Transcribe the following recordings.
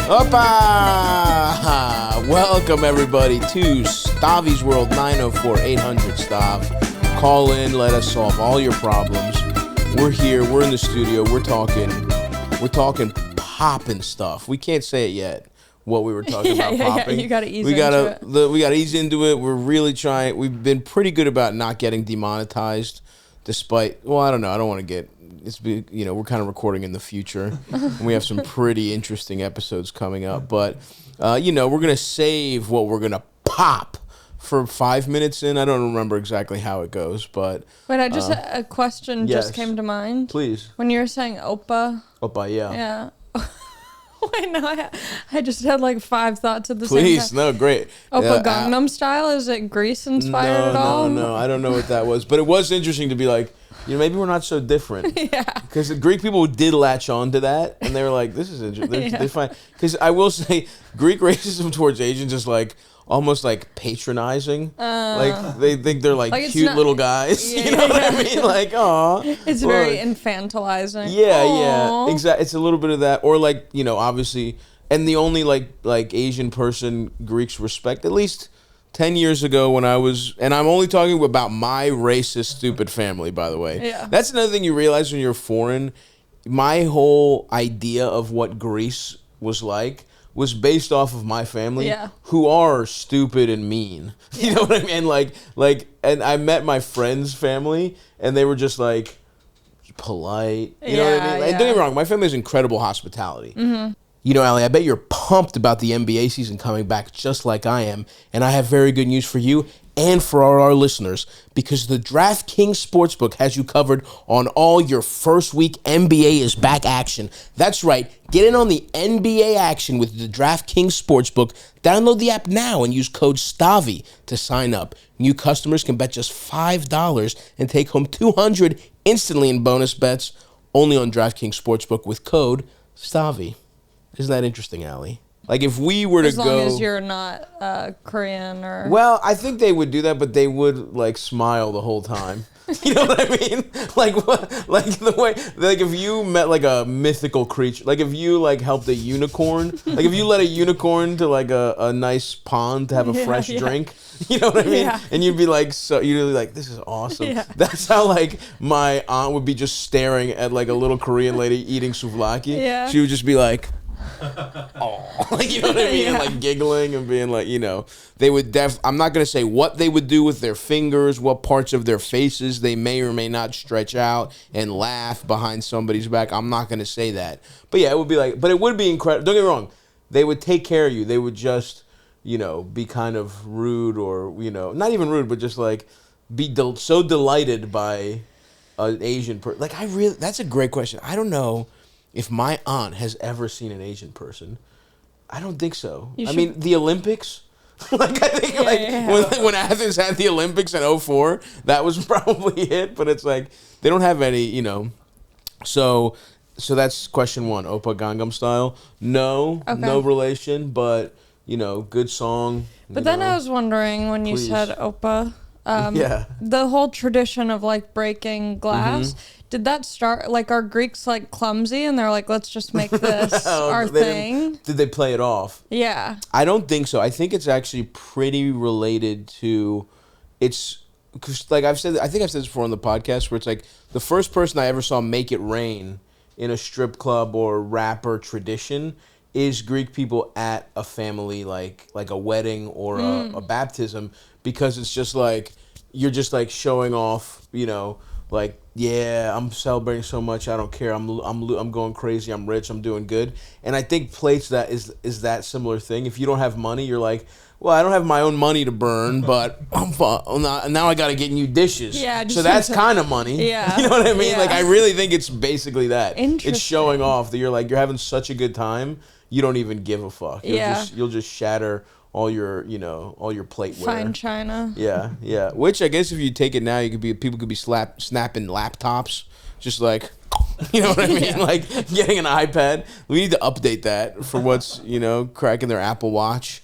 Opa! Welcome everybody to Stavvy's World 904-800 Stav. Call in, let us solve all your problems. We're here, we're in the studio, we're talking popping stuff. We can't say it yet. What we were talking about popping. Yeah, you gotta ease into it. We gotta ease into it. We're really trying. We've been pretty good about not getting demonetized, despite. Well, I don't know. I don't want to get. We're kind of recording in the future, and we have some pretty interesting episodes coming up. But we're gonna save what we're gonna pop for 5 minutes in. I don't remember exactly how it goes, but. Wait, a question just came to mind. Please. When you were saying Opa. Opa, yeah. Yeah. Wait, no, I just had like 5 thoughts at the same time. Please, no, great. Opa Gangnam Style? Is it Grease inspired at all? No, I don't know what that was. But it was interesting to be like, maybe we're not so different. Yeah. Because the Greek people did latch on to that, and they were like, this is interesting. They're fine. Because I will say, Greek racism towards Asians is like, almost like patronizing. Like they think they're like cute little guys. Yeah, you know what I mean? Like, aw. It's very infantilizing. Yeah, exactly. It's a little bit of that. Or like, obviously, and the only like Asian person Greeks respect, at least 10 years ago when I was, and I'm only talking about my racist, stupid family, by the way. Yeah. That's another thing you realize when you're foreign. My whole idea of what Greece was like was based off of my family, who are stupid and mean. You know what I mean? And I met my friend's family, and they were just like polite. You know what I mean? And don't get me wrong, my family has incredible hospitality. Mm-hmm. Allie, I bet you're pumped about the NBA season coming back just like I am, and I have very good news for you and for our listeners, because the Draftkings Sportsbook has you covered on all your first week NBA is back action. That's right. Get in on the NBA action with the Draftkings Sportsbook. Download the app now and use code Stavi to sign up. New customers can bet just $5 and take home $200 instantly in bonus bets, only on Draftkings Sportsbook with code Stavi. Isn't that interesting, Allie? Like, if we were to go... As long as you're not Korean or... Well, I think they would do that, but they would, like, smile the whole time. You know what I mean? Like, what? Like, the way... Like, if you met, like, a mythical creature... Like, if you, like, helped a unicorn... Like, if you led a unicorn to, like, a nice pond to have a fresh drink... You know what I mean? Yeah. And you'd be like, you'd be like, this is awesome. Yeah. That's how, like, my aunt would be just staring at, like, a little Korean lady eating souvlaki. Yeah. She would just be like... Oh, like, you know what I mean? And like giggling and being like, they would I'm not going to say what they would do with their fingers, what parts of their faces they may or may not stretch out and laugh behind somebody's back. I'm not going to say that. But yeah, it would be like, but it would be incredible. Don't get me wrong. They would take care of you. They would just, be kind of rude or, not even rude, but just like be so delighted by an Asian person. Like, that's a great question. I don't know if my aunt has ever seen an Asian person. I don't think so. I mean, the Olympics. Like, I think when Athens had the Olympics in 2004, that was probably it. But it's like they don't have any, So that's question 1. Oppa Gangnam Style. No, no relation, but good song. But then I was wondering when you said Oppa, the whole tradition of like breaking glass. Mm-hmm. Did that start, like, are Greeks, like, clumsy, and they're like, let's just make this our thing? Did they play it off? Yeah. I don't think so. I think it's actually pretty related to, because, like I think I've said this before on the podcast, where it's like, the first person I ever saw make it rain in a strip club or rapper tradition is Greek people at a family, like a wedding or a baptism, because it's just like, you're just, like, showing off, like, yeah, I'm celebrating so much. I don't care. I'm going crazy. I'm rich. I'm doing good. And I think plates that is that similar thing. If you don't have money, you're like, well, I don't have my own money to burn, but now I got to get new dishes. Yeah. So that's kind of money. Yeah. You know what I mean? Yeah. Like, I really think it's basically that. Interesting. It's showing off that you're having such a good time. You don't even give a fuck. You'll just shatter all your plateware. Fine china. Yeah. Which I guess if you take it now, people could be snapping laptops, just like, you know what I mean? Yeah. Like getting an iPad. We need to update that for what's cracking their Apple Watch.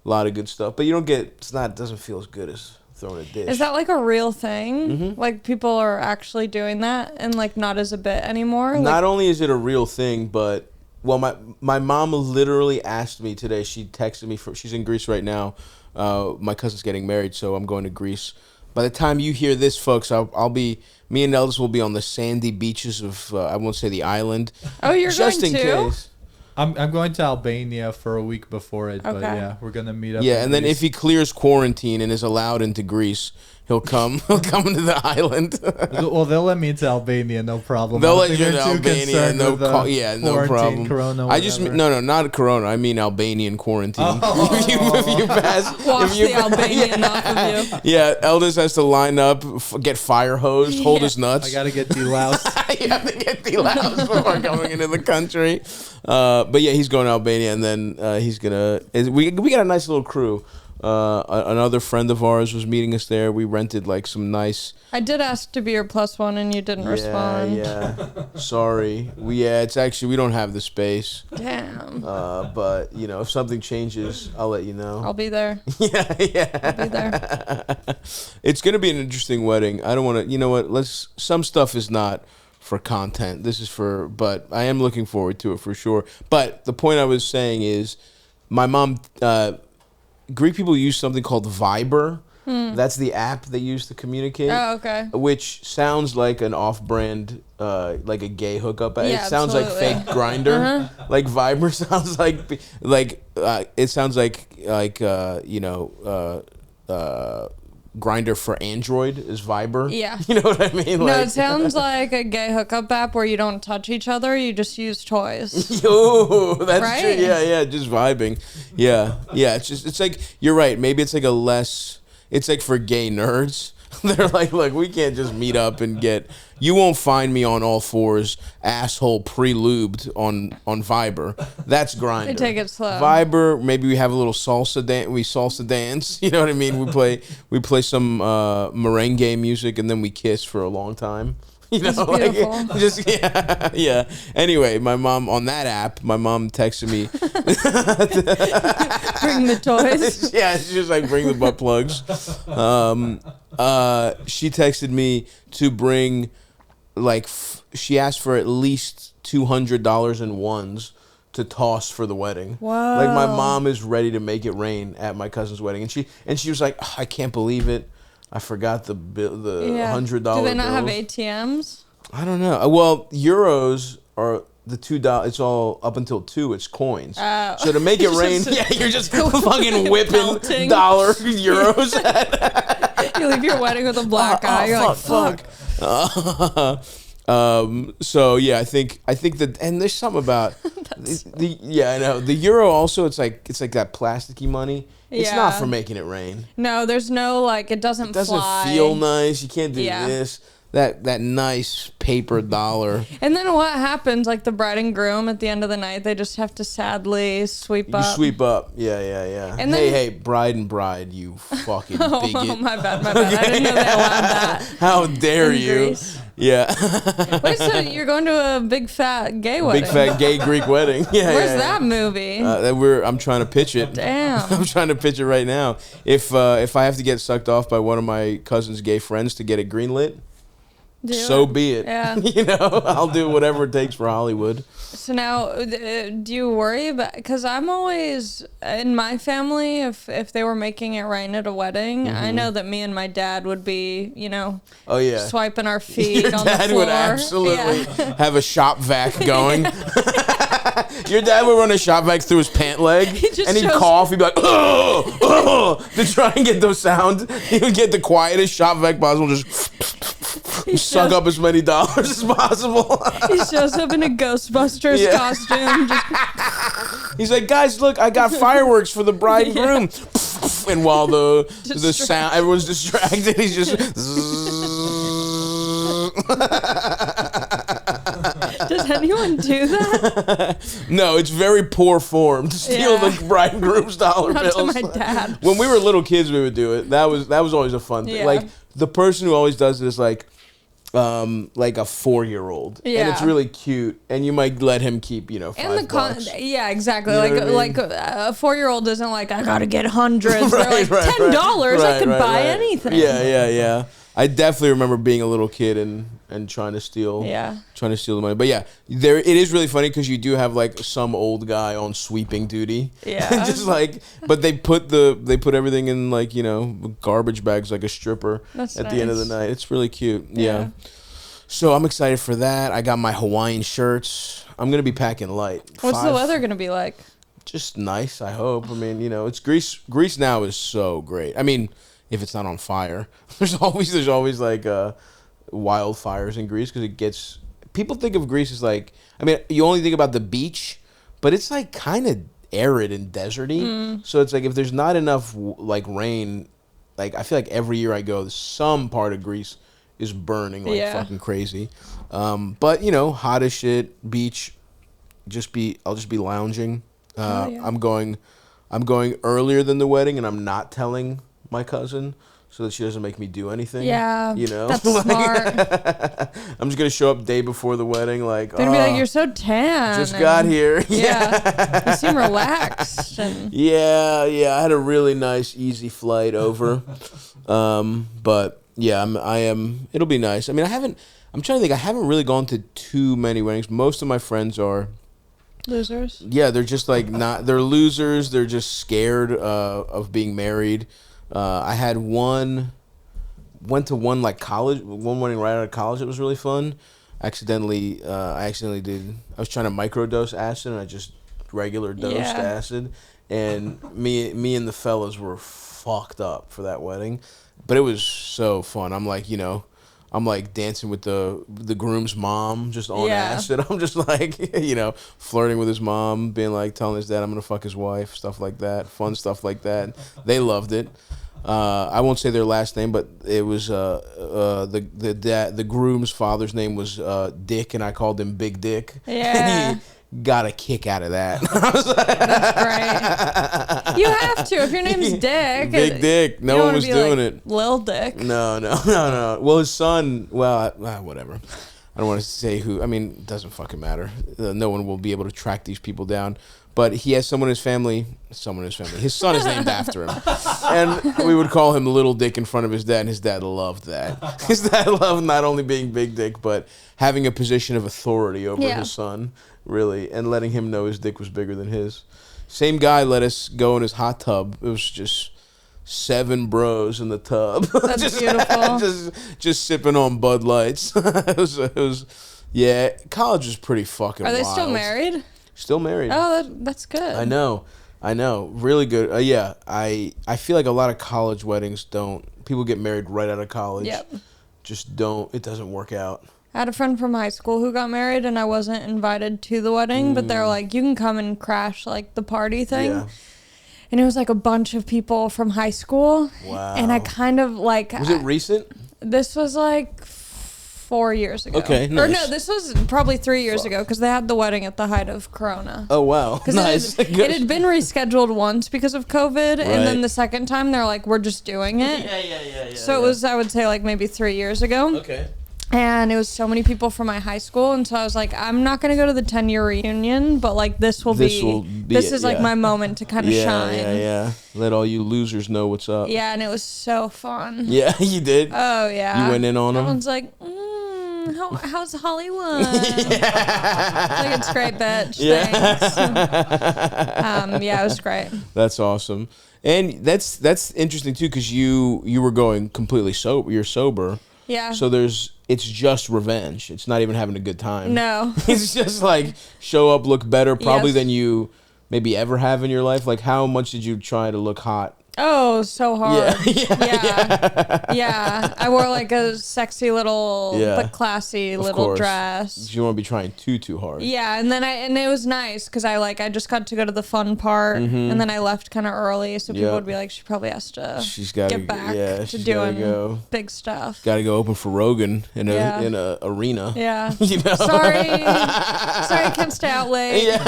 A lot of good stuff, but it doesn't feel as good as throwing a dish. Is that like a real thing? Mm-hmm. Like people are actually doing that and like not as a bit anymore? Not only is it a real thing, but my mom literally asked me today. She texted me she's in Greece right now. My cousin's getting married, so I'm going to Greece. By the time you hear this, folks, me and Eldest will be on the sandy beaches of I won't say the island. Oh, you're just going in too? Case. I'm going to Albania for a week before it, but yeah, we're gonna meet up. Yeah, and then if he clears quarantine and is allowed into Greece, he'll come into the island. Well, they'll let me into Albania, no problem. They'll let you into Albania, no problem. Corona, I just not Corona. I mean Albanian quarantine. If you pass, wash the Albanian off of you. Yeah, Eldest has to line up, get fire hosed, hold his nuts. I gotta get deloused. You have to get deloused before coming into the country. But yeah, he's going to Albania, and then he's gonna. We got a nice little crew. Another friend of ours was meeting us there. We rented like some nice. I did ask to be your +1 and you didn't respond. Yeah. Sorry. It's actually we don't have the space. Damn. But if something changes, I'll let you know. I'll be there. Yeah. I'll be there. It's gonna be an interesting wedding. I don't want to. You know what? Some stuff is not for content. This is but I am looking forward to it for sure. But the point I was saying is, my mom. Greek people use something called Viber. That's the app they use to communicate. Oh, okay. Which sounds like an off-brand, like a gay hookup. Yeah, it sounds like fake Grindr. Like Viber sounds it sounds like Grindr for Android is Viber. Yeah. You know what I mean? No, it sounds like a gay hookup app where you don't touch each other, you just use toys. Yo, that's right? true. Yeah, just vibing. Yeah. It's like, you're right. Maybe it's like it's like for gay nerds. They're like, look, we can't just meet up and you won't find me on all fours, asshole pre-lubed on Viber. That's Grindr. They take it slow. Viber, maybe we have a little salsa dance. We salsa dance. You know what I mean? We play some merengue music and then we kiss for a long time. That's beautiful. Yeah. Anyway, my mom on that app, my mom texted me. Bring the toys. Yeah, she's just like, bring the butt plugs. She texted me to bring, she asked for at least $200 in ones to toss for the wedding. Wow. Like, my mom is ready to make it rain at my cousin's wedding, and she was like, oh, I can't believe it. I forgot the $100. Do they not have ATMs? I don't know. Well, euros are the $2. It's all up until 2. It's coins. So to make it rain, you're just fucking whipping euros. You leave your wedding with a black eye. You're fuck. So yeah, I think that, and there's something about I know the euro also. It's like that plasticky money. It's not for making it rain. No, there's no it doesn't fly. Feel nice. You can't do this. That nice paper dollar. And then what happens? Like the bride and groom at the end of the night, they just have to sadly sweep up. You sweep up. Yeah. And hey, bride and bride, you fucking bigot. Oh, my bad. Okay. I didn't know they allowed that. How dare you? Greece. Yeah. Wait, so you're going to a big fat gay wedding? Big fat gay Greek wedding. Yeah. Where's that movie? I'm trying to pitch it. Damn. I'm trying to pitch it right now. If I have to get sucked off by one of my cousin's gay friends to get it greenlit, so be it. Yeah. I'll do whatever it takes for Hollywood. So now, do you worry about? Because I'm always in my family. If they were making it rain at a wedding, I know that me and my dad would be, swiping our feet on the floor. Your dad would absolutely have a shop vac going. Your dad would run a shop vac through his pant leg, and he'd cough. He'd be like, oh, to try and get the sound. He would get the quietest shop vac possible, just suck up as many dollars as possible. He shows up in a Ghostbusters costume. He's like, guys, look, I got fireworks for the bride and groom. And while the sound, everyone's distracted, he's just. Does anyone do that? No, it's very poor form to steal the bride and groom's dollar bills. To my dad. When we were little kids, we would do it. That was always a fun thing. Like, the person who always does it is like a 4-year-old, and it's really cute, and you might let him keep $5. And exactly. You know like a 4-year-old isn't like, I gotta get hundreds. They're like $10. I could buy anything. Yeah. I definitely remember being a little kid and and trying to steal the money. But yeah, it is really funny because you do have like some old guy on sweeping duty. Yeah. Just like, but they put everything in like, you know, garbage bags like a stripper. That's at nice. the end of the night. It's really cute. Yeah. So I'm excited for that. I got my Hawaiian shirts. I'm going to be packing light. What's the weather going to be like? Just nice, I hope. I mean, you know, it's Greece. Greece now is so great. I mean, if it's not on fire, there's always like wildfires in Greece because it gets. People think of Greece as like. I mean, you only think about the beach, but it's like kind of arid and deserty. So it's like if there's not enough like rain, like I feel like every year I go, some part of Greece is burning like fucking crazy. But you know, hot as shit, beach. I'll just be lounging. I'm going earlier than the wedding, and I'm not telling my cousin so that she doesn't make me do anything. Yeah, you know, that's smart. I'm just gonna show up day before the wedding, like they'd be like, "You're so tan." Just got here. Yeah, you seem relaxed. Yeah. I had a really nice, easy flight over. But yeah, I am. It'll be nice. I mean, I'm trying to think. I haven't really gone to too many weddings. Most of my friends are losers. Yeah, they're just like not. They're losers. They're just scared of being married. I had went to one like college, one wedding right out of college. It was really fun. I accidentally did. I was trying to microdose acid, and I just regular dosed acid. And me and the fellas were fucked up for that wedding, but it was so fun. I'm like, you know. I'm like dancing with the groom's mom just on acid. I'm just like, you know, flirting with his mom, being like, telling his dad I'm gonna fuck his wife, stuff like that, fun stuff like that. They loved it. I won't say their last name, but it was the groom's father's name was Dick, and I called him Big Dick. Yeah. Got a kick out of that. That's great. You have to. If your name's Dick. Big Dick. No one was doing it. Lil Dick. No. Well, his son, whatever. I don't want to say who. I mean, it doesn't fucking matter. No one will be able to track these people down. But he has someone in his family. His son is named after him. And we would call him Little Dick in front of his dad, and his dad loved that. His dad loved not only being Big Dick, but having a position of authority over his son. Really, and letting him know his dick was bigger than his. Same guy let us go in his hot tub. It was just 7 bros in the tub. That's beautiful. just sipping on Bud Lights. It was college was pretty fucking wild. Are they still married? Still married. Oh, that's good. I know. Really good. I feel like a lot of college weddings people get married right out of college. Yep. It doesn't work out. I had a friend from high school who got married, and I wasn't invited to the wedding, but they're like, you can come and crash like the party thing. Yeah. And it was like a bunch of people from high school. Wow. And I kind of like... Was it recent? This was like 4 years ago. Okay, nice. Or no, this was probably 3 years ago, because they had the wedding at the height of Corona. Oh, wow. Nice. It had been rescheduled once because of COVID, and then the second time they're like, we're just doing it. Yeah. So it was, I would say, like maybe 3 years ago. Okay. And it was so many people from my high school, and so I was like, I'm not gonna go to the 10-year reunion, but like this is like my moment to kind of shine. Yeah. Let all you losers know what's up. Yeah, and it was so fun. Yeah, you did. Oh yeah. You went in on them. Everyone's like, how's Hollywood? Like, it's great, bitch. Yeah. Thanks. Yeah, it was great. That's awesome, and that's interesting too, because you were going completely sober. You're sober. Yeah. So it's just revenge. It's not even having a good time. No. It's just like show up, look better, probably than you maybe ever have in your life. Like, how much did you try to look hot? Oh, so hard. Yeah. I wore like a sexy little, but classy little dress. You don't want to be trying too hard. Yeah, and it was nice because I just got to go to the fun part, and then I left kind of early, so people would be like, she probably has to get back to doing big stuff. Got to go open for Rogan in a arena. Yeah. You know? Sorry, I can't stay out late. Yeah.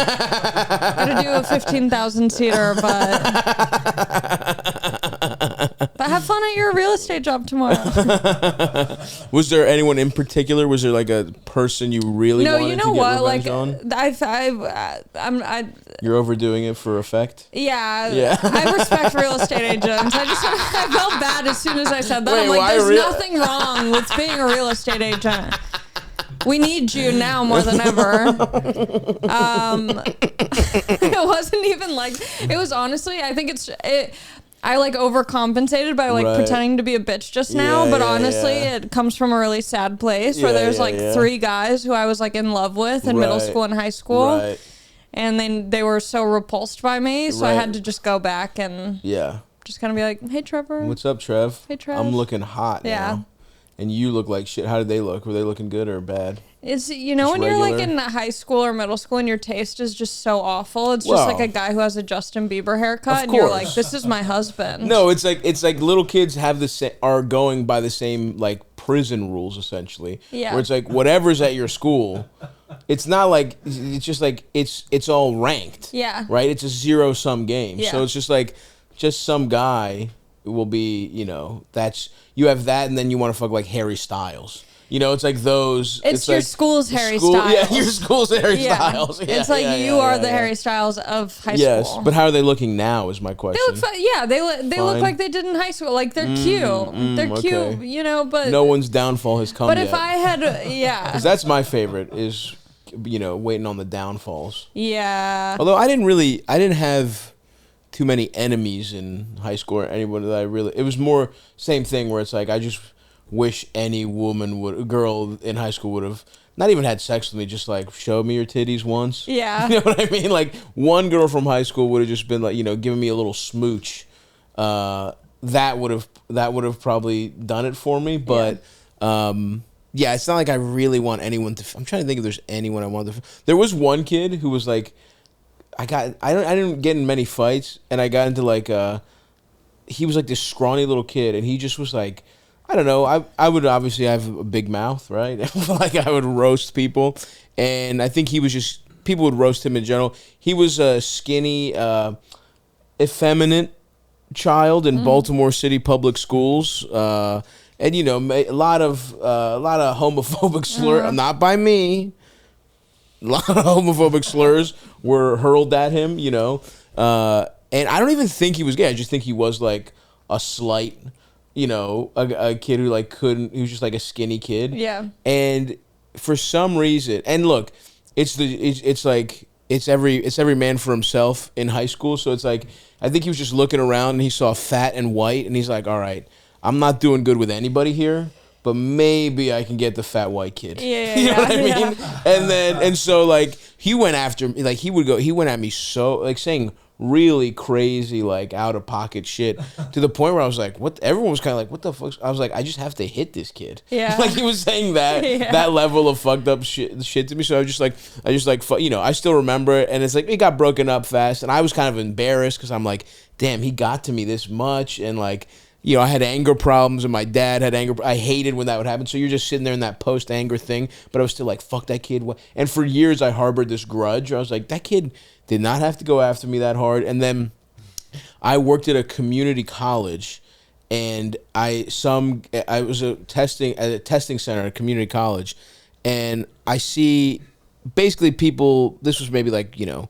Got to do a 15,000 seater, but have fun at your real estate job tomorrow. Was there anyone in particular? Was there like a person you really wanted to get revenge on? You're overdoing it for effect? Yeah. I respect real estate agents. I felt bad as soon as I said that. I'm like, there's nothing wrong with being a real estate agent. We need you now more than ever. It wasn't even like, it was honestly, I think I like overcompensated by like pretending to be a bitch just now, but honestly, it comes from a really sad place where there's like 3 guys who I was like in love with in middle school and high school. Right. And then they were so repulsed by me, so I had to just go back and just kind of be like, hey, Trevor. What's up, Trev? Hey, Trev. I'm looking hot now. And you look like shit. How did they look? Were they looking good or bad? It's, you know, just when regular? You're like in high school or middle school and your taste is just so awful. It's just like a guy who has a Justin Bieber haircut and you're like, this is my husband. No, it's like little kids are going by the same like prison rules essentially. Yeah. Where it's like whatever's at your school, it's not like, it's just like it's all ranked. Yeah. Right? It's a zero-sum game. Yeah. So it's just like some guy will be, you know, you have that and then you want to fuck like Harry Styles. You know, it's like those. It's your like school's Harry Styles. Yeah, your school's Harry Styles. Yeah, it's like you are the Harry Styles of high school. Yes, but how are they looking now is my question. They look they look like they did in high school. Like they're cute. They're cute, you know, but... No one's downfall has come yet. But if I had... Because that's my favorite is, you know, waiting on the downfalls. Yeah. Although I didn't have too many enemies in high school or anyone that I really... It was more same thing where it's like I just wish any girl in high school would have not even had sex with me, just like showed me your titties once. Yeah. You know what I mean? Like one girl from high school would have just been like, you know, giving me a little smooch. That would have probably done it for me. But it's not like I really want anyone to... I'm trying to think if there's anyone I want to... There was one kid who was like... I didn't get in many fights, and I got into like he was like this scrawny little kid, and he just was like, I don't know, I would obviously have a big mouth, right? Like I would roast people, and I think he was just, people would roast him in general. He was a skinny, effeminate child in Baltimore City public schools, and you know, a lot of homophobic slurs, not by me. A lot of homophobic slurs were hurled at him, you know. And I don't even think he was gay. I just think he was like a slight, you know, a kid who like he was just like a skinny kid. Yeah. And for some reason, and look, it's every man for himself in high school. So it's like, I think he was just looking around and he saw fat and white and he's like, all right, I'm not doing good with anybody here, but maybe I can get the fat white kid. Yeah, you know what I mean? And so like he went after me, like he went at me so like saying really crazy like out of pocket shit to the point where I was like, what? Everyone was kind of like, what the fuck? I was like, I just have to hit this kid. Yeah. Like he was saying that that level of fucked up shit to me. So I just like you know, I still remember it, and it's like it got broken up fast, and I was kind of embarrassed because I'm like, damn, he got to me this much, and like, you know, I had anger problems and my dad had anger. I hated when that would happen. So you're just sitting there in that post-anger thing. But I was still like, fuck that kid. And for years I harbored this grudge. I was like, that kid did not have to go after me that hard. And then I worked at a community college, and I was at a testing center at a community college. And I see basically people, this was maybe like, you know,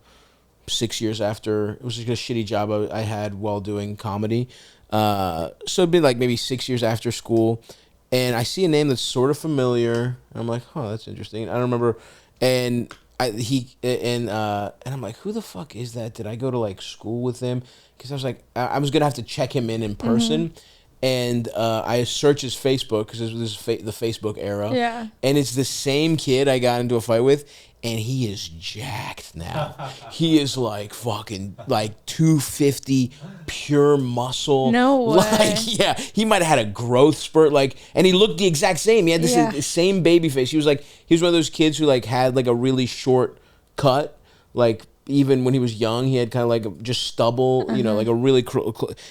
6 years after. It was like a shitty job I had while doing comedy. So it'd been like maybe 6 years after school, and I see a name that's sort of familiar, and I'm like, huh, that's interesting. I don't remember, and I'm like, who the fuck is that? Did I go to like school with him? Because I was like, I was gonna have to check him in person, and I searched his Facebook because this is the Facebook era, and it's the same kid I got into a fight with. And he is jacked now. He is like fucking like 250 pure muscle. No way. Like, yeah, he might have had a growth spurt. Like, and he looked the exact same. He had this same baby face. He was one of those kids who like had like a really short cut. Like even when he was young, he had kind of like just stubble. You know, like a really.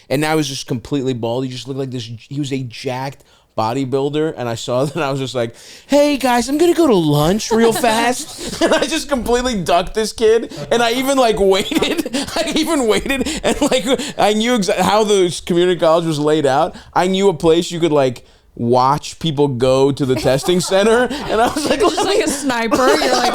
And now he's just completely bald. He just looked like this. He was a jacked bodybuilder, and I saw that, and I was just like, hey guys, I'm gonna go to lunch real fast. And I just completely ducked this kid, and I even like waited and like I knew how the community college was laid out. I knew a place you could like watch people go to the testing center, and I was like, just like a sniper. You're like,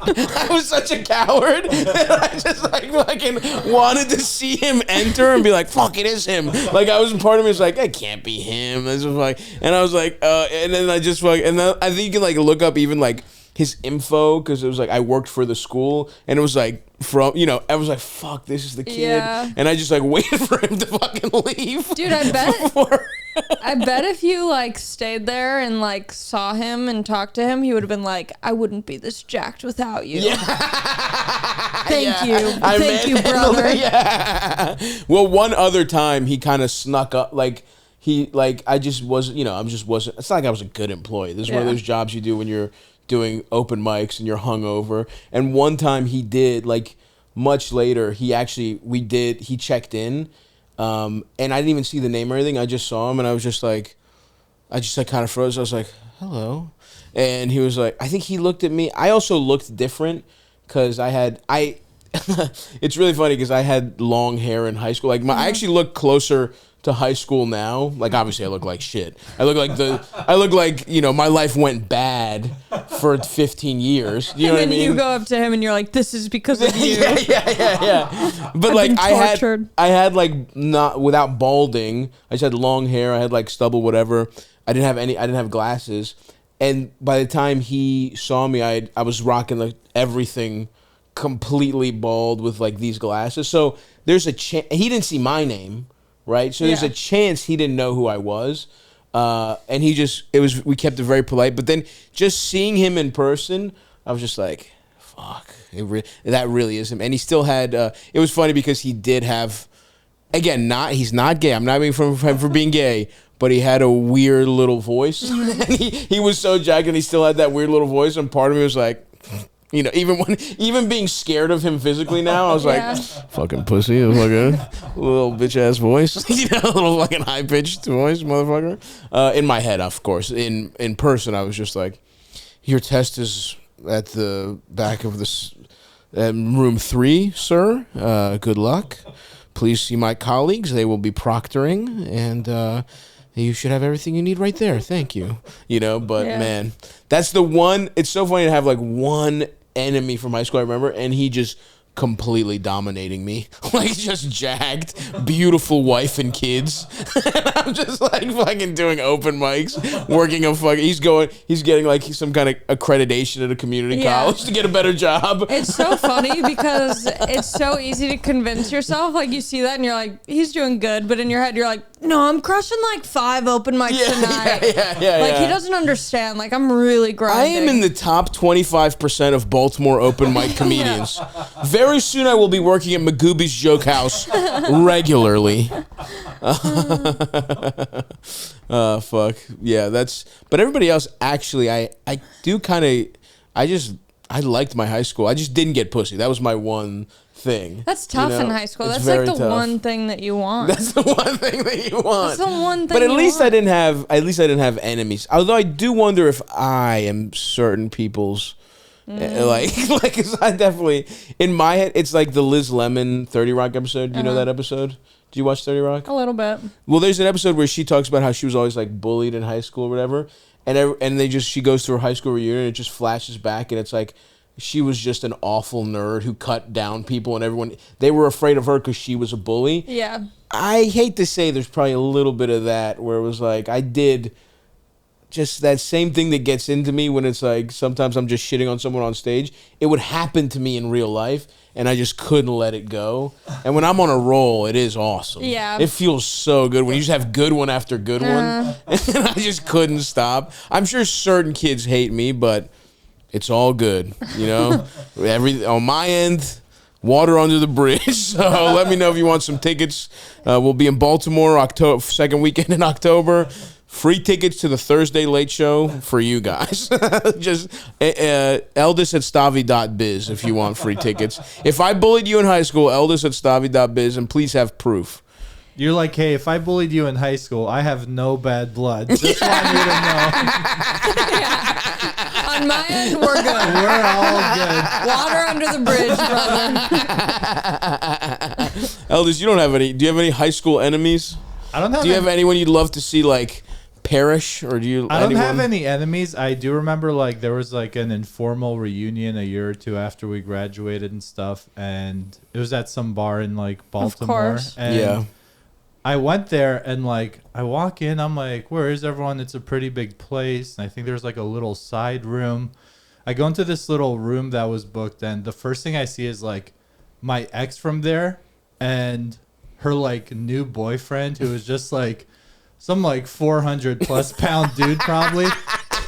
I was such a coward that I just like fucking wanted to see him enter and be like, fuck, it is him. Like I was, part of me was like, it can't be him. This was like, and I was like, and then I just like, and then I think you can like look up even like his info, because it was like I worked for the school, and it was like from, you know, I was like, fuck, this is the kid. Yeah. And I just like waited for him to fucking leave. Dude, I bet if you like stayed there and like saw him and talked to him, he would have been like, I wouldn't be this jacked without you. Yeah. Thank you, brother. Yeah. Well, one other time he kind of snuck up, like he, like I just wasn't, you know, I just wasn't, it's not like I was a good employee. This is one of those jobs you do when you're doing open mics and you're hungover. And one time he did, like much later, he checked in, and I didn't even see the name or anything. I just saw him, and I was just like, kind of froze. I was like, hello. And he was like, I think he looked at me. I also looked different because it's really funny because I had long hair in high school. Like I actually look closer to high school now. Like obviously I look like shit. I look like, you know, my life went bad for 15 years. You know what I mean? You go up to him and you're like, this is because of you. yeah. But like I had like, not without balding. I just had long hair. I had like stubble, whatever. I didn't have glasses. And by the time he saw me, I was rocking like everything completely bald with like these glasses. So there's a chance he didn't see my name. Right, so there's a chance he didn't know who I was, and we kept it very polite. But then just seeing him in person, I was just like, fuck, that really is him. And he still had. It was funny because he did have, again, he's not gay. I'm not being from him for being gay, but he had a weird little voice. And he was so jacked, and he still had that weird little voice. And part of me was like, you know, even being scared of him physically now, I was like, fucking pussy, fucking little bitch ass voice, you know, a little fucking high pitched voice, motherfucker. In my head, of course. In person, I was just like, your test is at the back of this room 3, sir. Good luck. Please see my colleagues. They will be proctoring, and you should have everything you need right there. Thank you. You know, but man, that's the one. It's so funny to have like one enemy from high school, I remember, and he just completely dominating me. Like just jacked, beautiful wife and kids. And I'm just like fucking doing open mics, working a fucking, he's getting like some kind of accreditation at a community college to get a better job. It's so funny because it's so easy to convince yourself. Like you see that and you're like, he's doing good, but in your head you're like, no, I'm crushing like 5 open mics tonight. Like he doesn't understand. Like I'm really grinding. I am in the top 25% of Baltimore open mic comedians. Very soon I will be working at Magooby's Joke House regularly. Fuck. Yeah, but everybody else, actually, I liked my high school. I just didn't get pussy. That was my one thing. That's tough in high school. That's like the one thing that you want. That's the one thing that you want. That's the one thing. But at least I didn't have enemies. Although I do wonder if I am certain people's like 'cause I definitely, in my head, it's like the Liz Lemon 30 Rock episode. Do you know that episode? Do you watch 30 Rock? A little bit. Well, there's an episode where she talks about how she was always like bullied in high school or whatever, and she goes to her high school reunion and it just flashes back and it's like she was just an awful nerd who cut down people and they were afraid of her because she was a bully. Yeah. I hate to say there's probably a little bit of that where it was like I did just that same thing that gets into me when it's like sometimes I'm just shitting on someone on stage. It would happen to me in real life and I just couldn't let it go. And when I'm on a roll, it is awesome. Yeah. It feels so good when you just have good one after good one. And I just couldn't stop. I'm sure certain kids hate me, but it's all good, you know? On my end, water under the bridge. So let me know if you want some tickets. We'll be in Baltimore second weekend in October. Free tickets to the Thursday Late Show for you guys. Just Eldest at Stavvy.biz if you want free tickets. If I bullied you in high school, Eldest at Stavvy.biz, and please have proof. You're like, hey, if I bullied you in high school, I have no bad blood. Just want you to know. On my end, we're good. We're all good. Water under the bridge, brother. Eldest, you don't have any. Do you have any high school enemies? I don't have. Do you have anyone you'd love to see like perish, or do you? I don't have any enemies. I do remember like there was like an informal reunion a year or two after we graduated and stuff, and it was at some bar in like Baltimore. Of course. And yeah. I went there and like I walk in, I'm like, where is everyone? It's a pretty big place, and I think there's like a little side room. I go into this little room that was booked, and the first thing I see is like my ex from there and her like new boyfriend, who is just like some like 400+ pound dude probably.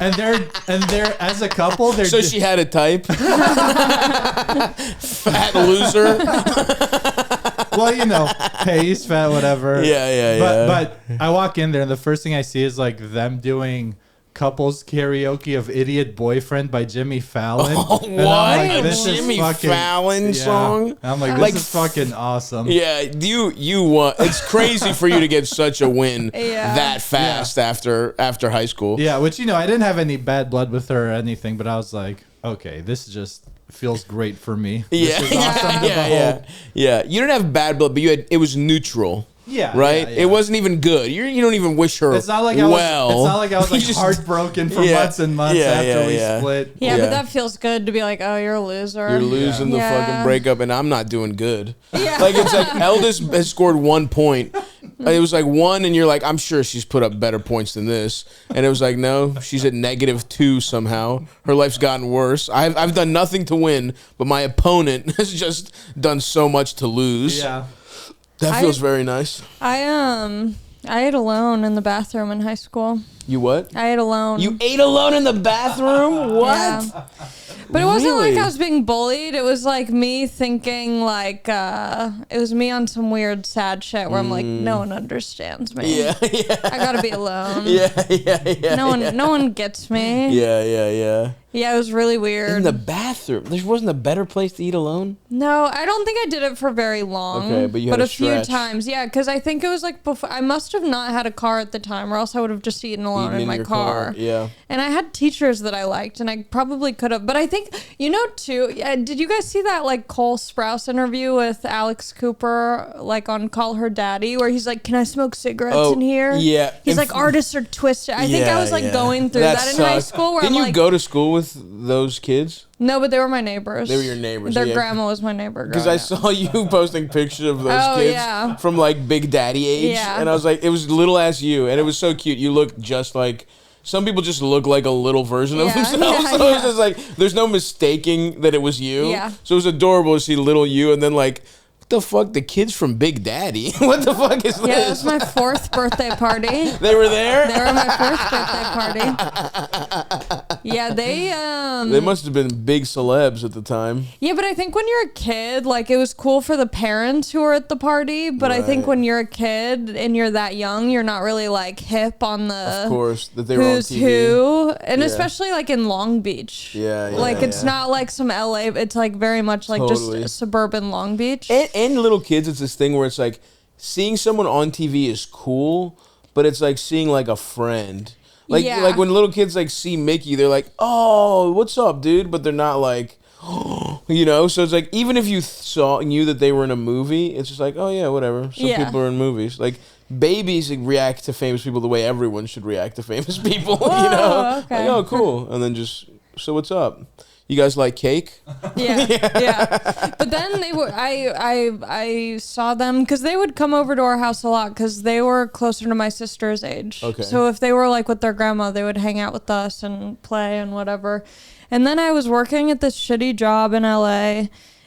And they're as a couple, they're so she had a type. Fat loser. Well, you know, hey, he's fat, whatever. Yeah. But I walk in there, and the first thing I see is like them doing couples karaoke of "Idiot Boyfriend" by Jimmy Fallon. Oh, what? Like, a Jimmy Fallon song? And I'm like, this is fucking awesome. Yeah, you won. It's crazy for you to get such a win that fast after high school. Yeah, which, you know, I didn't have any bad blood with her or anything, but I was like, okay, this just feels great for me. Yeah, this is awesome to behold. Yeah. You didn't have bad blood, but it was neutral. Yeah, right. Yeah. It wasn't even good. You don't even wish her. It's not like I was like heartbroken for months and months after we split. Yeah, but that feels good to be like, oh, you're a loser. You're losing the fucking breakup, and I'm not doing good. Yeah. Like it's like Eldest has scored 1 point. It was like 1, and you're like, I'm sure she's put up better points than this. And it was like, no, she's at -2 somehow. Her life's gotten worse. I've done nothing to win, but my opponent has just done so much to lose. Yeah. That feels very nice. I ate alone in the bathroom in high school. You what? I ate alone. You ate alone in the bathroom? What? Yeah. But it wasn't like I was being bullied. It was like me thinking like it was me on some weird sad shit where I'm like, no one understands me. Yeah. I gotta be alone. Yeah. No one gets me. Yeah. Yeah, it was really weird. In the bathroom. There wasn't a better place to eat alone? No, I don't think I did it for very long. Okay, but you had a few times. Yeah, because I think it was like before. I must have not had a car at the time, or else I would have just eaten alone in my car. Yeah. And I had teachers that I liked, and I probably could have. But I think, too, did you guys see that like Cole Sprouse interview with Alex Cooper, like on Call Her Daddy, where he's like, can I smoke cigarettes in here? Yeah. He's like, artists are twisted. I think I was like going through that in high school. Where Didn't I'm you like, go to school with those kids? No, but they were my neighbors. They were your neighbors. Their grandma was my neighbor. Because I saw you posting pictures of those kids from like Big Daddy age. Yeah. And I was like, it was little ass you. And it was so cute. You look just like, some people just look like a little version of themselves. So it was just like, there's no mistaking that it was you. Yeah. So it was adorable to see little you. And then like, what the fuck? The kids from Big Daddy? What the fuck is this? Yeah, it was my 4th birthday party. They were there? They were my 4th birthday party. Yeah, they must have been big celebs at the time. Yeah, but I think when you're a kid, like, it was cool for the parents who were at the party, but I think when you're a kid and you're that young, you're not really, like, hip on the... Of course, that they were on TV. Who, and especially, like, in Long Beach. Like, it's not like some LA, it's, like, very much, like, just suburban Long Beach. And little kids, it's this thing where it's like seeing someone on TV is cool, but it's like seeing like a friend. Like when little kids like see Mickey, they're like, "Oh, what's up, dude?" But they're not like, So it's like even if you knew that they were in a movie, it's just like, "Oh yeah, whatever." Some people are in movies. Like babies react to famous people the way everyone should react to famous people. Whoa, okay. Like, oh, cool, and then just what's up? You guys like cake? Yeah. But then I saw them because they would come over to our house a lot because they were closer to my sister's age. Okay. So if they were like with their grandma, they would hang out with us and play and whatever. And then I was working at this shitty job in LA,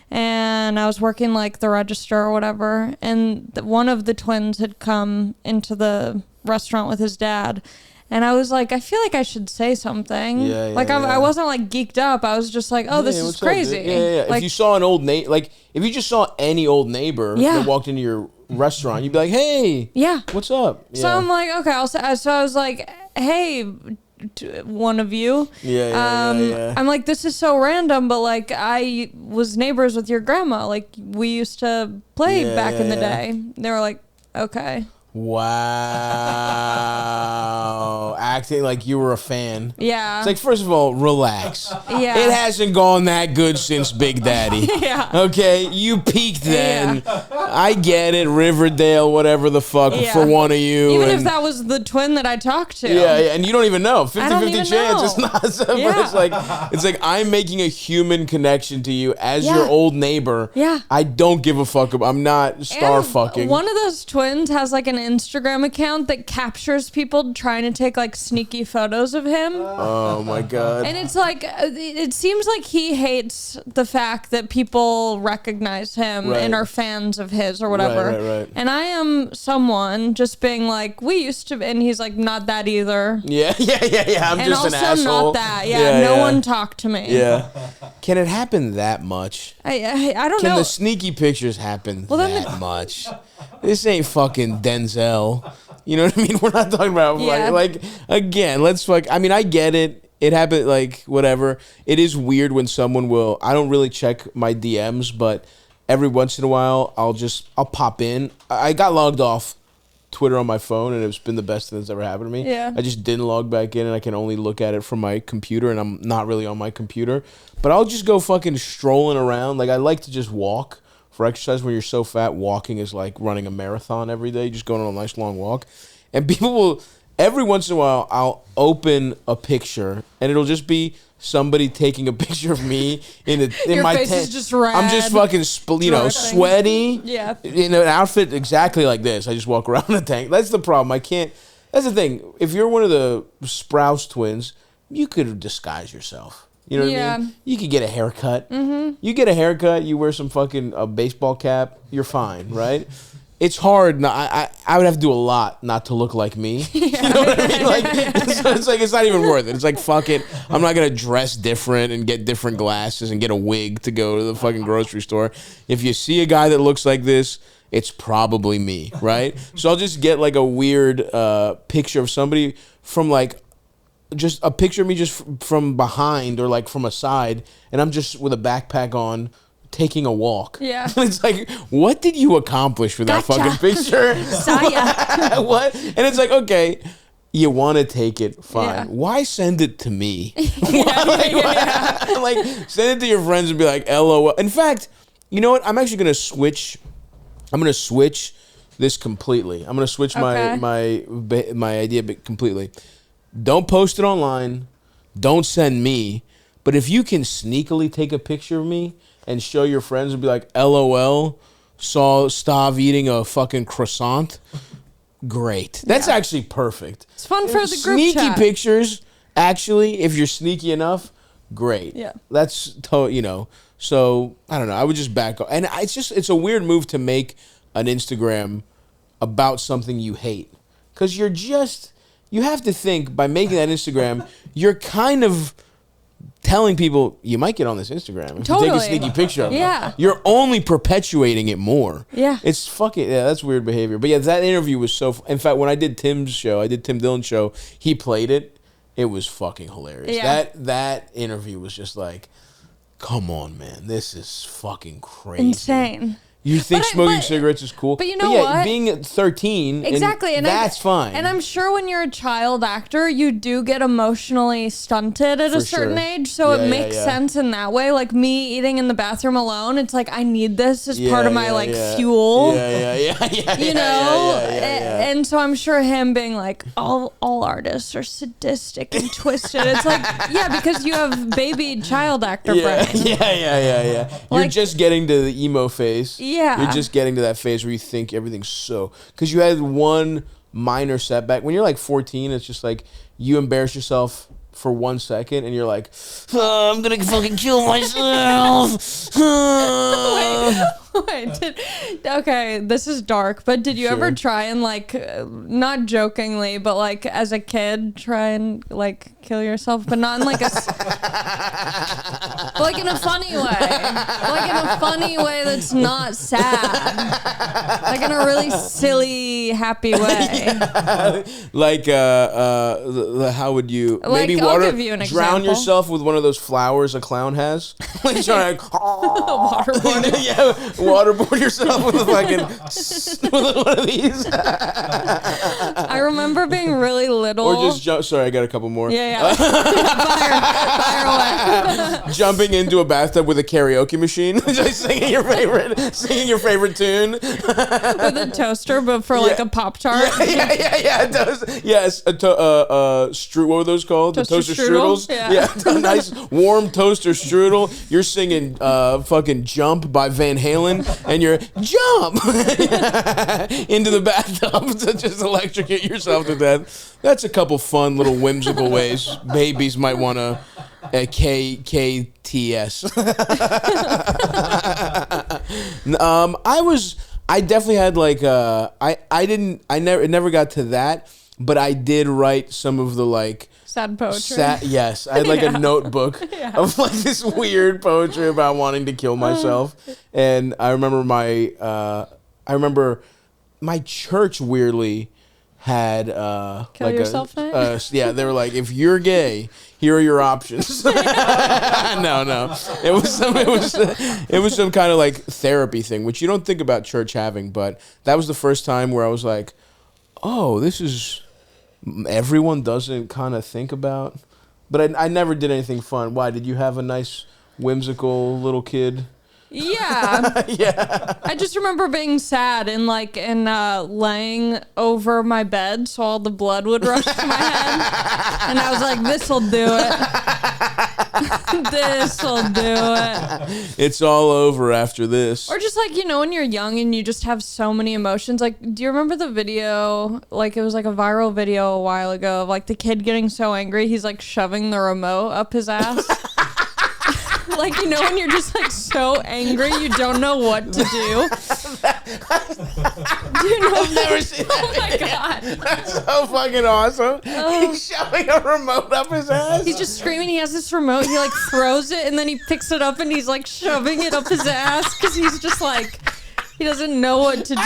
and I was working like the register or whatever. And one of the twins had come into the restaurant with his dad. And I was like, I feel like I should say something. I wasn't like geeked up. I was just like, oh, this is crazy. Like, if you saw an old neighbor, like if you just saw any old neighbor that walked into your restaurant, you'd be like, hey, what's up? So I'm like, okay, so I was like, hey, one of you. I'm like, this is so random, but like I was neighbors with your grandma. Like we used to play back in the day. They were like, okay. Wow. Acting like you were a fan. Yeah. It's like, first of all, relax. Yeah. It hasn't gone that good since Big Daddy. Yeah. Okay? You peaked then. Yeah. I get it. Riverdale, whatever the fuck, for one of you. Even if that was the twin that I talked to. Yeah, and you don't even know. 50-50 chance. Know. It's not. But it's like I'm making a human connection to you as your old neighbor. Yeah. I don't give a fuck. I'm not star fucking. One of those twins has like an Instagram account that captures people trying to take like sneaky photos of him. Oh my God. And it's like, it seems like he hates the fact that people recognize him and are fans of his or whatever. Right. And I am someone just being like, we used to, and he's like, not that either. Yeah. I'm just an asshole. And also not that. Yeah, no one talked to me. Yeah. Can it happen that much? I don't know. Can the sneaky pictures happen that much? This ain't fucking Denzel. You know what I mean? We're not talking about like again, let's fuck. I mean, I get it. It happened, like, whatever. It is weird when someone will, I don't really check my DMs, but every once in a while, I'll pop in. I got logged off Twitter on my phone, and it's been the best thing that's ever happened to me. Yeah. I just didn't log back in, and I can only look at it from my computer, and I'm not really on my computer. But I'll just go fucking strolling around. Like, I like to just walk for exercise. When you're so fat, walking is like running a marathon every day, just going on a nice long walk. And people will, every once in a while, I'll open a picture, and it'll just be somebody taking a picture of me in my face tent. Is just red. I'm just fucking, sweaty. Yeah. In an outfit exactly like this. I just walk around in a tank. That's the problem. That's the thing. If you're one of the Sprouse twins, you could disguise yourself. You know what I mean? You could get a haircut. Mm-hmm. You get a haircut, you wear some fucking baseball cap, you're fine, right? It's hard. I would have to do a lot not to look like me. You know what I mean? Like, it's like, it's not even worth it. It's like, fuck it. I'm not going to dress different and get different glasses and get a wig to go to the fucking grocery store. If you see a guy that looks like this, it's probably me, right? So I'll just get like a weird picture of somebody from like, just a picture of me just from behind or like from a side, and I'm just with a backpack on, taking a walk. Yeah. It's like, what did you accomplish with that fucking picture? What? And it's like, okay, you want to take it, fine. Yeah. Why send it to me? Like, send it to your friends and be like, LOL. In fact, you know what? I'm actually going to switch. I'm going to switch this completely. I'm going to switch my idea completely. Don't post it online. Don't send me. But if you can sneakily take a picture of me and show your friends and be like, LOL, saw Stav eating a fucking croissant, great. That's actually perfect. It's fun for the group sneaky chat. Pictures, actually, if you're sneaky enough, great. Yeah. That's, so, I don't know. I would just back off. And it's a weird move to make an Instagram about something you hate. Because you have to think, by making that Instagram, you're kind of telling people, you might get on this Instagram if you take a sneaky picture of it. You're only perpetuating it more. Yeah. It's fucking, that's weird behavior. But yeah, that interview was so, in fact, when I did Tim Dillon's show, he played it. It was fucking hilarious. Yeah. That interview was just like, come on, man, this is fucking crazy. Insane. You think smoking cigarettes is cool? But you know what? Being 13, exactly, and that's fine. And I'm sure when you're a child actor, you do get emotionally stunted at a certain age, so it makes sense in that way. Like me eating in the bathroom alone, it's like I need this as part of my fuel. You know, and so I'm sure him being like, all artists are sadistic and twisted. It's like, because you have baby child actor brain. You're Like, just getting to the emo phase. Yeah. You're just getting to that phase where you think everything's so... Because you had one minor setback. When you're like 14, it's just like you embarrass yourself for 1 second and you're like, I'm going to fucking kill myself. Okay, this is dark, but did you ever try and not jokingly, but like as a kid, try and like kill yourself, but not in like a, like in a funny way, like in a funny way that's not sad, like in a really silly, happy way. Like, how would you, maybe I'll give you an drown example. yourself with one of those flowers a clown has. Like trying to Waterboard. yeah, waterboard yourself with a fucking with one of these. I remember being really little. Or just jump. Sorry, I got a couple more. Yeah. Fire away. Jumping into a bathtub with a karaoke machine, just singing your favorite tune With a toaster, but for like a Pop-Tart. Yeah. Yes, what were those called? Toaster The toaster strudels? strudels. Yeah. A nice warm toaster strudel. You're singing fucking "Jump" by Van Halen, and you're jump into the bathtub to just electrocute yourself to death. That's a couple fun little whimsical ways babies might want to KTS. I definitely had like it never got to that, but I did write some of the like sad poetry. Yes, I had like a notebook of like this weird poetry about wanting to kill myself, and I remember my church weirdly had Kill like yourself night? yeah, they were like, if you're gay, here are your options. No, it was some kind of like therapy thing, which you don't think about church having, but that was the first time where I was like, oh, this is everyone doesn't kind of think about. But I never did anything fun. Why? Did you have a nice whimsical little kid? Yeah. Yeah. I just remember being sad and laying over my bed so all the blood would rush to my head. And I was like, this'll do it. This'll do it. It's all over after this. Or just like, when you're young and you just have so many emotions. Like, do you remember the video? Like, it was like a viral video a while ago of like the kid getting so angry, he's like shoving the remote up his ass. Like, when you're just like so angry, you don't know what to do. Do you know? I've never seen that. Oh my God. That's so fucking awesome. He's shoving a remote up his ass. He's just screaming. He has this remote. He like throws it and then he picks it up and he's like shoving it up his ass because he's just like, he doesn't know what to do.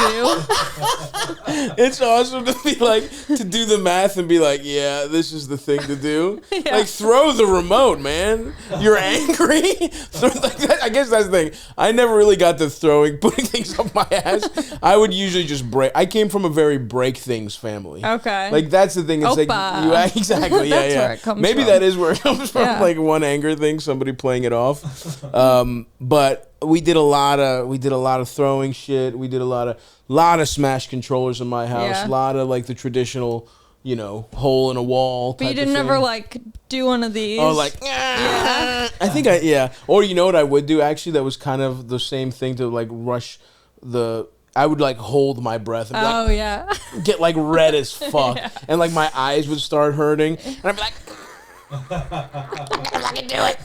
It's awesome to be like, to do the math and be like, yeah, this is the thing to do. Yeah. Like, throw the remote, man. You're angry. I guess that's the thing. I never really got to putting things up my ass. I would usually just break. I came from a very break things family. Okay. Like, that's the thing. It's Opa. like, exactly. Yeah, That's yeah. where it comes Maybe from. that is where it comes from. Yeah. Like one anger thing, somebody playing it off. But we did a lot of throwing shit. We did a lot of smash controllers in my house. Yeah. A lot of like the traditional, hole in a wall. But you type didn't of ever thing. like do one of these. Oh, like, Yeah. I think yeah. Or you know what I would do actually? That was kind of the same thing to like rush I would like hold my breath and be Oh like, yeah. get like red as fuck, and like my eyes would start hurting, and I'd be like, I can do it.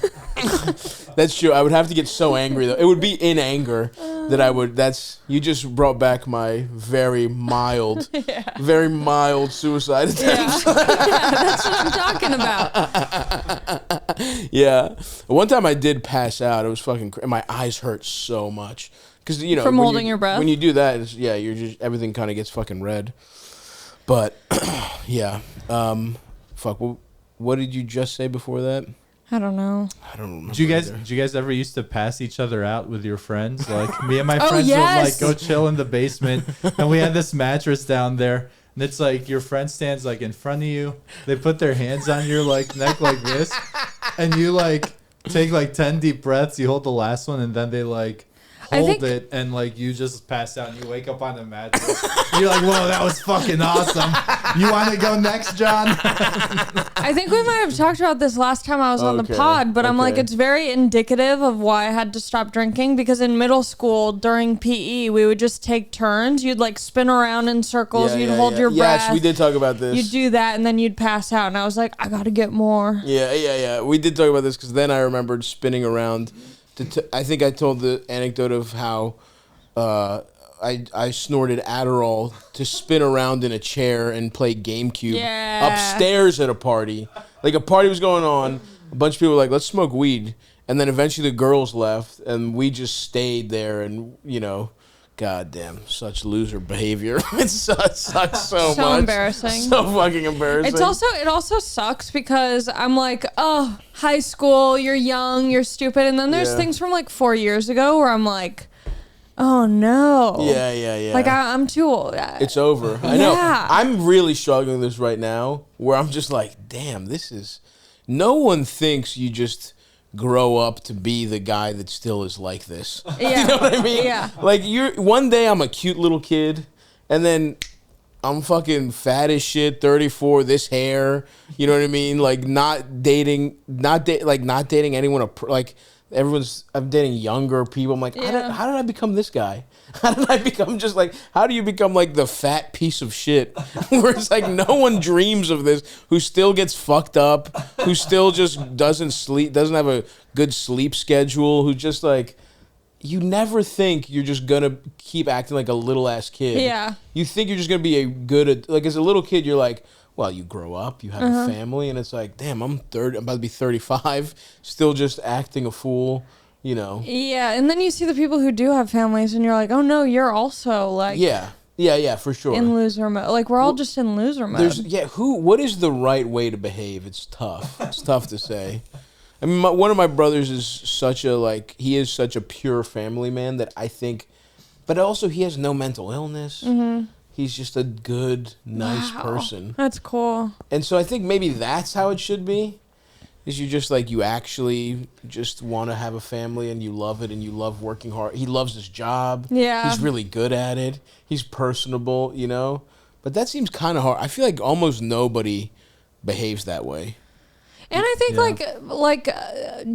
That's true. I would have to get so angry though. It would be in anger that I would. You just brought back my very mild suicide attempts. Yeah. That's what I'm talking about. Yeah. One time I did pass out. It was fucking crazy. My eyes hurt so much. Because, From holding your breath? When you do that, you're just, everything kind of gets fucking red. But, yeah. Fuck. What did you just say before that? I don't know. I don't remember. Did you guys ever used to pass each other out with your friends? Like me and my Oh, friends yes. would like go chill in the basement, and we had this mattress down there, and it's like your friend stands like in front of you. They put their hands on your like neck like this, and you like take like 10 deep breaths. You hold the last one, and then they like hold it, and like you just pass out, and you wake up on the mattress. You're like, whoa, that was fucking awesome. You want to go next, John? I think we might have talked about this last time I was on the pod, but I'm like, it's very indicative of why I had to stop drinking, because in middle school during PE, we would just take turns. You'd like spin around in circles. You'd hold your breath. Yes, we did talk about this. You'd do that, and then you'd pass out. And I was like, I got to get more. Yeah. We did talk about this because then I remembered spinning around. I think I told the anecdote of how I snorted Adderall to spin around in a chair and play GameCube upstairs at a party. Like a party was going on, a bunch of people were like, let's smoke weed. And then eventually the girls left and we just stayed there and, Goddamn, such loser behavior. It sucks so much. So embarrassing. So fucking embarrassing. It also sucks because I'm like, oh, high school, you're young, you're stupid. And then there's things from like 4 years ago where I'm like, oh no. Yeah. Like I'm too old. It's over. I know. I'm really struggling with this right now where I'm just like, damn, no one thinks you just grow up to be the guy that still is like this. Yeah. You know what I mean? Yeah. Like one day I'm a cute little kid, and then I'm fucking fat as shit, 34, this hair. You know what I mean? Like not dating anyone. Like I'm dating younger people. I'm like, how did I become this guy? How did I become just like, how do you become like the fat piece of shit? Where it's like no one dreams of this, who still gets fucked up, who still just doesn't have a good sleep schedule, who just like, you never think you're just gonna keep acting like a little ass kid. Yeah. You think you're just gonna be like as a little kid, you're like, well, you grow up, you have a family, and it's like, damn, I'm about to be 35, still just acting a fool. You know. Yeah, and then you see the people who do have families, and you're like, oh no, you're also like. Yeah, for sure. In loser mode, like we're all just in loser mode. What is the right way to behave? It's tough. It's tough to say. I mean, one of my brothers is such a pure family man that I think, but also he has no mental illness. Mm-hmm. He's just a good, nice person. That's cool. And so I think maybe that's how it should be. Is you just like, you actually just want to have a family and you love it and you love working hard. He loves his job. Yeah. He's really good at it. He's personable, you know? But that seems kind of hard. I feel like almost nobody behaves that way. And I think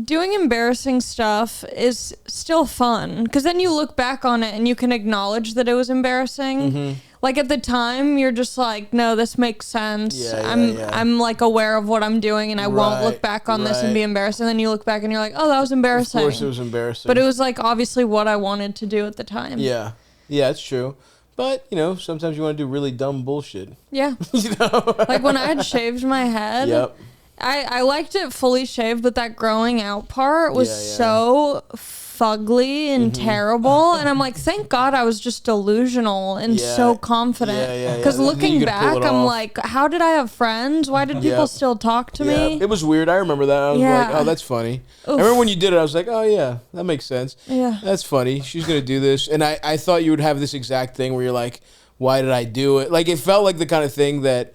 doing embarrassing stuff is still fun, because then you look back on it and you can acknowledge that it was embarrassing. Mm-hmm. Like at the time, you're just like, no, this makes sense. I'm like aware of what I'm doing, and I won't look back on this and be embarrassed. And then you look back and you're like, oh, that was embarrassing. Of course, it was embarrassing. But it was like obviously what I wanted to do at the time. Yeah, it's true. But, you know, sometimes you want to do really dumb bullshit. Yeah. You know? Like when I had shaved my head. Yep. I liked it fully shaved, but that growing out part was so fugly and terrible. And I'm like, thank God I was just delusional and so confident. Because looking back, I'm like, how did I have friends? Why did people still talk to me? It was weird. I remember that. I was like, oh, that's funny. Oof. I remember when you did it, I was like, oh, yeah, that makes sense. Yeah. That's funny. She's going to do this. And I thought you would have this exact thing where you're like, why did I do it? Like, it felt like the kind of thing that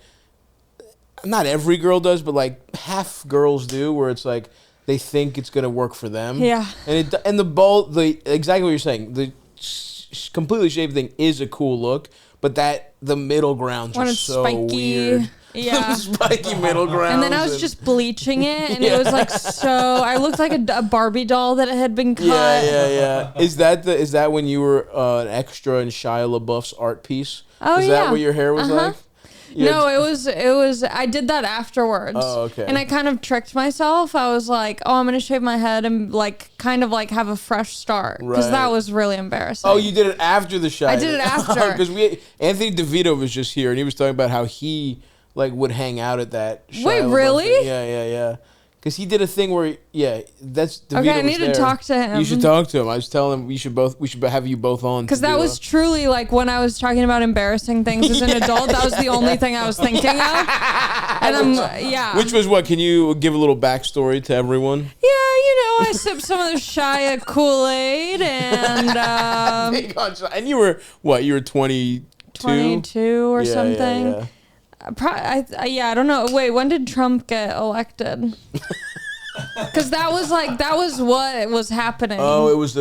not every girl does, but like half girls do, where it's like they think it's gonna work for them. Yeah. And exactly what you're saying. The completely shaved thing is a cool look, but the middle grounds are so spiky. Weird. Yeah. Spiky middle grounds. And then I was just bleaching it, and it was like I looked like a Barbie doll that had been cut. Yeah. Is that when you were an extra in Shia LaBeouf's art piece? Oh, Is that what your hair was like? No, it was, I did that afterwards. Oh, okay. And I kind of tricked myself. I was like, oh, I'm going to shave my head and like kind of like have a fresh start. Because that was really embarrassing. Oh, you did it after the shot. I did it after. Because Anthony DeVito was just here and he was talking about how he like would hang out at that Shia Wait, LaBeouf really? thing. Yeah. Because he did a thing where, that's DeVito. Okay, I need to talk to him. You should talk to him. I was telling him we should have you both on. Because that was truly like when I was talking about embarrassing things as an adult, that was the only thing I was thinking of. And Which was what? Can you give a little backstory to everyone? Yeah, I sipped some of the Shia Kool-Aid and... and you were, what, you were 22? 22 or something. Yeah. I don't know. Wait, when did Trump get elected? Because that was what was happening. Oh, that was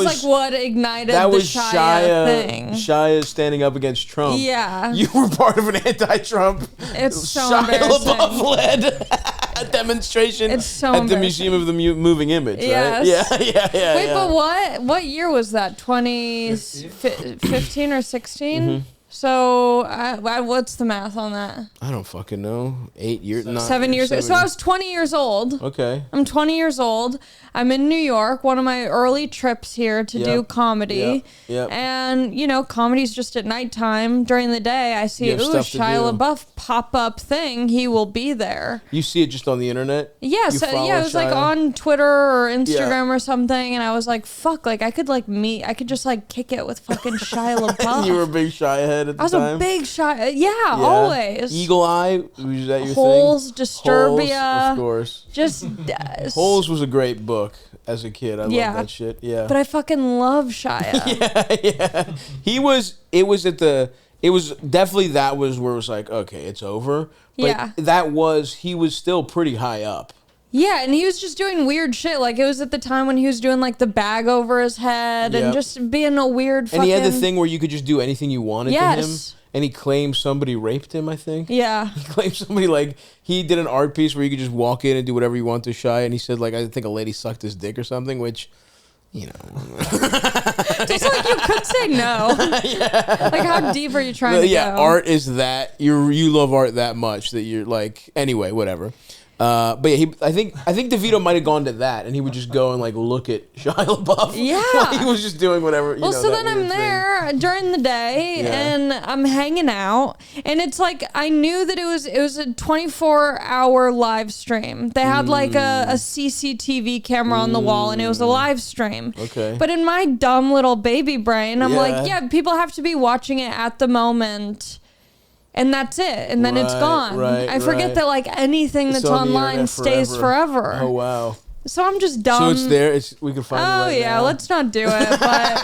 like what ignited the Shia thing. Shia standing up against Trump. Yeah, you were part of an anti-Trump. It's so Shia embarrassing. LaBeouf led demonstration at the Museum of the Moving Image. Yes. Right? Yeah. Wait, but what year was that? 2015 or 16? Mm-hmm. So, what's the math on that? I don't fucking know. 8 years? 7 years. So I was 20 years old. Okay. I'm 20 years old. I'm in New York, one of my early trips here to do comedy. Yep. And, you know, comedy's just at nighttime. During the day, I see, Shia LaBeouf pop-up thing. He will be there. You see it just on the internet? Yeah, so, it was like on Twitter or Instagram or something. And I was like, fuck, like I could just like kick it with fucking Shia LaBeouf. You were a big Shia head at the time? I was a big Shia. Yeah, always. Eagle Eye? Was that your Holes, thing? Disturbia. Holes, of course. Just Holes was a great book as a kid. I love that shit. Yeah. But I fucking love Shia. yeah. It was definitely that was where it was like, okay, it's over. But he was still pretty high up. Yeah, and he was just doing weird shit. Like, it was at the time when he was doing, like, the bag over his head and just being a weird fucking... And he had the thing where you could just do anything you wanted to him. And he claimed somebody raped him, I think. Yeah. He claimed somebody, like, he did an art piece where you could just walk in and do whatever you want to Shia. And he said, like, I think a lady sucked his dick or something, which... You know, just like you could say no. Like, how deep are you trying to go? Art is that you love art that much that you're like. Anyway, whatever. But yeah, I think DeVito might have gone to that, and he would just go and like look at Shia LaBeouf. Yeah, while he was just doing whatever. Well, so then I'm there during the day, and I'm hanging out, and it's like I knew that it was a 24-hour live stream. They had like a CCTV camera on the wall, and it was a live stream. Okay. But in my dumb little baby brain, I'm like, yeah, people have to be watching it at the moment. And that's it. And then it's gone. I forget that like anything that's online stays forever. Oh, wow. So I'm just dumb. So it's there. We can find it right now. Let's not do it. But,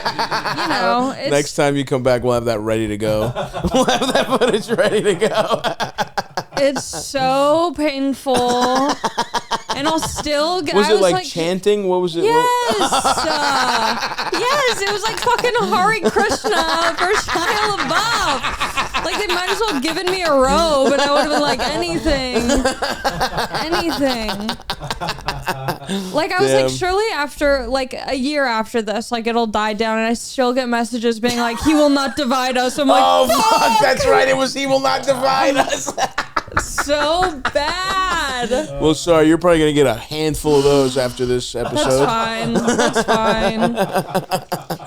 you know. Next time you come back, we'll have that ready to go. We'll have that footage ready to go. It's so painful. And I'll still get... Was it like chanting? What was it? Yes. Yes. It was like fucking Hare Krishna for Shia LaBeouf. Like, they might as well have given me a robe, and I would have been like, anything. Like, I was like, surely after, like, a year after this, like, it'll die down, and I still get messages being like, he will not divide us. I'm like, oh, fuck, that's right. It was he will not divide us. So bad. Well, sorry, you're probably going to get a handful of those after this episode. That's fine.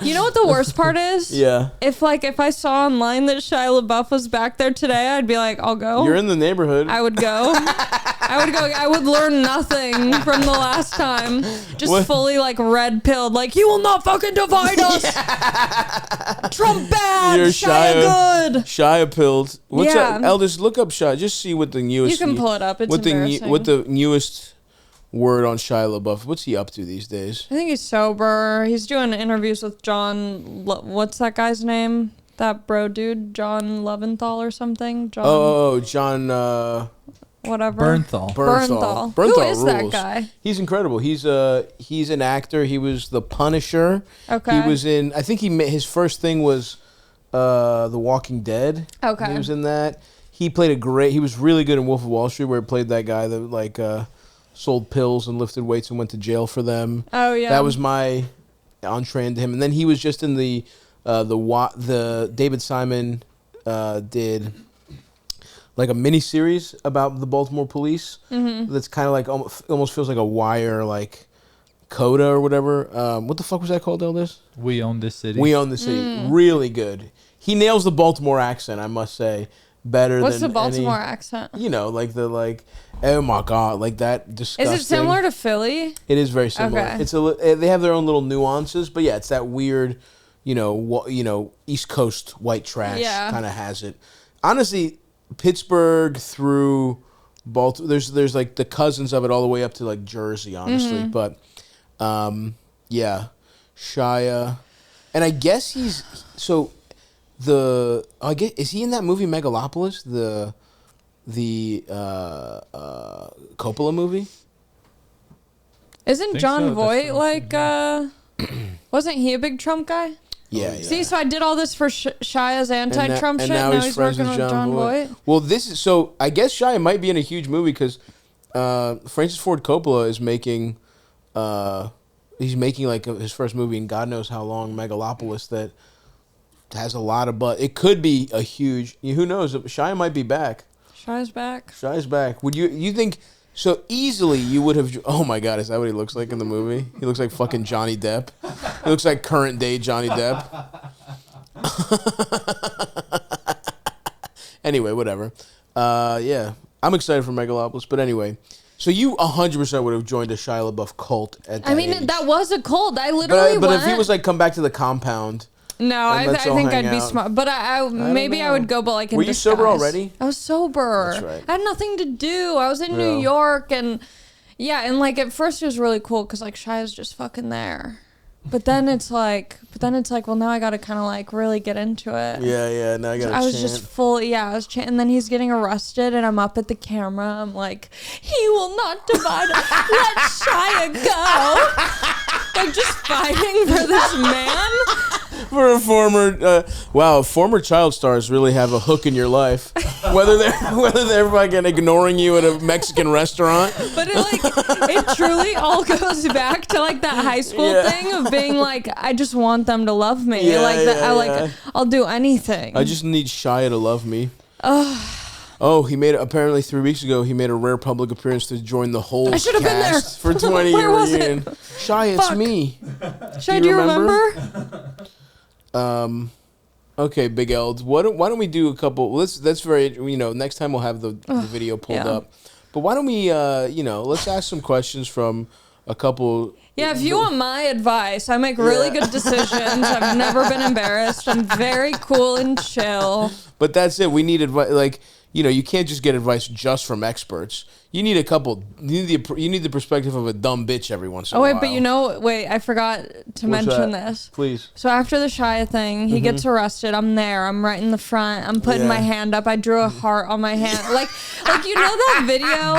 You know what the worst part is? Yeah. If I saw online that Shia LaBeouf was back there today, I'd be like, I'll go. You're in the neighborhood. I would go. I would learn nothing from the last time. Just fully like red pilled. Like, he will not fucking divide us. Trump bad. You're Shia good. Shia pilled. What's up? Elders, look up Shia. Just see what the newest... You can pull it up. It's embarrassing. What the newest word on Shia LaBeouf. What's he up to these days? I think he's sober. He's doing interviews with John... What's that guy's name? That bro dude? John Leventhal or something? John... whatever. Bernthal. Who is rules. That guy? He's incredible. He's an actor. He was the Punisher. Okay. He was in... I think his first thing was The Walking Dead. Okay. He was in that. He was really good in Wolf of Wall Street, where he played that guy that like sold pills and lifted weights and went to jail for them. Oh yeah. That was my entree into him. And then he was just in the David Simon did like a mini series about the Baltimore police. Mm-hmm. That's kind of like almost feels like a Wire like Coda or whatever. What the fuck was that called, Elders? We Own This City. We Own the City. Really good. He nails the Baltimore accent, I must say. What's the Baltimore accent? You know, like oh my god, like that disgusting. Is it similar to Philly? It is very similar. Okay. They have their own little nuances, but yeah, it's that weird, East Coast white trash kind of has it. Honestly, Pittsburgh through Baltimore, there's like the cousins of it all the way up to like Jersey, honestly. Mm-hmm. But Shia, and I guess is he in that movie Megalopolis, the Coppola movie? Isn't John Voight like wasn't he a big Trump guy? Yeah. See, so I did all this for Shia's anti-Trump shit, and now he's working with John Voight. Well, I guess Shia might be in a huge movie because Francis Ford Coppola is making he's making like his first movie in God knows how long, Megalopolis, that has a lot of butt. It could be a huge. Who knows? Shia might be back. Shia's back. Shia's back. Would you think so easily? You would have. Oh my God! Is that what he looks like in the movie? He looks like fucking Johnny Depp. He looks like current day Johnny Depp. Anyway, whatever. Yeah, I'm excited for Megalopolis. But anyway. So you 100% would have joined a Shia LaBeouf cult at that age. That was a cult. I literally But if he was like, come back to the compound. No, I think I'd be smart. But I would go, but like in Were you disguise. sober already? I was sober. That's right. I had nothing to do. I was in New York and and like at first it was really cool because like Shia's just fucking there. But then it's like, well, now I got to kind of like really get into it. Yeah. Now I got to I was just full. I was chanting. And then he's getting arrested and I'm up at the camera. I'm like, he will not divide us. Let Shia go. Like just fighting for this man. For a former child stars really have a hook in your life. Whether they're fucking ignoring you at a Mexican restaurant. But it truly all goes back to like that high school thing of being like, I just want them to love me. I'll do anything. I just need Shia to love me. Oh, apparently 3 weeks ago, he made a rare public appearance to join the whole cast been there. for 20-year reunion. Shia, it's me. Shia, do you remember? Okay, Big Eld. Why don't we do a couple? That's very. Next time we'll have the video pulled up. But why don't we? Let's ask some questions from a couple. Yeah, if you want my advice, I make really good decisions. I've never been embarrassed. I'm very cool and chill. But that's it. We need advice. Like, you can't just get advice just from experts. You need a couple. You need the perspective of a dumb bitch every once in a while. But I forgot to mention this. Please. So after the Shia thing, he gets arrested. I'm there. I'm right in the front. I'm putting my hand up. I drew a heart on my hand. Like that video.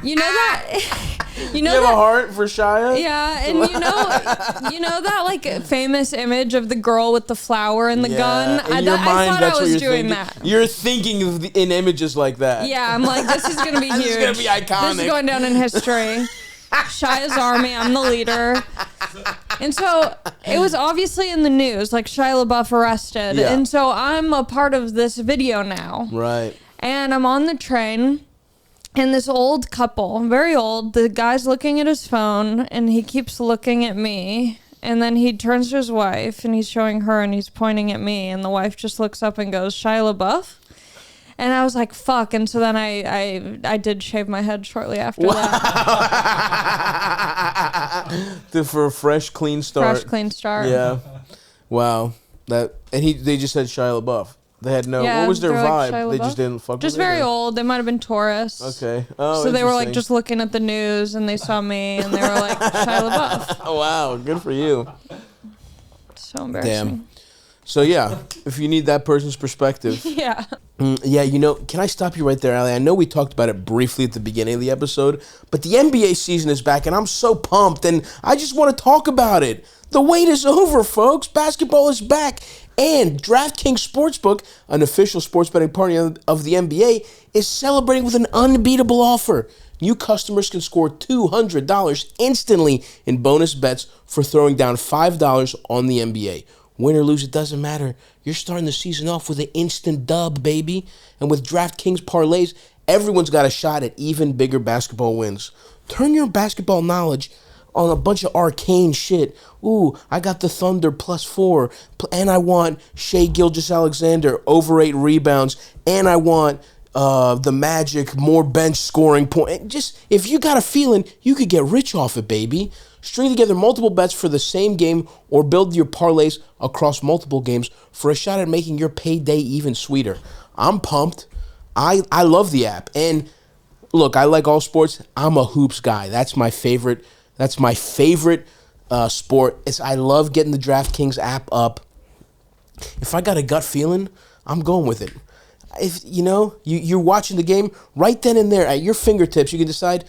You know that. You have a heart for Shia? Yeah, and you know that like famous image of the girl with the flower and the gun? In your mind, I thought that's I was what doing thinking. that. You're thinking in images like that. Yeah, I'm like, this is going to be huge. This is going to be iconic. This is going down in history. Shia's army, I'm the leader. And so it was obviously in the news, like Shia LaBeouf arrested. Yeah. And so I'm a part of this video now. Right. And I'm on the train. And this old couple, very old, the guy's looking at his phone and he keeps looking at me. And then he turns to his wife and he's showing her and he's pointing at me. And the wife just looks up and goes, Shia LaBeouf? And I was like, fuck. And so then I did shave my head shortly after that. For a fresh, clean start. Fresh, clean start. Yeah. Wow. They just said Shia LaBeouf. They had no. What was their vibe? Like, they just didn't fuck with it. Just very old. They might have been tourists. Okay. Oh, so they were like just looking at the news and they saw me and they were like, Shia LaBeouf. Oh, wow. Good for you. So embarrassing. Damn. So yeah, if you need that person's perspective. Yeah. Yeah, can I stop you right there, Ali? I know we talked about it briefly at the beginning of the episode, but the NBA season is back and I'm so pumped and I just want to talk about it. The wait is over, folks. Basketball is back. And DraftKings Sportsbook, an official sports betting partner of the NBA, is celebrating with an unbeatable offer. New customers can score $200 instantly in bonus bets for throwing down $5 on the NBA. Win or lose, it doesn't matter. You're starting the season off with an instant dub, baby. And with DraftKings parlays, everyone's got a shot at even bigger basketball wins. Turn your basketball knowledge on a bunch of arcane shit. Ooh, I got the Thunder +4, and I want Shai Gilgeous-Alexander over 8 rebounds, and I want the Magic more bench scoring point. Just if you got a feeling, you could get rich off it, baby. String together multiple bets for the same game or build your parlays across multiple games for a shot at making your payday even sweeter. I'm pumped. I love the app. And look, I like all sports. I'm a hoops guy. That's my favorite. That's my favorite sport. I love getting the DraftKings app up. If I got a gut feeling, I'm going with it. If you're watching the game right then and there at your fingertips, you can decide,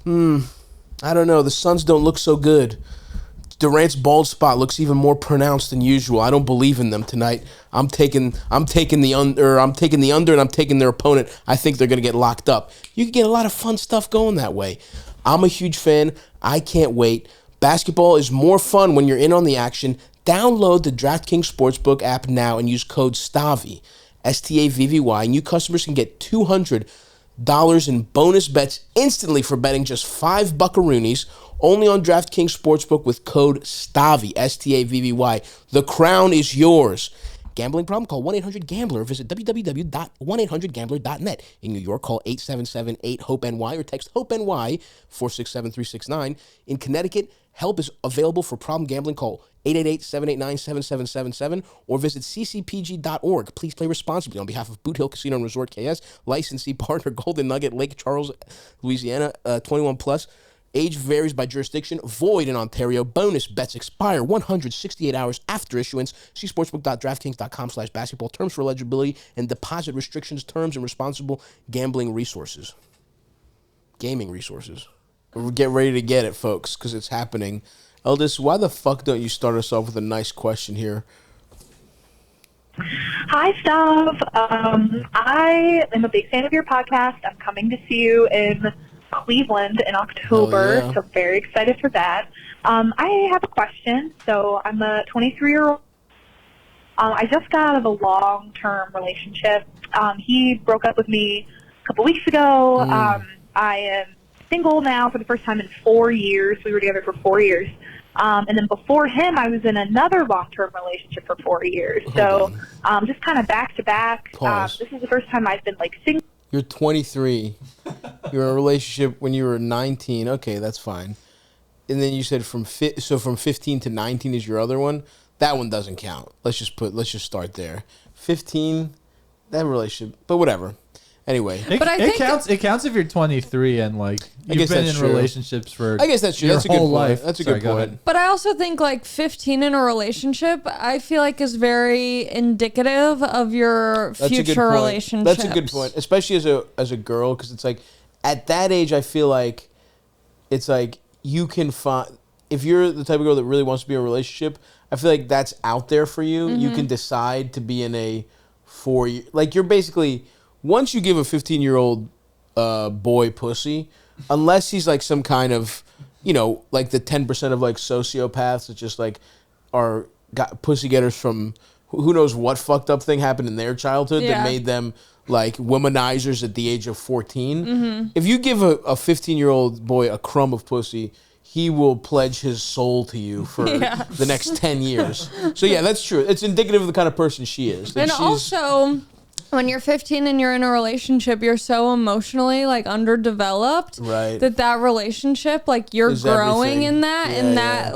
I don't know, the Suns don't look so good. Durant's bald spot looks even more pronounced than usual. I don't believe in them tonight. I'm taking the under and I'm taking their opponent. I think they're going to get locked up. You can get a lot of fun stuff going that way. I'm a huge fan. I can't wait. Basketball is more fun when you're in on the action. Download the DraftKings Sportsbook app now and use code Stavi, STAVVY. New customers can get $200 in bonus bets instantly for betting just $5 buckaroonies only on DraftKings Sportsbook with code Stavi, STAVVY. The crown is yours. Gambling problem? Call 1-800-GAMBLER or visit www.1800gambler.net. In New York, call 877-8-HOPE-NY or text HOPE-NY 467-369. In Connecticut, help is available for problem gambling. Call 888-789-7777 or visit ccpg.org. Please play responsibly on behalf of Boot Hill Casino and Resort KS. Licensee partner Golden Nugget, Lake Charles, Louisiana, 21 plus. Age varies by jurisdiction. Void in Ontario. Bonus bets expire 168 hours after issuance. See sportsbook.draftkings.com/basketball. Terms for eligibility and deposit restrictions, terms, and responsible gambling resources. Gaming resources. Get ready to get it, folks, because it's happening. Eldest, why the fuck don't you start us off with a nice question here? Hi, Stav. I am a big fan of your podcast. I'm coming to see you in Cleveland in October, so very excited for that. I have a question. So I'm a 23-year-old. I just got out of a long-term relationship. He broke up with me a couple weeks ago. I am single now for the first time in 4 years. We were together for 4 years. And then before him, I was in another long-term relationship for 4 years. So just kind of back-to-back. This is the first time I've been, single. You're 23. You're in a relationship when you were 19. Okay, that's fine. And then you said from 15 to 19 is your other one. That one doesn't count. Let's just start there. 15, that relationship, but whatever. Anyway, it counts. It counts if you're 23 and you've been in relationships for. I guess that's true. That's a good point. That's a good point. But I also think 15 in a relationship, I feel is very indicative of your future relationships. That's a good point, especially as a girl, because it's at that age, I feel it's you can find, if you're the type of girl that really wants to be in a relationship, I feel that's out there for you. Mm-hmm. You can decide to be in a 4 year, you're basically. Once you give a 15-year-old boy pussy, unless he's some kind of, the 10% of sociopaths that just are pussy getters from who knows what fucked up thing happened in their childhood that made them womanizers at the age of 14. Mm-hmm. If you give a 15-year-old boy a crumb of pussy, he will pledge his soul to you for the next 10 years. So yeah, that's true. It's indicative of the kind of person she is. And also, when you're 15 and you're in a relationship, you're so emotionally underdeveloped, right? That relationship, you're is growing everything. In that,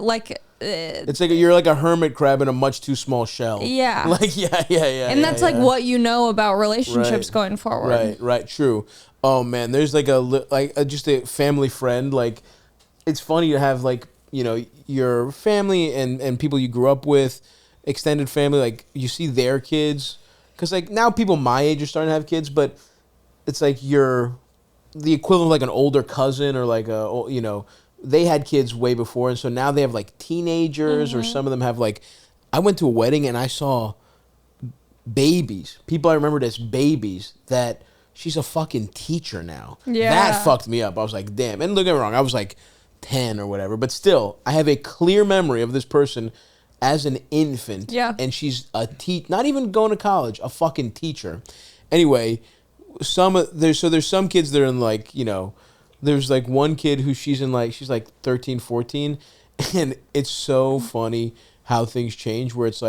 it's you're a hermit crab in a much too small shell. Yeah. And that's what you know about relationships going forward. Right. True. Oh man, there's just a family friend. It's funny to have your family and people you grew up with, extended family. You see their kids. Because, now people my age are starting to have kids, but it's you're the equivalent of, an older cousin or, they had kids way before. And so now they have, teenagers, mm-hmm. or some of them have, I went to a wedding and I saw babies. People I remembered as babies that she's a fucking teacher now. Yeah. That fucked me up. I was like, damn. And don't get me wrong, I was, 10 or whatever. But still, I have a clear memory of this person as an infant, and she's not even going to college, a fucking teacher. Anyway, there's some kids that are in there's one kid who she's 13, 14, and it's so funny how things change where it's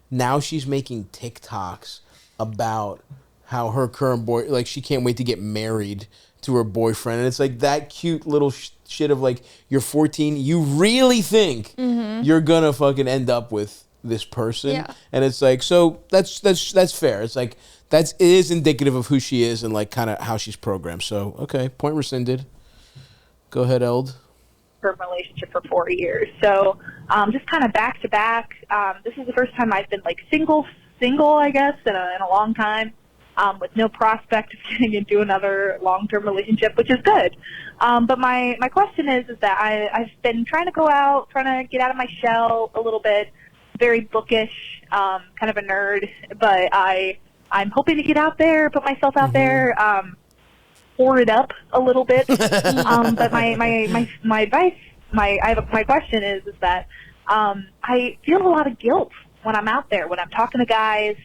now she's making TikToks about how her current boy, she can't wait to get married to her boyfriend, and it's that cute little shit of you're 14, you really think you're gonna fucking end up with this person, and it's so that's fair. It's it is indicative of who she is and kind of how she's programmed. So okay, point rescinded. Go ahead, Eld. For a relationship for 4 years, so just kind of back to back. This is the first time I've been single, I guess, in a long time. With no prospect of getting into another long-term relationship, which is good. But my question is that I've been trying to go out, trying to get out of my shell a little bit, very bookish, kind of a nerd, but I'm hoping to get out there, put myself out there, pour it up a little bit. But my advice, my question is that I feel a lot of guilt when I'm out there, when I'm talking to guys,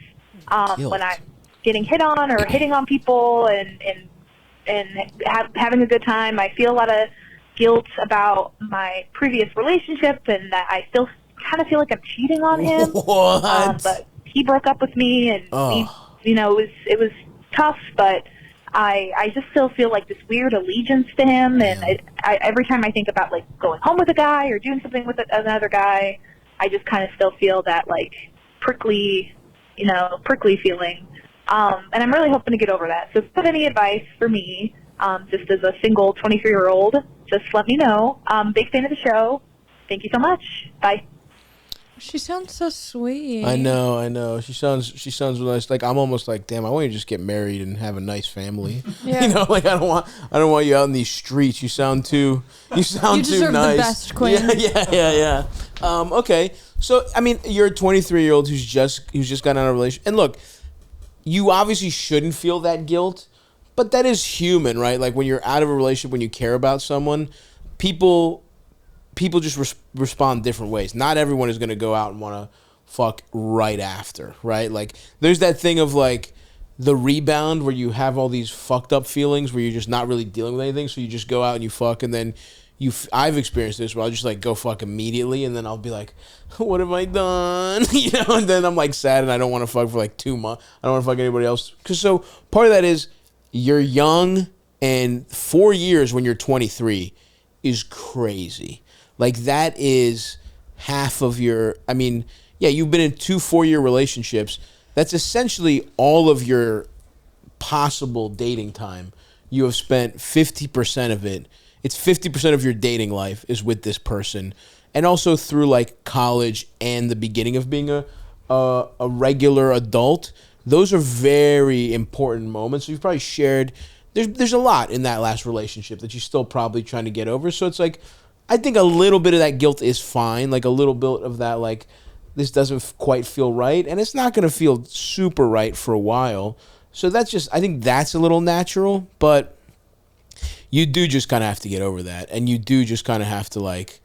when I'm getting hit on or hitting on people and having a good time. I feel a lot of guilt about my previous relationship and that I still kind of feel like I'm cheating on him. What? But he broke up with me, and it was tough, but I just still feel like this weird allegiance to him, and every time I think about like going home with a guy or doing something with another guy, I just kind of still feel that like prickly feeling. And I'm really hoping to get over that. So if you have any advice for me, just as a single 23-year-old, just let me know. Big fan of the show. Thank you so much. Bye. She sounds so sweet. I know. She sounds really nice. Like, I'm almost like, damn, I want you to just get married and have a nice family. Yeah. You know, like I don't want you out in these streets. You sound too nice. You deserve the best, Quinn. Yeah. Okay. So, I mean, you're a 23-year-old who's just gotten out of a relationship. And look, you obviously shouldn't feel that guilt, but that is human, right? Like when you're out of a relationship, when you care about someone, people just respond different ways. Not everyone is going to go out and want to fuck right after, right? Like there's that thing of like the rebound where you have all these fucked up feelings where you're just not really dealing with anything. So you just go out and you fuck, and then I've experienced this where I'll just like go fuck immediately, and then I'll be like, what have I done? You know, and then I'm like sad and I don't want to fuck for like 2 months. I don't want to fuck anybody else. So part of that is you're young, and 4 years when you're 23 is crazy. Like that is half of your, I mean, yeah, you've been in 2 4-year relationships. That's essentially all of your possible dating time. You have spent 50% of it. It's 50% of your dating life is with this person. And also through like college and the beginning of being a regular adult. Those are very important moments. So you've probably shared, there's a lot in that last relationship that you're still probably trying to get over. So it's like, I think a little bit of that guilt is fine. Like a little bit of that, like, this doesn't quite feel right. And it's not going to feel super right for a while. So that's just, I think that's a little natural. But you do just kind of have to get over that. And you do just kind of have to, like,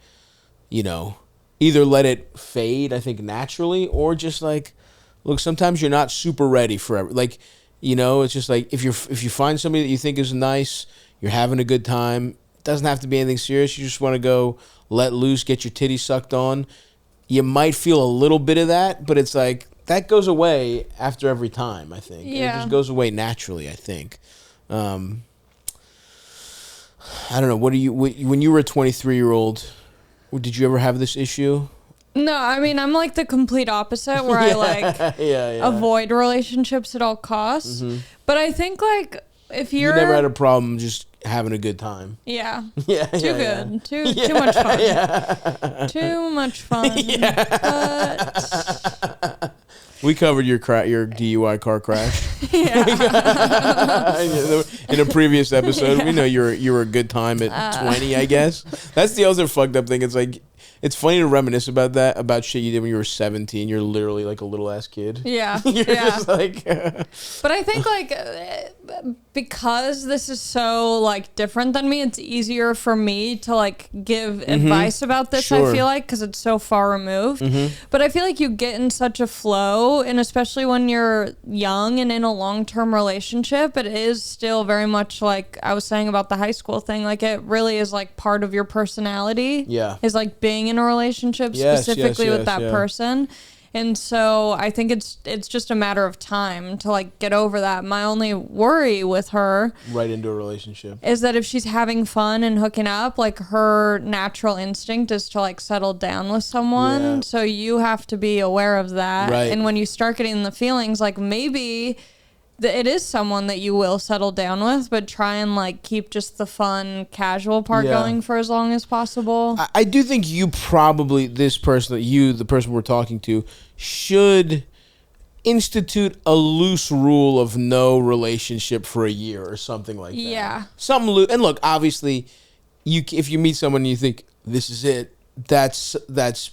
you know, either let it fade, I think, naturally, or just like, look, sometimes you're not super ready for like, you know, it's just like if you find somebody that you think is nice, you're having a good time. Doesn't have to be anything serious. You just want to go let loose, get your titties sucked on. You might feel a little bit of that, but it's like that goes away after every time, I think. Yeah. It just goes away naturally, I think. I don't know. When you were a 23-year-old, did you ever have this issue? No, I mean, I'm like the complete opposite where I like avoid relationships at all costs. Mm-hmm. But I think like if you never had a problem just having a good time. Yeah. Too good. Too much fun. Yeah. Too much fun. Yeah. But we covered your DUI car crash. Yeah. In a previous episode, we know you were a good time at 20, I guess. That's the other fucked up thing. It's like, it's funny to reminisce about shit you did when you were 17. You're literally like a little ass kid. Yeah. You're just like. But I think like because this is so like different than me, it's easier for me to like give advice about this. Sure. I feel like because it's so far removed. Mm-hmm. But I feel like you get in such a flow, and especially when you're young and in a long-term relationship, it is still very much like I was saying about the high school thing. Like it really is like part of your personality. Yeah. Is like being in a relationship specifically with that person. And so I think it's just a matter of time to like get over that. My only worry with her right into a relationship is that if she's having fun and hooking up, like her natural instinct is to like settle down with someone. Yeah. So you have to be aware of that. Right. And when you start getting the feelings, like maybe it is someone that you will settle down with, but try and like keep just the fun, casual part going for as long as possible. I do think you probably, the person we're talking to, should institute a loose rule of no relationship for a year or something like that. Yeah. Something loose. And look, obviously, if you meet someone and you think this is it, that's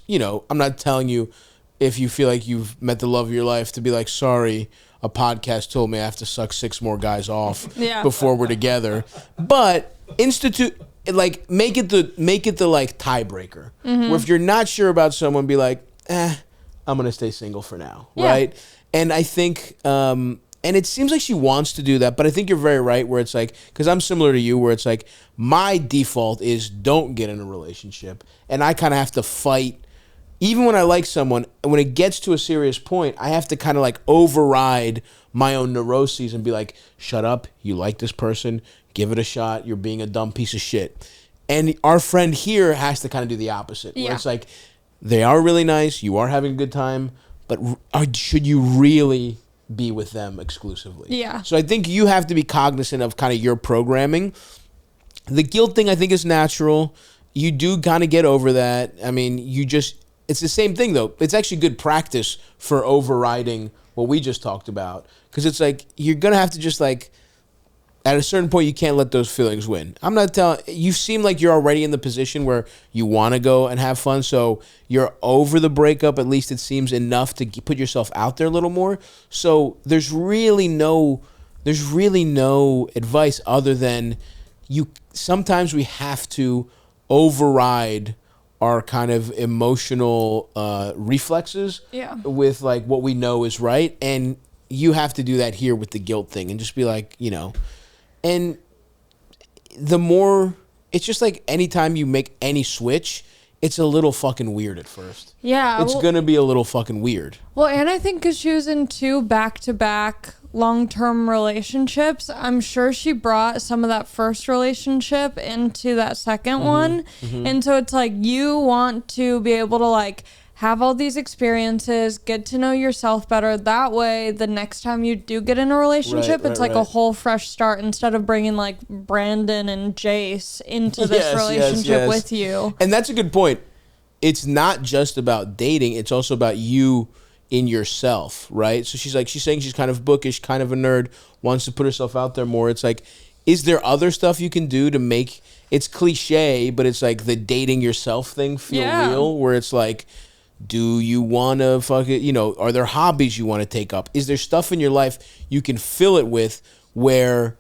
you know, I'm not telling you if you feel like you've met the love of your life to be like, sorry, a podcast told me I have to suck 6 more guys off before we're together. But institute like make it the like tiebreaker. Where if you're not sure about someone, be like, I'm gonna stay single for now, right? And I think, and it seems like she wants to do that, but I think you're very right. Where it's like, because I'm similar to you, where it's like my default is don't get in a relationship, and I kind of have to fight. Even when I like someone, when it gets to a serious point, I have to kind of like override my own neuroses and be like, shut up, you like this person, give it a shot, you're being a dumb piece of shit. And our friend here has to kind of do the opposite. Where it's like, they are really nice, you are having a good time, but should you really be with them exclusively? Yeah. So I think you have to be cognizant of kind of your programming. The guilt thing I think is natural. You do kind of get over that. I mean, it's the same thing, though. It's actually good practice for overriding what we just talked about. Because it's like, you're going to have to just like, at a certain point, you can't let those feelings win. I'm not telling, you seem like you're already in the position where you want to go and have fun. So you're over the breakup, at least it seems enough to put yourself out there a little more. So there's really no advice other than sometimes we have to override our kind of emotional reflexes with like what we know is right. And you have to do that here with the guilt thing and just be like, and the more, it's just like anytime you make any switch, it's a little fucking weird at first. Yeah. It's going to be a little fucking weird. Well, and I think because she was in 2 back-to-back long-term relationships, I'm sure she brought some of that first relationship into that second one. And so it's like, you want to be able to like have all these experiences, get to know yourself better. That way, the next time you do get in a relationship, it's like a whole fresh start instead of bringing like Brandon and Jace into this relationship with you. And that's a good point. It's not just about dating. It's also about you in yourself, right? So she's saying she's kind of bookish, kind of a nerd, wants to put herself out there more. It's like, is there other stuff you can do to make, it's cliche, but it's like the dating yourself thing feel real, where it's like, do you want to are there hobbies you want to take up? Is there stuff in your life you can fill it with, where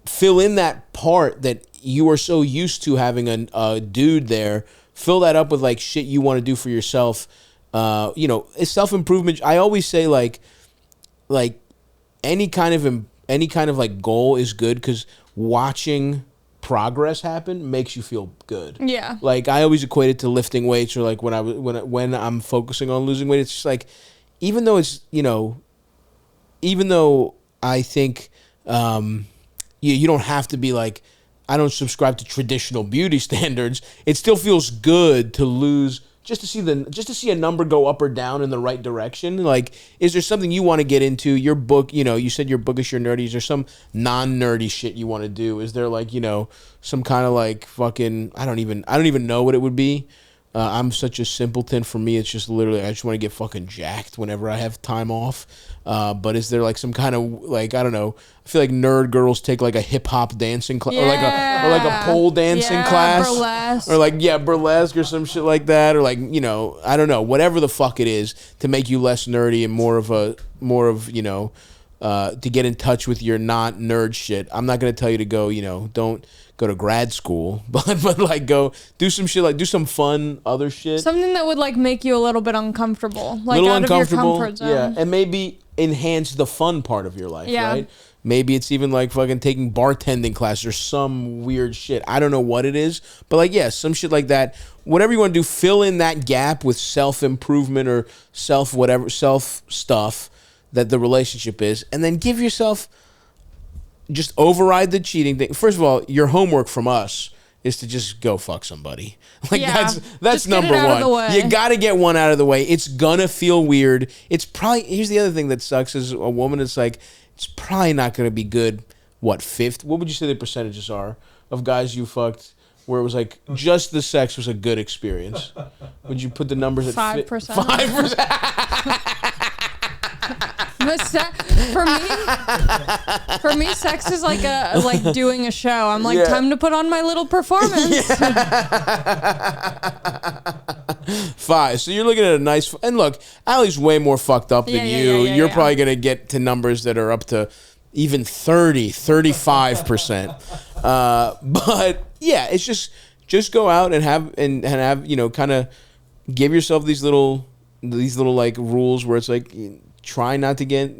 fill in that part that you are so used to having a dude there, fill that up with like shit you want to do for yourself. It's self-improvement. I always say like any kind of like goal is good, because watching progress happen makes you feel good. Yeah. Like I always equate it to lifting weights, or like when I'm focusing on losing weight, it's just like, even though I think you don't have to be like, I don't subscribe to traditional beauty standards, it still feels good to lose, just to see a number go up or down in the right direction. Like, is there something you want to get into? Your book, you said you're bookish, you're nerdy. Is there some non-nerdy shit you want to do? Is there like, some kind of like fucking, I don't even know what it would be. I'm such a simpleton. For me, it's just literally, I just want to get fucking jacked whenever I have time off. But is there like some kind of like, I don't know, I feel like nerd girls take like a hip hop dancing class, or like a pole dancing class, burlesque. or like burlesque or some shit like that, or like, I don't know, whatever the fuck it is to make you less nerdy and more of to get in touch with your not nerd shit. I'm not gonna tell you to go, don't go to grad school, but like go do some shit, like do some fun other shit. Something that would like make you a little bit uncomfortable, like out of your comfort zone. Yeah, and maybe enhance the fun part of your life, right? Maybe it's even like fucking taking bartending classes or some weird shit. I don't know what it is, but like, some shit like that. Whatever you want to do, fill in that gap with self-improvement or self stuff that the relationship is, and then give yourself, just override the cheating thing. First of all, your homework from us is to just go fuck somebody. Like that's number one. You got to get one out of the way. It's gonna feel weird. It's probably, here's the other thing that sucks as a woman. It's like, it's probably not gonna be good. What would you say the percentages are of guys you fucked where it was like just the sex was a good experience? Would you put the numbers at 5%? 5%. But for me, sex is like doing a show. I'm like, time to put on my little performance. 5. So you're looking at a nice, and look, Allie's way more fucked up than you. You're probably gonna get to numbers that are up to even 35%. But yeah, it's just go out and have kind of give yourself these little like rules where it's like try not to get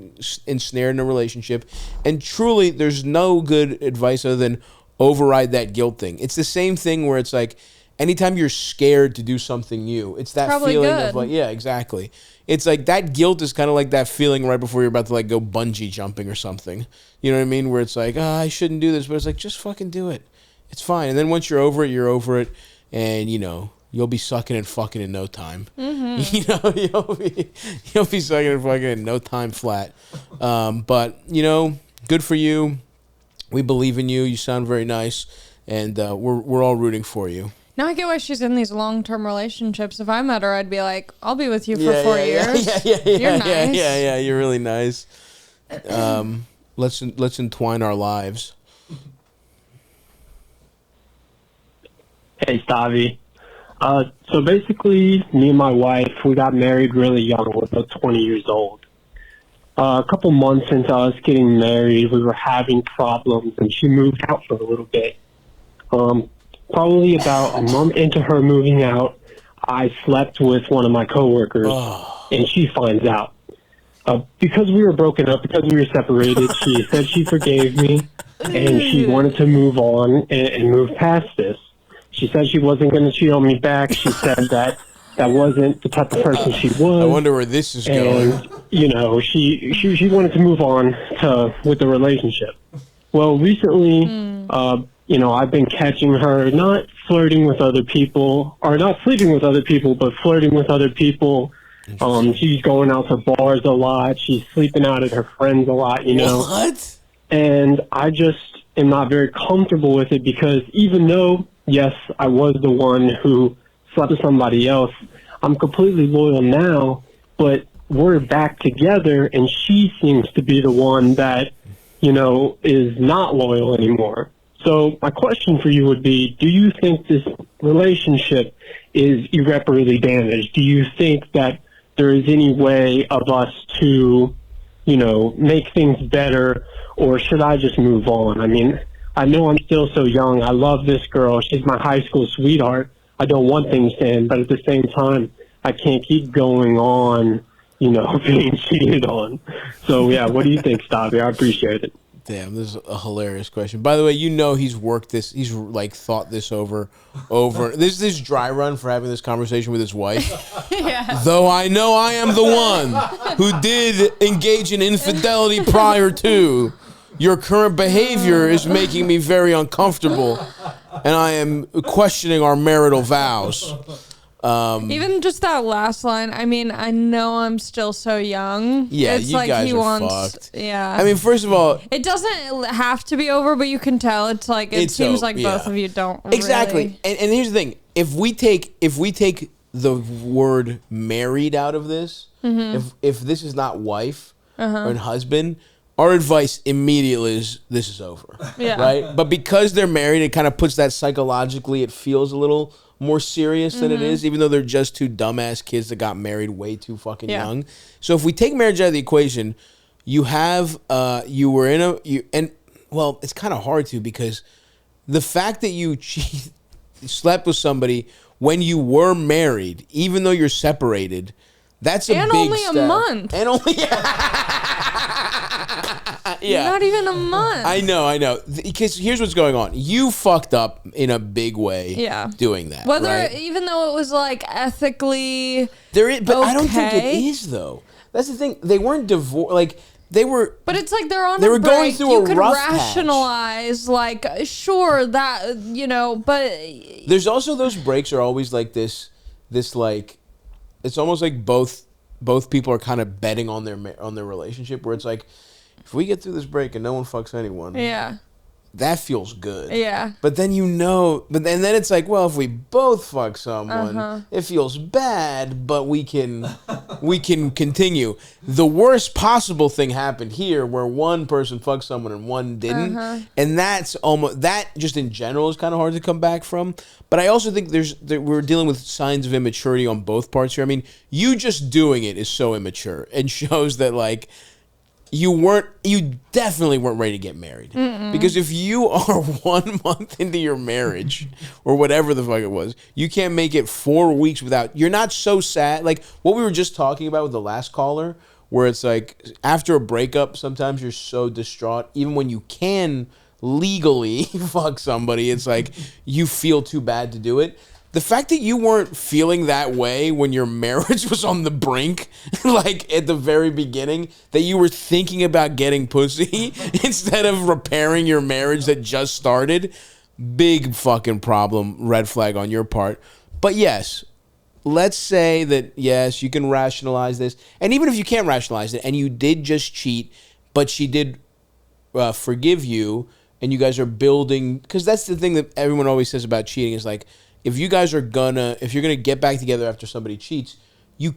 ensnared in a relationship, and truly there's no good advice other than override that guilt thing. It's the same thing where it's like anytime you're scared to do something new, it's that feeling of like, yeah, exactly. It's like that guilt is kind of like that feeling right before you're about to like go bungee jumping or something. You know what I mean? Where it's like, I shouldn't do this, but it's like, just fucking do it. It's fine. And then once you're over it, and you'll be sucking and fucking in no time. Mm-hmm. You'll be sucking and fucking in no time flat. But good for you. We believe in you. You sound very nice, and we're all rooting for you. Now I get why she's in these long-term relationships. If I met her, I'd be like, I'll be with you for 4 years. You're nice. Yeah, you're really nice. Let's entwine our lives. Hey, Stavi. So basically, me and my wife, we got married really young. We're about 20 years old. A couple months into us getting married, we were having problems, and she moved out for a little bit. Probably about a month into her moving out, I slept with one of my coworkers, and she finds out. Because we were broken up, because we were separated, she said she forgave me, and she wanted to move on and move past this. She said she wasn't going to cheat on me back. She said that wasn't the type of person she was. I wonder where this is going. She wanted to move on with the relationship. Well, recently, I've been catching her not flirting with other people, or not sleeping with other people, but flirting with other people. She's going out to bars a lot. She's sleeping out at her friends a lot, What? And I just am not very comfortable with it because even though, yes, I was the one who slept with somebody else, I'm completely loyal now, but we're back together and she seems to be the one that, is not loyal anymore. So my question for you would be, do you think this relationship is irreparably damaged? Do you think that there is any way of us to, make things better, or should I just move on? I mean, I know I'm still so young. I love this girl. She's my high school sweetheart. I don't want things to end, but at the same time, I can't keep going on, being cheated on. So, yeah, what do you think, Stavi? I appreciate it. Damn, this is a hilarious question. By the way, he's worked this. He's thought this over. This is his dry run for having this conversation with his wife. Yeah. Though I know I am the one who did engage in infidelity prior to. Your current behavior is making me very uncomfortable, and I am questioning our marital vows. Even just that last line, I mean, I know I'm still so young. Yeah, it's you like guys he are wants, fucked. Yeah. I mean, first of all, it doesn't have to be over, but you can tell it seems like both of you don't exactly. Really. And here's the thing: if we take the word married out of this, if this is not wife or husband, our advice immediately is this is over. Yeah. Right? But because they're married, it kind of puts that psychologically, it feels a little more serious than it is, even though they're just two dumbass kids that got married way too fucking young. So if we take marriage out of the equation, you have it's kind of hard to, because the fact that you slept with somebody when you were married, even though you're separated, that's a big step. And only a month. And only yeah. Not even a month. I know. Because here's what's going on. You fucked up in a big way doing that. Even though it was like ethically but I don't think it is, though. That's the thing. They weren't divorced. Like, they were... But it's like they're on they a were break. going through you a could rough rationalize, like, sure, that, but... There's also those breaks are always like this like... It's almost like both people are kind of betting on their relationship, where it's like, if we get through this break and no one fucks anyone, that feels good. Yeah. But then then it's like, well, if we both fuck someone, it feels bad, but we can continue. The worst possible thing happened here, where one person fucked someone and one didn't, and that's that just in general is kind of hard to come back from. But I also think we're dealing with signs of immaturity on both parts here. I mean, you just doing it is so immature and shows that, like, you definitely weren't ready to get married. Because if you are 1 month into your marriage or whatever the fuck it was, you can't make it 4 weeks without, you're not so sad. Like what we were just talking about with the last caller, where it's like after a breakup, sometimes you're so distraught, even when you can legally fuck somebody, it's like you feel too bad to do it. The fact that you weren't feeling that way when your marriage was on the brink, like at the very beginning, that you were thinking about getting pussy instead of repairing your marriage that just started, big fucking problem, red flag on your part. But yes, let's say that, yes, you can rationalize this. And even if you can't rationalize it and you did just cheat, but she did forgive you and you guys are building, because that's the thing that everyone always says about cheating is like, if you're gonna get back together after somebody cheats, you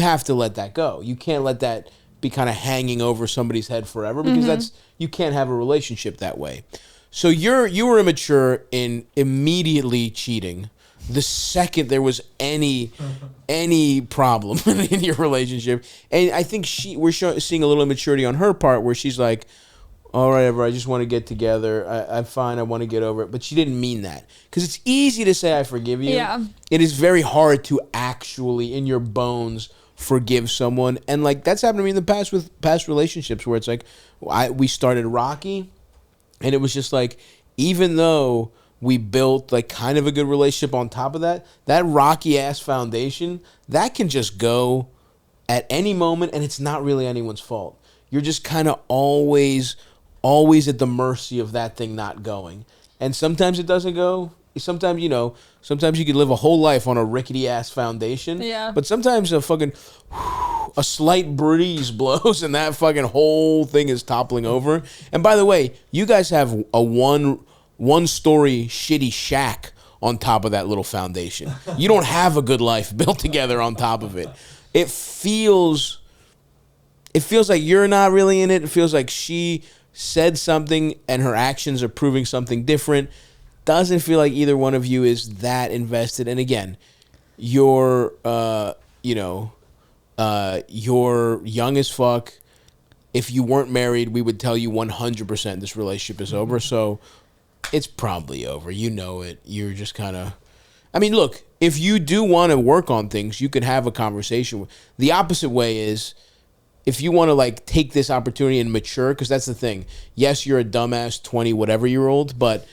have to let that go. You can't let that be kind of hanging over somebody's head forever, because you can't have a relationship that way. So you were immature in immediately cheating the second there was any problem in your relationship. And I think we're seeing a little immaturity on her part where she's like, all right, I just want to get together. I'm fine. I want to get over it. But she didn't mean that. Because it's easy to say, I forgive you. Yeah. It is very hard to actually, in your bones, forgive someone. And, like, that's happened to me in the past with past relationships where it's like, we started rocky. And it was just like, even though we built, like, kind of a good relationship on top of that rocky-ass foundation, that can just go at any moment. And it's not really anyone's fault. You're just kind of always at the mercy of that thing not going. And sometimes it doesn't go. Sometimes, sometimes you could live a whole life on a rickety ass foundation. Yeah. But sometimes a slight breeze blows and that fucking whole thing is toppling over. And by the way, you guys have a one-story shitty shack on top of that little foundation. You don't have a good life built together on top of it. It feels like you're not really in it. It feels like she said something and her actions are proving something different. Doesn't feel like either one of you is that invested. And again, you're young as fuck. If you weren't married, we would tell you 100% this relationship is over. So it's probably over. You know it. You're just kind of... I mean, look, if you do want to work on things, you can have a conversation. The opposite way is... if you want to like take this opportunity and mature, because that's the thing. Yes, you're a dumbass 20-whatever-year-old, but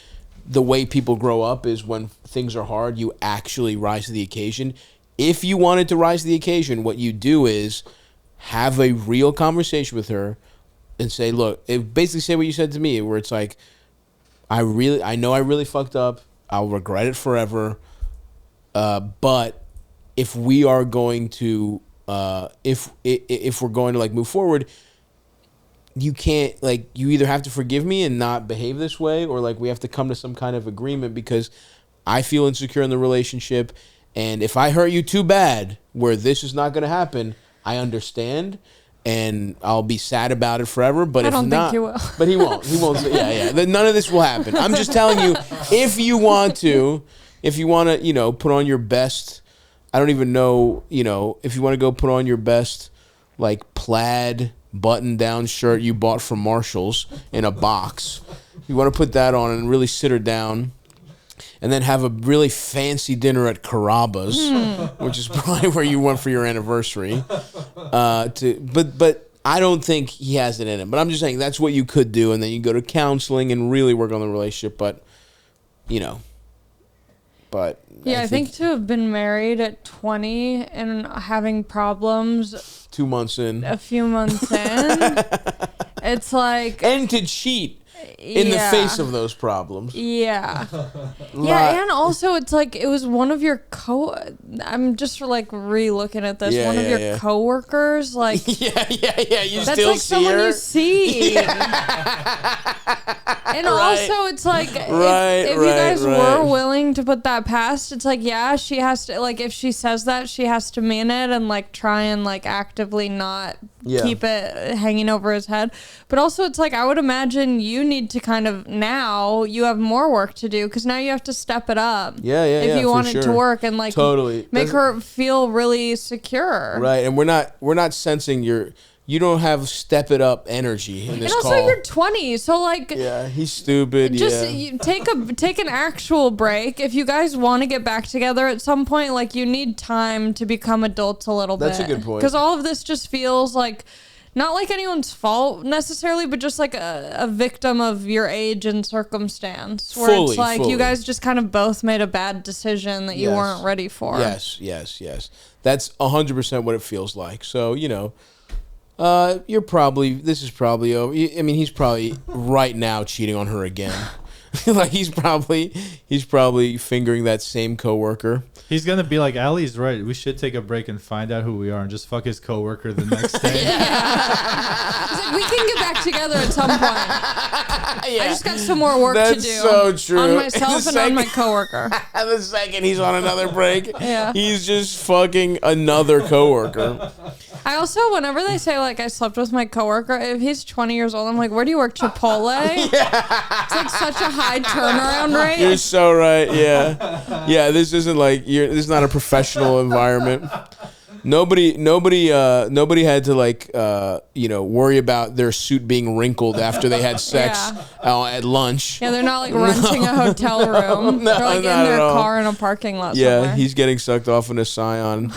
the way people grow up is when things are hard, you actually rise to the occasion. If you wanted to rise to the occasion, what you do is have a real conversation with her and say, look, basically say what you said to me, where it's like, I know I really fucked up. I'll regret it forever. But if we are going to... if we're going to like move forward, you can't, like, you either have to forgive me and not behave this way, or like we have to come to some kind of agreement, because I feel insecure in the relationship, and if I hurt you too bad where this is not going to happen, I understand, and I'll be sad about it forever. But I don't think he will. But he won't. Yeah. None of this will happen. I'm just telling you, if you want to, put on your best. I don't even know, if you want to go put on your best, like, plaid button-down shirt you bought from Marshall's in a box. You want to put that on and really sit her down, and then have a really fancy dinner at Carrabba's, which is probably where you went for your anniversary. But I don't think he has it in him. But I'm just saying that's what you could do, and then you go to counseling and really work on the relationship. But, But yeah, I think to have been married at 20 and having problems 2 months in, a few months in, it's like, and to cheat in the face of those problems. Yeah. Yeah, and also it's like it was one of your I'm just like re-looking at this. One of your coworkers, like yeah. You that's still like see someone her? you see. And also it's like if you guys were willing to put that past, it's like, yeah, she has to, like, if she says that, she has to mean it and like try and like actively not keep it hanging over his head. But also it's like, I would imagine you need to kind of, now you have more work to do, because now you have to step it up. If you want it to work and like totally make her feel really secure. Right. And we're not sensing you don't have step it up energy in this call. And also you're 20, so like he's stupid. Just you take an actual break. If you guys want to get back together at some point, like you need time to become adults a little bit. That's a good point. Because all of this just feels like not like anyone's fault necessarily, but just like a victim of your age and circumstance. Where it's like you guys just kind of both made a bad decision that you weren't ready for. Yes. That's 100% what it feels like. So, this is probably over. I mean, he's probably right now cheating on her again. Like he's probably fingering that same coworker. He's gonna be like, Allie's right. We should take a break and find out who we are and just fuck his coworker the next day. He's like, we can get back together at some point. I just got some more work to do. That's so true. On myself and on my coworker. The second he's on another break, he's just fucking another coworker. I also, whenever they say like I slept with my coworker, if he's 20 years old, I'm like, where do you work? Chipotle? It's like such a high turnaround rate. You're so right. Yeah. This isn't like this is not a professional environment. Nobody had to like worry about their suit being wrinkled after they had sex at lunch. Yeah, they're not like renting a hotel room. They're like in their car in a parking lot. Yeah, he's getting sucked off in a Scion,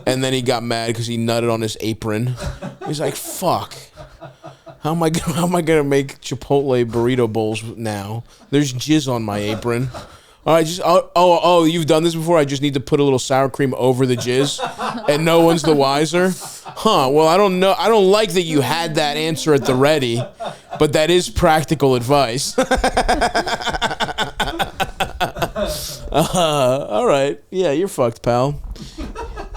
and then he got mad because he nutted on his apron. He's like, "Fuck, how am I gonna make Chipotle burrito bowls now? There's jizz on my apron." All right, you've done this before? I just need to put a little sour cream over the jizz, and no one's the wiser? Huh, well, I don't know. I don't like that you had that answer at the ready, but that is practical advice. All right. Yeah, you're fucked, pal.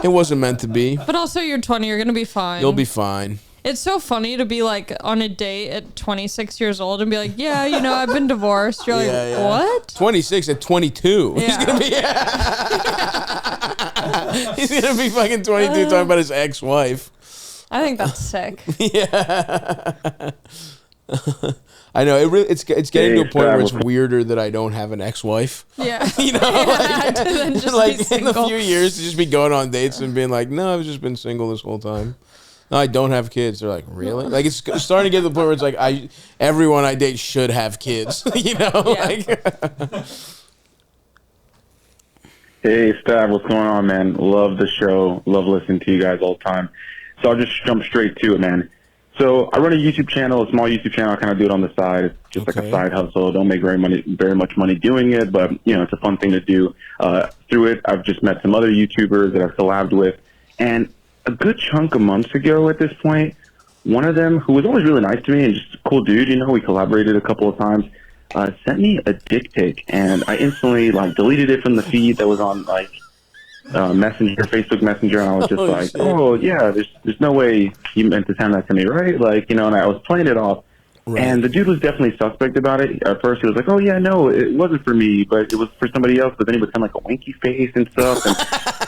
It wasn't meant to be. But also, you're 20. You're going to be fine. You'll be fine. It's so funny to be like on a date at 26 years old and be like, yeah, I've been divorced. You're like, what? 26 at 22. Yeah. He's gonna be. He's gonna be fucking 22 talking about his ex-wife. I think that's sick. Yeah. I know it's getting to a point where it's weirder that I don't have an ex-wife. Yeah. Like in a few years to just be going on dates and being like, no, I've just been single this whole time. No, I don't have kids. They're like, really? Like it's starting to get to the point where it's like everyone I date should have kids. Hey, Stav, what's going on, man? Love the show. Love listening to you guys all the time. So I'll just jump straight to it, man. So I run a YouTube channel, a small YouTube channel. I kind of do it on the side. It's just like a side hustle. Don't make very much money doing it, but it's a fun thing to do. Through it, I've just met some other YouTubers that I've collabed with, and a good chunk of months ago at this point, one of them, who was always really nice to me and just a cool dude, we collaborated a couple of times, sent me a dick pic, and I instantly deleted it from the feed that was on Messenger, Facebook Messenger, and I was just shit. Oh yeah, there's no way you meant to send that to me, right? And I was playing it off. Right. And the dude was definitely suspect about it. At first, he was like, oh, yeah, no, it wasn't for me, but it was for somebody else. But then he would send like a winky face and stuff. And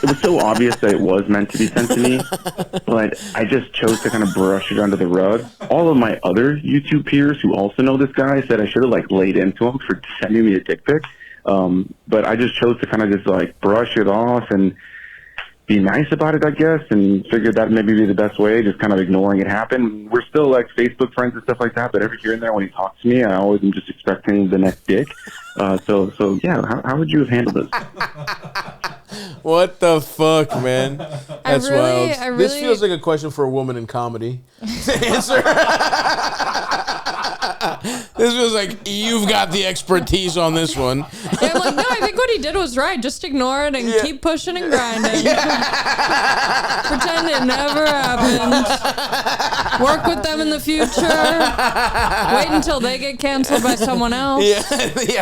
it was so obvious that it was meant to be sent to me. But I just chose to kind of brush it under the rug. All of my other YouTube peers who also know this guy said I should have laid into him for sending me a dick pic. But I just chose to kind of just brush it off and be nice about it, I guess, and figured that maybe be the best way, just kind of ignoring it happen. We're still Facebook friends and stuff like that, but every here and there when he talks to me, I always am just expecting the next dick. So yeah, how would you have handled this? What the fuck, man? That's wild. This feels like a question for a woman in comedy to answer. This feels like you've got the expertise on this one. Yeah, I'm like, no, I think what he did was right. Just ignore it and keep pushing and grinding. Pretend it never happened. Work with them in the future. Wait until they get canceled by someone else. Yeah.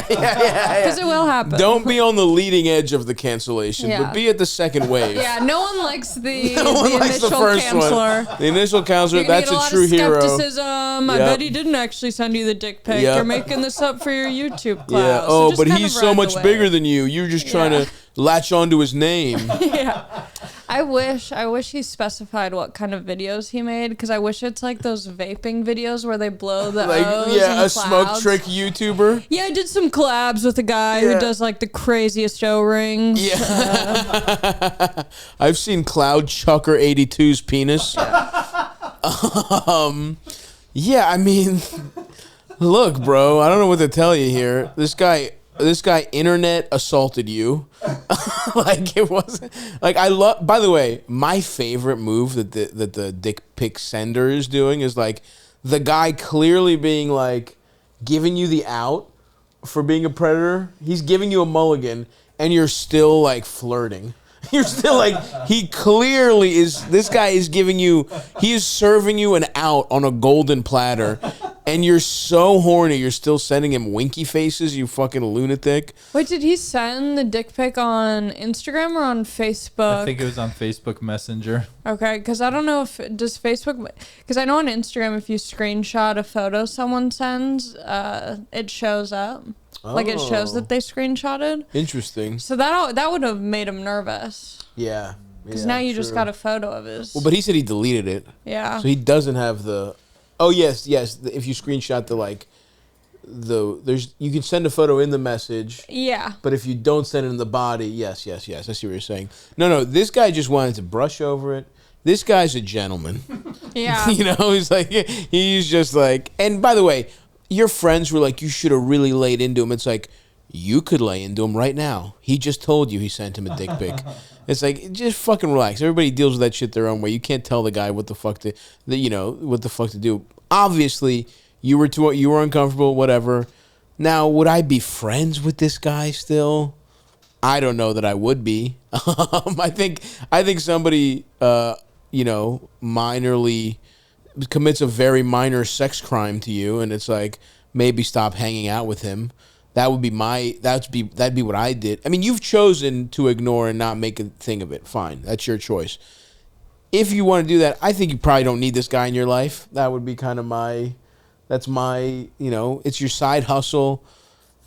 Because it will happen. Don't be on the leading edge of the cancellation, but be at the second wave. Yeah, no one likes the initial canceller. The initial counselor, that's a true hero. Skepticism. I bet he didn't actually send you the dick pic. You're making this up for your YouTube class. Yeah. Oh, but he's so much bigger than you. You're just trying to latch onto his name. Yeah. I wish he specified what kind of videos he made, because I wish it's like those vaping videos where they blow the O's in a smoke trick YouTuber. Yeah, I did some collabs with a guy who does the craziest O-rings. Yeah. I've seen Cloud Chucker 82's penis. Yeah, I mean, look, bro, I don't know what to tell you here. This guy internet assaulted you. Like, it wasn't like I love. By the way, my favorite move that the dick pic sender is doing is like the guy clearly being like giving you the out for being a predator. He's giving you a mulligan, and you're still like flirting. You're still like, he clearly is, this guy is giving you, he is serving you an out on a golden platter, and you're so horny, you're still sending him winky faces, you fucking lunatic. Wait, did he send the dick pic on Instagram or on Facebook? I think it was on Facebook Messenger. Okay, because I don't know if, does Facebook, because I know on Instagram if you screenshot a photo someone sends, it shows up. Oh. Like it shows that they screenshotted. Interesting. So that would have made him nervous. Yeah. Because now you just got a photo of his. Well, but he said he deleted it. Yeah. So he doesn't have the. Oh yes. If you screenshot you can send a photo in the message. Yeah. But if you don't send it in the body, yes. I see what you're saying. No. This guy just wanted to brush over it. This guy's a gentleman. Yeah. You know, he's just like. And by the way, your friends were like, you should have really laid into him. It's like, you could lay into him right now. He just told you he sent him a dick pic. It's like, just fucking relax. Everybody deals with that shit their own way. You can't tell the guy what the fuck to do. Obviously, you were uncomfortable, whatever. Now, would I be friends with this guy still? I don't know that I would be. I think somebody, minorly commits a very minor sex crime to you, and it's like, maybe stop hanging out with him. That'd be what I did. I mean, you've chosen to ignore and not make a thing of it. Fine, that's your choice. If you want to do that, I think you probably don't need this guy in your life. That would be kind of it's your side hustle.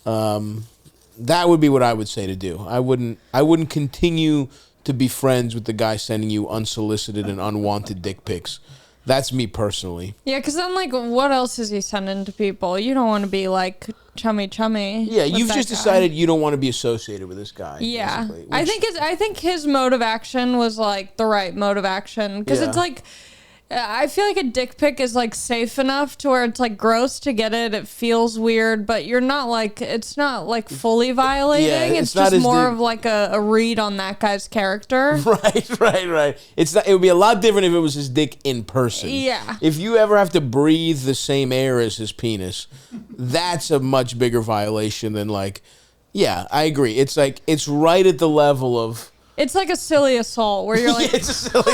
That would be what I would say to do. I wouldn't continue to be friends with the guy sending you unsolicited and unwanted dick pics. That's me personally. Yeah, because then, like, what else is he sending to people? You don't want to be, like, chummy. Yeah, you've just decided you don't want to be associated with this guy. Yeah. I think his mode of action was, like, the right mode of action. Because it's, like, I feel like a dick pic is, like, safe enough to where it's, like, gross to get it. It feels weird, but you're not, like, it's not, like, fully violating. Yeah, it's just more of, like, a read on that guy's character. Right. It would be a lot different if it was his dick in person. Yeah. If you ever have to breathe the same air as his penis, that's a much bigger violation than, like, yeah, I agree. It's, like, it's right at the level of... It's like a silly assault where you're like, look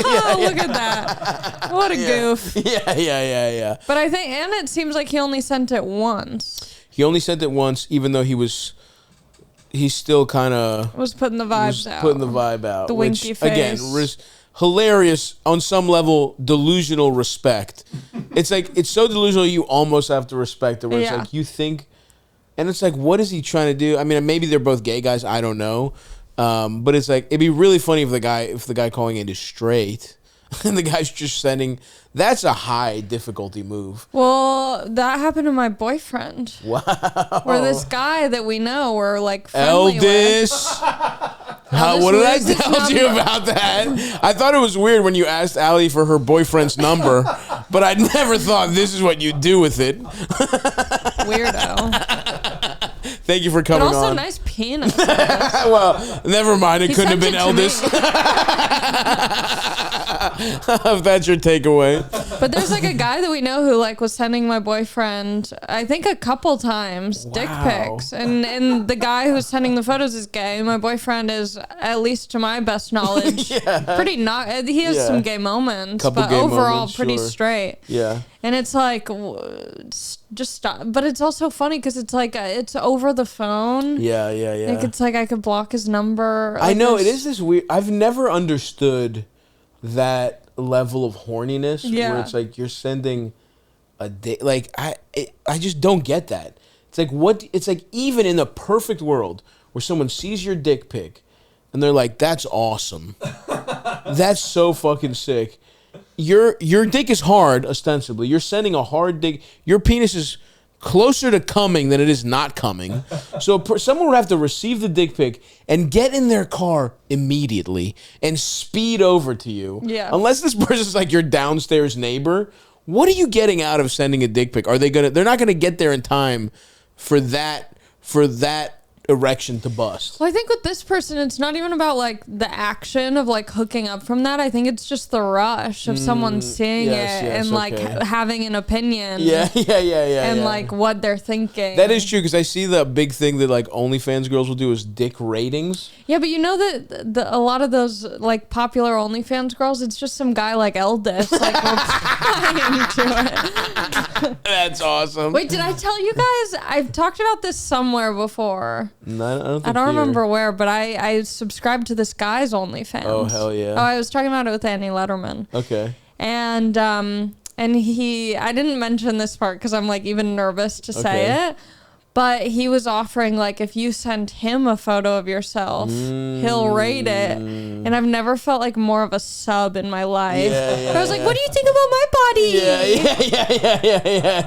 at that. What a goof. Yeah. But I think, and it seems like he only sent it once. He only sent it once, even though he still kind of... Was putting the vibes out. Putting the vibe out. The winky face. Again, hilarious, on some level, delusional respect. It's like, it's so delusional you almost have to respect it, where it's like, you think... And it's like, what is he trying to do? I mean, maybe they're both gay guys, I don't know. But it's like, it'd be really funny if the guy calling it is straight and the guy's just sending, that's a high difficulty move. Well, that happened to my boyfriend. Wow. Where this guy that we know we're like friendly Eldis. What did I tell you about that? I thought it was weird when you asked Allie for her boyfriend's number, but I never thought this is what you do with it. Weirdo. Thank you for coming on. But also nice penis. Well, never mind. It couldn't have been Eldis. If that's your takeaway. But there's like a guy that we know who like was sending my boyfriend, I think a couple times, dick pics. And the guy who's sending the photos is gay. My boyfriend is, at least to my best knowledge, pretty not. He has some gay moments, but overall pretty straight. Yeah. And it's like, just stop. But it's also funny because it's like, it's over the phone. Yeah. Like it's like I could block his number. I know, it is this weird. I've never understood that level of horniness where it's like you're sending a date. Like, I just don't get that. It's like, it's like, even in the perfect world where someone sees your dick pic and they're like, that's awesome. That's so fucking sick. Your dick is hard, ostensibly. You're sending a hard dick. Your penis is closer to coming than it is not coming. So someone would have to receive the dick pic and get in their car immediately and speed over to you. Yeah. Unless this person's like your downstairs neighbor, what are you getting out of sending a dick pic? They're not gonna get there in time for that erection to bust. Well, I think with this person, it's not even about like the action of like hooking up from that. I think it's just the rush of someone seeing it and like having an opinion. Yeah. And like what they're thinking. That is true, because I see the big thing that like OnlyFans girls will do is dick ratings. Yeah, but you know that a lot of those like popular OnlyFans girls, it's just some guy like Eldis like replying to it. That's awesome. Wait, did I tell you guys? I've talked about this somewhere before. No, I don't remember where, but I subscribed to this guy's OnlyFans. Oh, hell yeah. Oh, I was talking about it with Annie Letterman. Okay. And I didn't mention this part because I'm like even nervous to say it. But he was offering, like, if you send him a photo of yourself, he'll rate it. And I've never felt like more of a sub in my life. I was like, what do you think about my body?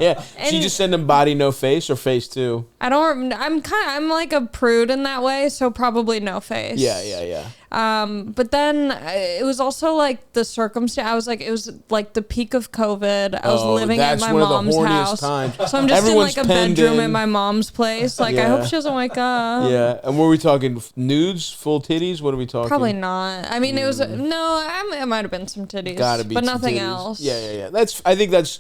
Yeah. So you just send him body, no face, or face too? I'm like a prude in that way, so probably no face. Yeah. But then it was also like the circumstance. I was like, it was like the peak of COVID. I was living at my mom's house. Times. So I'm just in like a bedroom at my mom's place. Like, I hope she doesn't wake up. Yeah. And what were we talking? Nudes? Full titties? What are we talking? Probably not. I mean, it was, it might have been some titties. Gotta be. But some nothing titties. else. Yeah. I think that's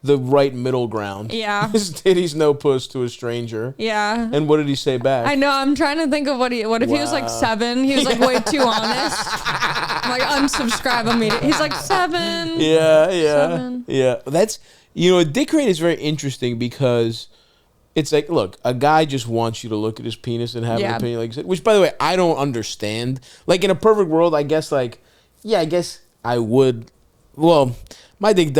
the right middle ground. Yeah. His titties, no puss to a stranger. Yeah. And what did he say back? I know. I'm trying to think of what if he was like 7? He was like way too honest. I'm like, unsubscribe immediately. He's like 7. Yeah. 7. Yeah. That's, a dick rate is very interesting because it's like, look, a guy just wants you to look at his penis and have an opinion like that, which, by the way, I don't understand. Like, in a perfect world, I guess, I would. Well, my thing,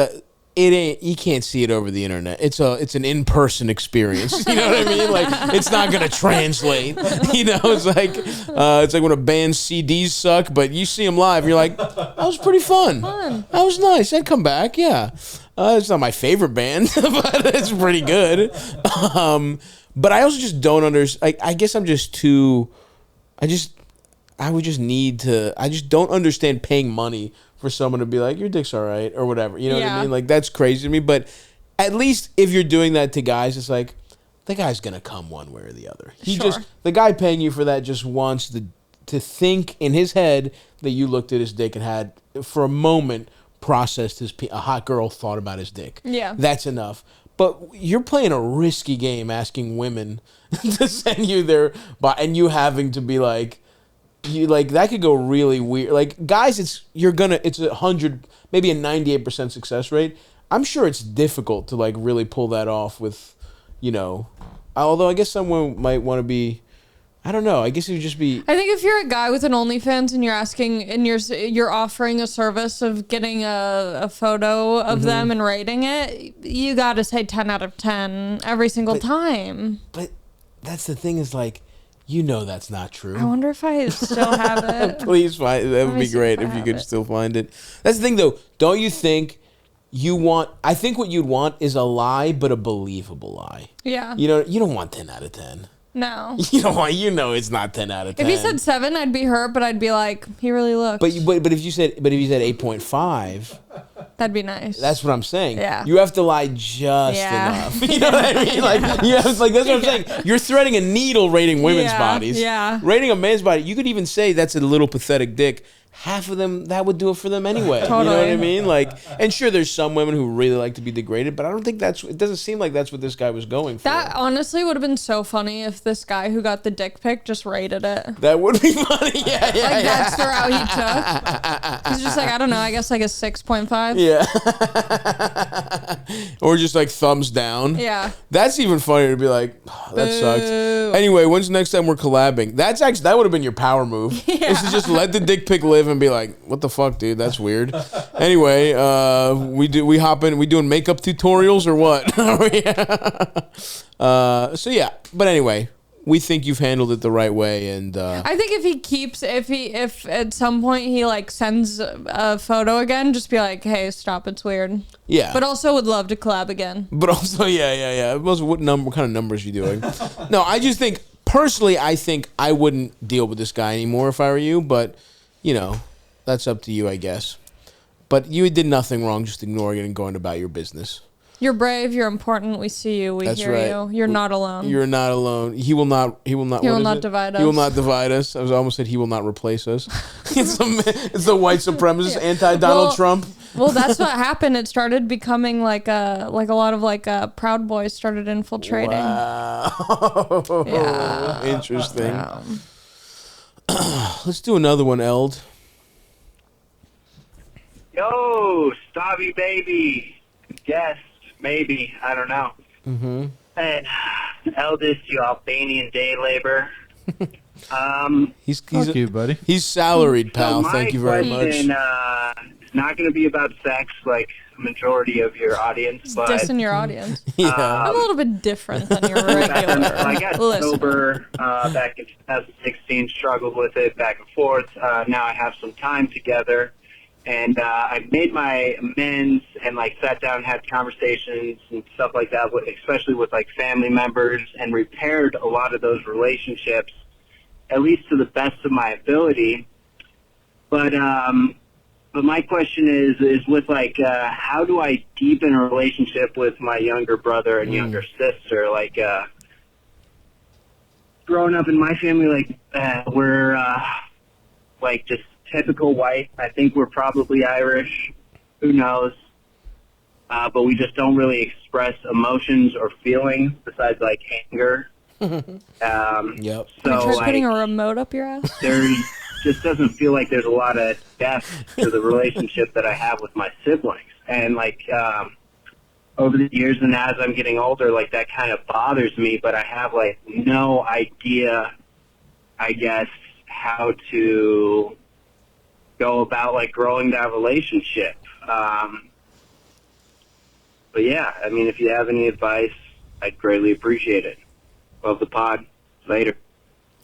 it ain't, you can't see it over the internet. It's an in-person experience. You know what I mean? Like, it's not gonna translate. It's like when a band's CDs suck, but you see them live, you're like, that was pretty fun. That was nice. I'd come back. Yeah. It's not my favorite band, but it's pretty good. But I also just don't understand. I guess I'm just too. I just don't understand paying money for someone to be like, your dick's all right, or whatever. You know what I mean? Like, that's crazy to me. But at least if you're doing that to guys, it's like, the guy's going to come one way or the other. The guy paying you for that just wants to think in his head that you looked at his dick and had, for a moment, processed a hot girl thought about his dick. Yeah. That's enough. But you're playing a risky game asking women to send you their, and you having to be like, that could go really weird. Like, guys, it's 100, maybe a 98% success rate. I'm sure it's difficult to like really pull that off with, although I guess someone might want to be, I don't know. I guess it would just be. I think if you're a guy with an OnlyFans and you're asking and you're offering a service of getting a photo of them and rating it, you got to say 10 out of 10 every single time. But that's the thing is like, that's not true. I wonder if I still have it. Please find it. That would be great if you could still find it. That's the thing, though. Don't you think I think what you'd want is a lie, but a believable lie. Yeah. You don't want 10 out of 10. No. You don't want, it's not 10 out of 10. If he said 7, I'd be hurt, but I'd be like, he really looked. But if you said 8.5, that'd be nice. That's what I'm saying. Yeah. You have to lie just enough. You know what I mean? That's what I'm saying. You're threading a needle rating women's bodies. Yeah. Rating a man's body, you could even say that's a little pathetic dick. Half of them, that would do it for them anyway. Totally. You know what I mean? Like, and sure, there's some women who really like to be degraded, but I don't think it doesn't seem like that's what this guy was going for. That honestly would have been so funny if this guy who got the dick pic just rated it. That would be funny. Yeah. That's the route he took. He's just like, I don't know, I guess like a 6.5. Yeah. Or just like thumbs down. Yeah. That's even funnier to be like, oh, that sucks. Anyway, when's the next time we're collabing? That would have been your power move. Yeah. Is to just let the dick pic live and be like, what the fuck, dude? That's weird. Anyway, we hop in. We doing makeup tutorials or what? So yeah. But anyway, we think you've handled it the right way, and I think if at some point he like sends a photo again, just be like, hey, stop, it's weird. Yeah. But also would love to collab again. But also, yeah. What kind of numbers are you doing? No, I just think personally, I think I wouldn't deal with this guy anymore if I were you. But you know, that's up to you, I guess. But you did nothing wrong, just ignoring it and going about your business. You're brave. You're important. We see you. We hear you. You're not alone. You're not alone. He will not. He will not divide us. He will not divide us. I almost said he will not replace us. It's the white supremacist, anti-Donald Trump. Well, that's what happened. It started becoming like a lot of Proud Boys started infiltrating. Wow. Yeah. Interesting. Let's do another one, Eld. Yo, Stavvy baby. Guest. Maybe. I don't know. Mm-hmm. Hey, eldest, you Albanian day labor. He's cute, buddy. He's salaried, pal. So Thank you very much. It's not going to be about sex like a majority of your audience. But dissing your audience. Yeah. I'm a little bit different than your regular I got sober back in 2016, struggled with it back and forth. Now I have some time together. And I made my amends and like sat down and had conversations and stuff like that, especially with like family members, and repaired a lot of those relationships, at least to the best of my ability. But my question is with like how do I deepen a relationship with my younger brother and younger sister? Like growing up in my family, like we're like just typical white. I think we're probably Irish. Who knows? But we just don't really express emotions or feelings besides like anger. Yep. So you try like, putting a remote up your ass? There just doesn't feel like there's a lot of depth to the relationship that I have with my siblings. And like over the years and as I'm getting older, like that kind of bothers me. But I have like no idea, I guess, how to go about like growing that relationship. But yeah, I mean, if you have any advice, I'd greatly appreciate it. Love the pod. Later.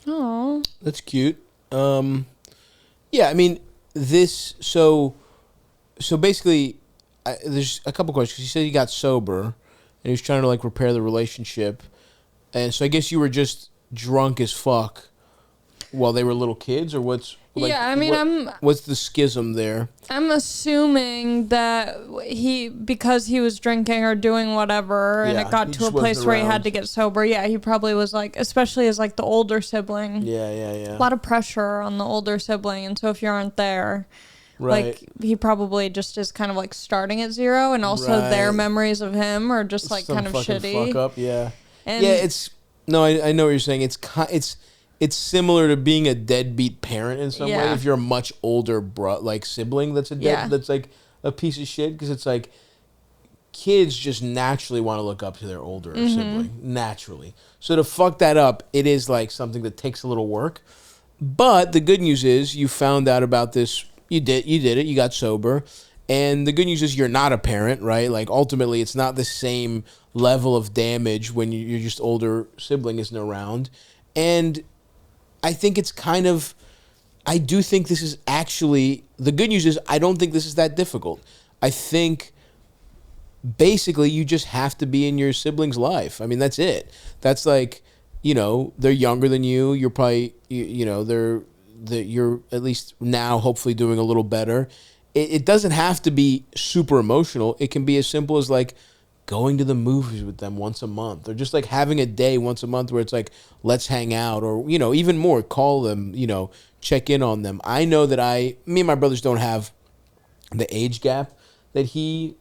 Oh, that's cute. Yeah, I mean, this. So basically, there's a couple questions. He said he got sober, and he was trying to like repair the relationship, and so I guess you were just drunk as fuck while they were little kids, or what's? Like, yeah, I mean, what's the schism there? I'm assuming that because he was drinking or doing whatever, and it got to a place where he had to get sober. Yeah, he probably was like, especially as like the older sibling. Yeah. A lot of pressure on the older sibling, and so if you aren't there, like he probably just is kind of like starting at zero, and also their memories of him are just like kind of shitty. Fuck up, yeah. And I know what you're saying. It's similar to being a deadbeat parent in some way. If you're a much older sibling that's that's like a piece of shit, because it's like kids just naturally want to look up to their older sibling naturally. So to fuck that up, it is like something that takes a little work. But the good news is you found out about this. You did it. You got sober, and the good news is you're not a parent, right? Like ultimately, it's not the same level of damage when your just older sibling isn't around, and I think it's I do think this is actually, the good news is I don't think this is that difficult. I think basically you just have to be in your sibling's life. I mean, that's it. That's like, they're younger than you. You're probably, you're at least now hopefully doing a little better. It doesn't have to be super emotional. It can be as simple as like going to the movies with them once a month, or just like having a day once a month where it's like, let's hang out, or, even more, call them, check in on them. I know that me and my brothers don't have the age gap that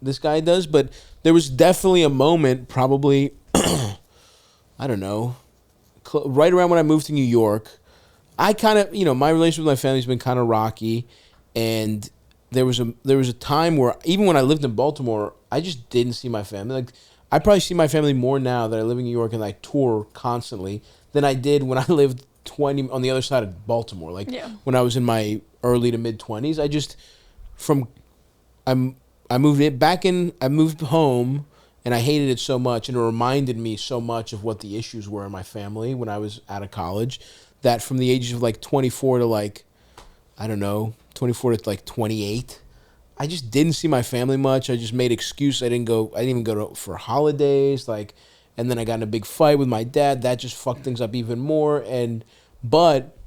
this guy does, but there was definitely a moment, probably, I don't know, right around when I moved to New York. I kind of, my relationship with my family's been kind of rocky, and there was a time where even when I lived in Baltimore, I just didn't see my family. Like I probably see my family more now that I live in New York and I tour constantly than I did when I lived 20 on the other side of Baltimore. Like when I was in my early to mid 20s, I moved home, And I hated it so much, and it reminded me so much of what the issues were in my family when I was out of college, that from the ages of like 24 to like, I don't know, 24 to like 28, I just didn't see my family much. I just made excuses. I didn't even go for holidays, like, and then I got in a big fight with my dad. That just fucked things up even more. But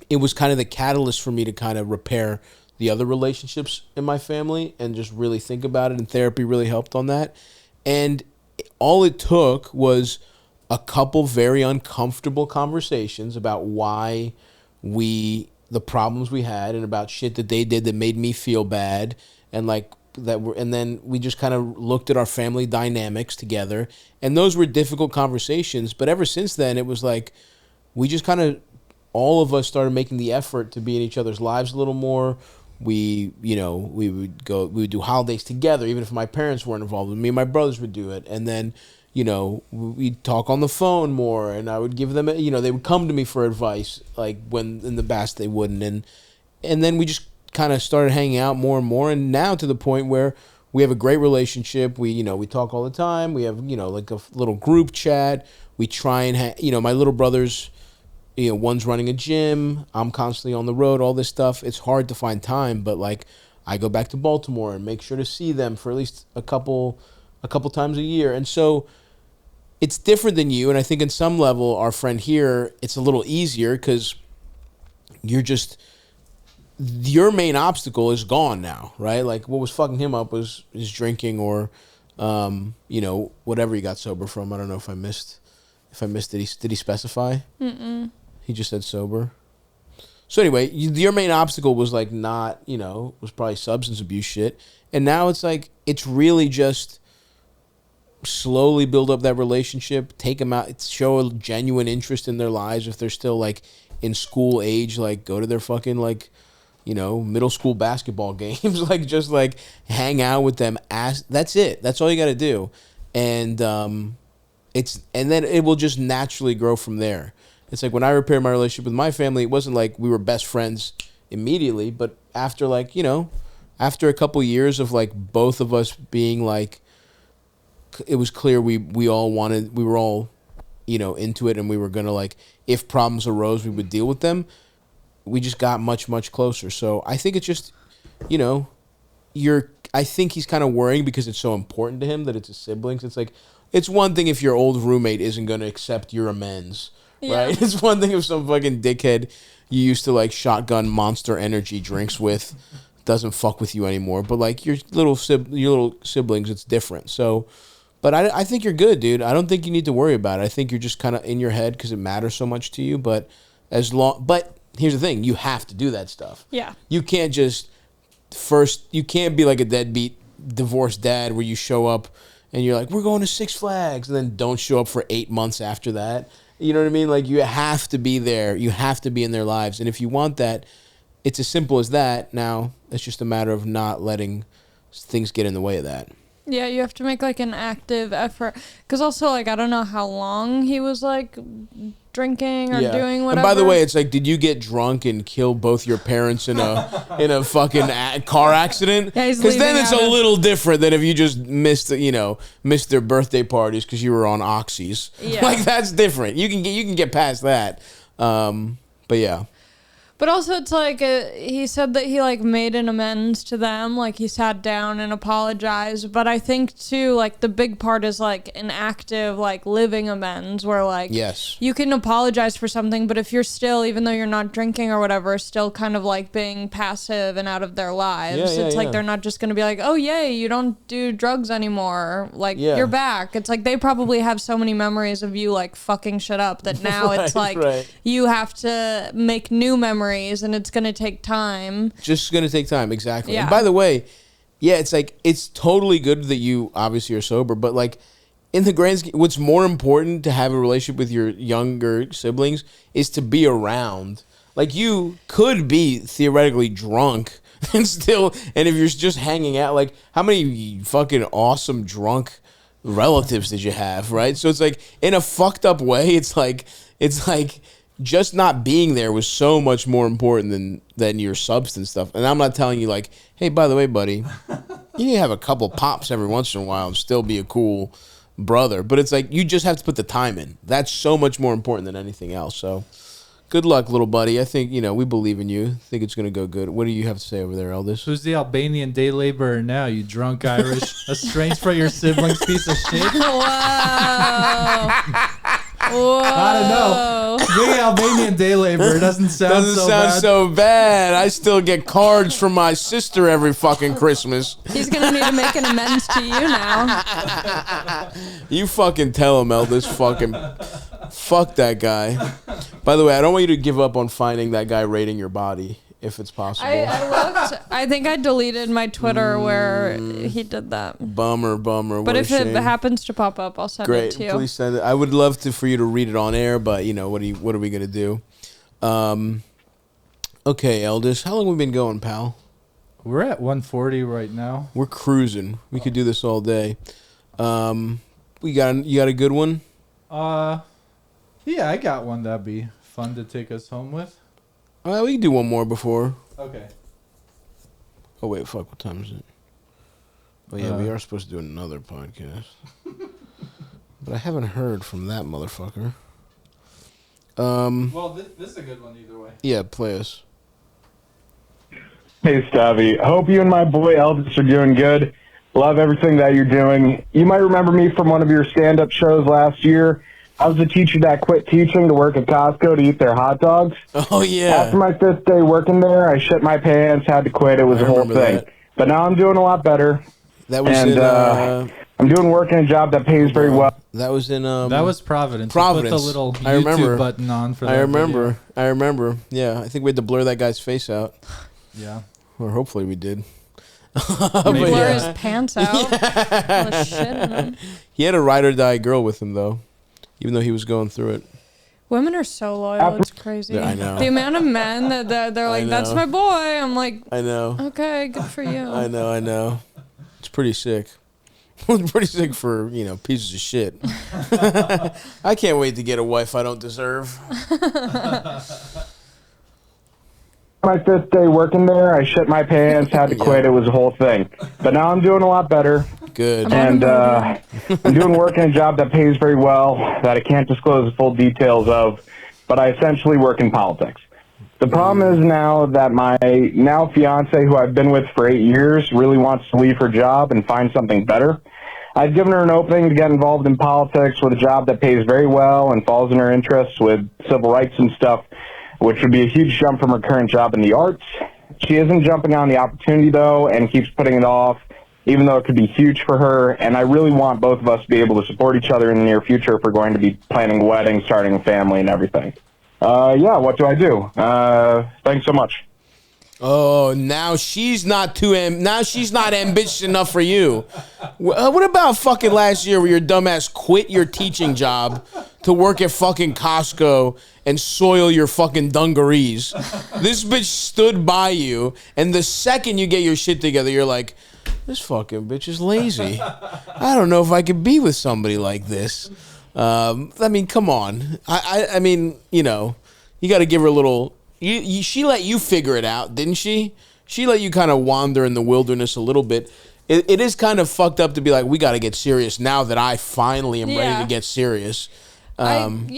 it was kind of the catalyst for me to kind of repair the other relationships in my family and just really think about it. And therapy really helped on that. And all it took was a couple very uncomfortable conversations about why the problems we had, and about shit that they did that made me feel bad, and like and then we just kind of looked at our family dynamics together, and those were difficult conversations. But ever since then, it was like we just kind of, all of us started making the effort to be in each other's lives a little more. We would do holidays together, even if my parents weren't involved. Me and my brothers would do it. And then, we'd talk on the phone more, and I would give them, they would come to me for advice, like when in the past they wouldn't. And then we just kind of started hanging out more and more. And now to the point where we have a great relationship. We talk all the time. We have, like a little group chat. We try and, my little brothers, one's running a gym. I'm constantly on the road, all this stuff. It's hard to find time, but like I go back to Baltimore and make sure to see them for at least a couple times a year. And so it's different than you. And I think in some level, our friend here, it's a little easier because your main obstacle is gone now, right? Like what was fucking him up was his drinking or, whatever he got sober from. I don't know if I missed it. Did he specify? Mm-mm. He just said sober. So anyway, your main obstacle was like not, was probably substance abuse shit. And now it's like, it's really just slowly build up that relationship, take them out, show a genuine interest in their lives. If they're still like in school age, like go to their fucking like, middle school basketball games, like just like hang out with them. That's it. That's all you got to do. And then it will just naturally grow from there. It's like when I repaired my relationship with my family, it wasn't like we were best friends immediately, but after like, after a couple years of like both of us being like, it was clear we were all, into it, and we were going to like, if problems arose, we would deal with them. We just got much, much closer. So I think it's just, I think he's kind of worrying because it's so important to him that it's his siblings. It's like, it's one thing if your old roommate isn't going to accept your amends. Yeah. Right? It's one thing if some fucking dickhead you used to like shotgun Monster Energy drinks with doesn't fuck with you anymore. But like your little siblings, it's different. So, but I think you're good, dude. I don't think you need to worry about it. I think you're just kind of in your head because it matters so much to you. But here's the thing: you have to do that stuff. Yeah. You can't you can't be like a deadbeat divorced dad where you show up and you're like, we're going to Six Flags, and then don't show up for 8 months after that. You know what I mean? Like, you have to be there. You have to be in their lives. And if you want that, it's as simple as that. Now, it's just a matter of not letting things get in the way of that. Yeah, you have to make, like, an active effort. Because also, like, I don't know how long he was, like, drinking or doing whatever. And by the way, it's like, did you get drunk and kill both your parents in a fucking car accident? Yeah, because then it's a little different than if you just missed their birthday parties because you were on oxys. Yeah. Like, that's different. You can get past that. But yeah. But also, it's like he said that he like made an amends to them, like he sat down and apologized. But I think too, like the big part is like an active like living amends, where like you can apologize for something, but if you're still, even though you're not drinking or whatever, still kind of like being passive and out of their lives, it's like they're not just gonna be like, oh yay, you don't do drugs anymore, like you're back. It's like they probably have so many memories of you like fucking shit up that now it's like you have to make new memories. And it's going to take time. Just going to take time, exactly. Yeah. And by the way, it's like, it's totally good that you obviously are sober, but like in the grand scheme, what's more important to have a relationship with your younger siblings is to be around. Like you could be theoretically drunk and if you're just hanging out, like how many fucking awesome drunk relatives did you have, right? So it's like in a fucked up way, it's like just not being there was so much more important than your substance stuff. And I'm not telling you like, hey, by the way, buddy, you need to have a couple pops every once in a while and still be a cool brother. But it's like, you just have to put the time in. That's so much more important than anything else. So good luck, little buddy. I think, we believe in you. I think it's going to go good. What do you have to say over there, Eldest? Who's the Albanian day laborer now, you drunk Irish? Estranged from your siblings piece of shit? Whoa. Whoa. I don't know. Being Albanian day laborer doesn't sound so bad. I still get cards from my sister every fucking Christmas. He's going to need to make an amends to you now. You fucking tell him, Eldest. Fuck that guy. By the way, I don't want you to give up on finding that guy raiding your body, if it's possible. I looked. I think I deleted my Twitter where he did that. Bummer. But if it happens to pop up, I'll send it to you. Please send it. I would love for you to read it on air, but what are we gonna do? Okay, Eldest, how long have we been going, pal? We're at 140 right now. We're cruising. We could do this all day. You got a good one? Yeah, I got one that'd be fun to take us home with. We can do one more before. Okay. Oh, wait, fuck, what time is it? Oh, yeah, we are supposed to do another podcast. But I haven't heard from that motherfucker. Well, this is a good one either way. Yeah, play us. Hey, Stavi. I hope you and my boy Elvis are doing good. Love everything that you're doing. You might remember me from one of your stand-up shows last year. I was the teacher that quit teaching to work at Costco to eat their hot dogs. Oh, yeah. After my 5th day working there, I shit my pants, had to quit. It was a whole thing. That. But now I'm doing a lot better. That was I'm doing work in a job that pays very well. That was in... that was Providence. Providence. Put the little YouTube button on for that. I remember. Yeah, I think we had to blur that guy's face out. Yeah. Or hopefully we did. Blur his pants out. Yeah. Shit in him. He had a ride or die girl with him, though. Even though he was going through it. Women are so loyal. It's crazy. Yeah, I know. The amount of men that they're like, that's my boy. I'm like, I know. Okay, good for you. I know. It's pretty sick. It's pretty sick for, pieces of shit. I can't wait to get a wife I don't deserve. My 5th day working there, I shit my pants, had to quit. It was a whole thing. But now I'm doing a lot better. Good. And I'm doing work in a job that pays very well, that I can't disclose the full details of, but I essentially work in politics. The problem is now that my now fiance, who I've been with for 8 years, really wants to leave her job and find something better. I've given her an opening to get involved in politics with a job that pays very well and falls in her interests with civil rights and stuff, which would be a huge jump from her current job in the arts. She isn't jumping on the opportunity, though, and keeps putting it off, even though it could be huge for her. And I really want both of us to be able to support each other in the near future if we're going to be planning a wedding, starting a family, and everything. What do I do? Thanks so much. Oh, now she's not ambitious enough for you. What about fucking last year where your dumbass quit your teaching job to work at fucking Costco and soil your fucking dungarees? This bitch stood by you, and the second you get your shit together, you're like, this fucking bitch is lazy. I don't know if I could be with somebody like this. Come on. I mean, you got to give her a little... She let you figure it out, didn't she? She let you kind of wander in the wilderness a little bit. It is kind of fucked up to be like, we got to get serious now that I finally am ready to get serious. You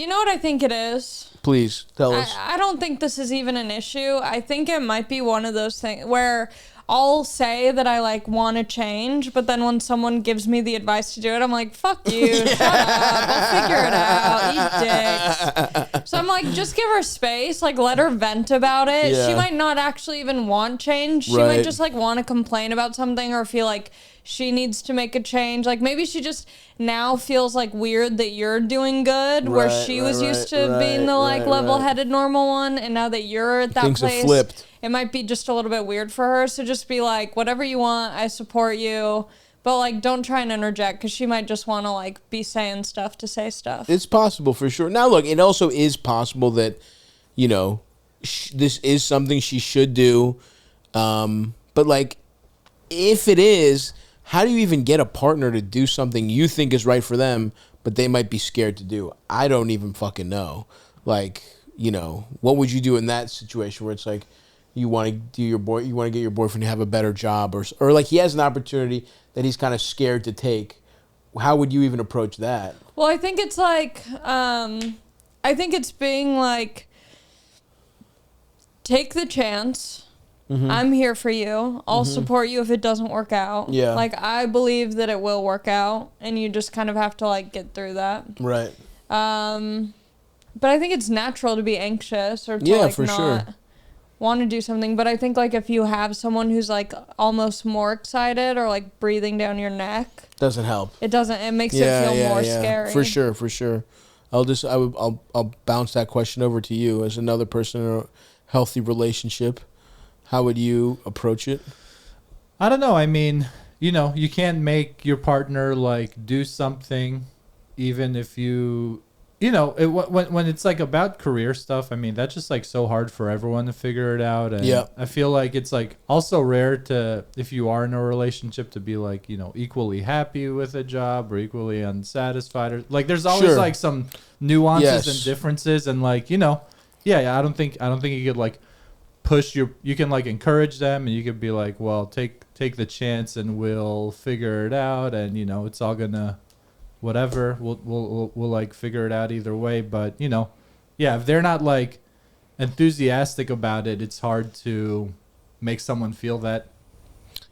know what I think it is? Please, tell us. I don't think this is even an issue. I think it might be one of those things where I'll say that I want to change, but then when someone gives me the advice to do it, I'm like, fuck you, shut up, I'll figure it out, eat dicks. So I'm like, just give her space, let her vent about it. Yeah. She might not actually even want change. She might just want to complain about something or feel like she needs to make a change. Maybe she just now feels weird that you're doing good, where she was used to being the level-headed normal one, and now that you're at that Things place, have flipped. It might be just a little bit weird for her. So just be like, whatever you want, I support you. But don't try and interject, because she might just want to be saying stuff to say stuff. It's possible for sure. Now look, it also is possible that, this is something she should do. But if it is, how do you even get a partner to do something you think is right for them, but they might be scared to do? I don't even fucking know. you know, what would you do in that situation where it's like you want to get your boyfriend to have a better job, or like he has an opportunity that he's kind of scared to take. How would you even approach that? Well, I think it's like, I think it's being like, take the chance. Mm-hmm. I'm here for you. I'll support you if it doesn't work out. Yeah. Like, I believe that it will work out, and you just kind of have to, like, get through that. Right. But I think it's natural to be anxious or to, like, not want to do something. But I think, like, if you have someone who's, like, almost more excited or, like, breathing down your neck. Doesn't help. It doesn't. It makes it feel more scary. For sure. I'll bounce that question over to you as another person in a healthy relationship. How would you approach it? I don't know. I mean, you know, you can't make your partner like do something, even if you know, when it's like about career stuff. I mean, that's just like so hard for everyone to figure it out. And I feel like it's like also rare to, if you are in a relationship, to be like, you know, equally happy with a job or equally unsatisfied, or like there's always like some nuances and differences, and like, you know, I don't think you could like push you can like encourage them, and you could be like, well, take the chance and we'll figure it out, and you know, it's all gonna whatever, we'll like figure it out either way. But you know, if they're not like enthusiastic about it, it's hard to make someone feel that.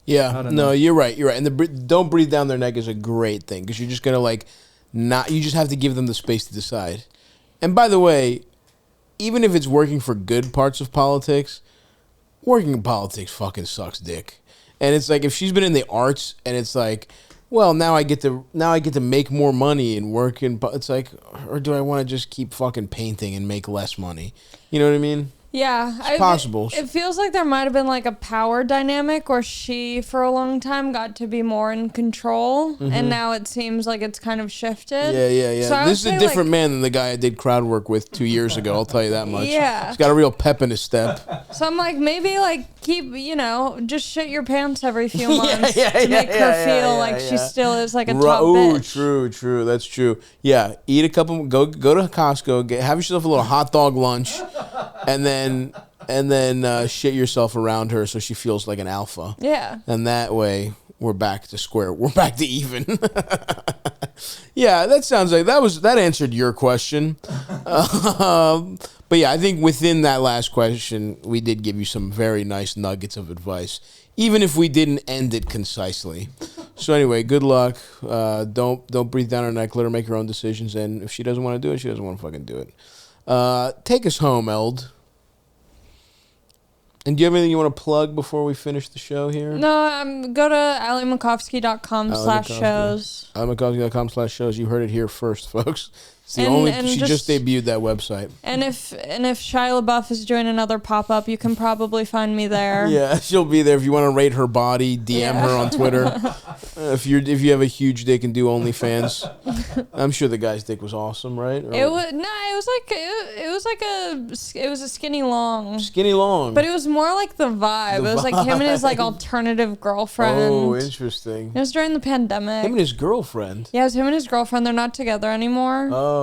You're right, and the don't breathe down their neck is a great thing, because you're just gonna like you just have to give them the space to decide. And by the way, even if it's working for good parts of politics, working in politics fucking sucks dick. And it's like, if she's been in the arts and it's like, well, now I get to make more money and work in, it's like, or do I want to just keep fucking painting and make less money? You know what I mean? Yeah. It's possible. It feels like there might have been like a power dynamic where she, for a long time, got to be more in control. Mm-hmm. And now it seems like it's kind of shifted. Yeah. So this is a different man than the guy I did crowd work with 2 years ago. I'll tell you that much. Yeah. He's got a real pep in his step. So I'm like, maybe like keep, you know, just shit your pants every few months to make her feel like she still is like a top bitch. True. That's true. Yeah. Eat a couple, go to Costco, have yourself a little hot dog lunch, and then shit yourself around her so she feels like an alpha. Yeah. And that way we're back to even. Yeah, that sounds like that answered your question. But yeah, I think within that last question, we did give you some very nice nuggets of advice, even if we didn't end it concisely. So anyway, good luck. Don't breathe down her neck. Let her make her own decisions. And if she doesn't want to do it, she doesn't want to fucking do it. Take us home, Eld. And do you have anything you want to plug before we finish the show here? No, go to AllieMacofsky.com/shows. AllieMacofsky.com/shows. You heard it here first, folks. It's she just debuted that website. And if Shia LaBeouf is doing another pop-up, you can probably find me there. Yeah, she'll be there. If you want to rate her body, DM her on Twitter. If you have a huge dick and do OnlyFans, I'm sure the guy's dick was awesome, right? It was a skinny long. Skinny long. But it was more like the vibe. It was like him and his like alternative girlfriend. Oh, interesting. It was during the pandemic. Him and his girlfriend. Yeah, it was him and his girlfriend. They're not together anymore. Oh.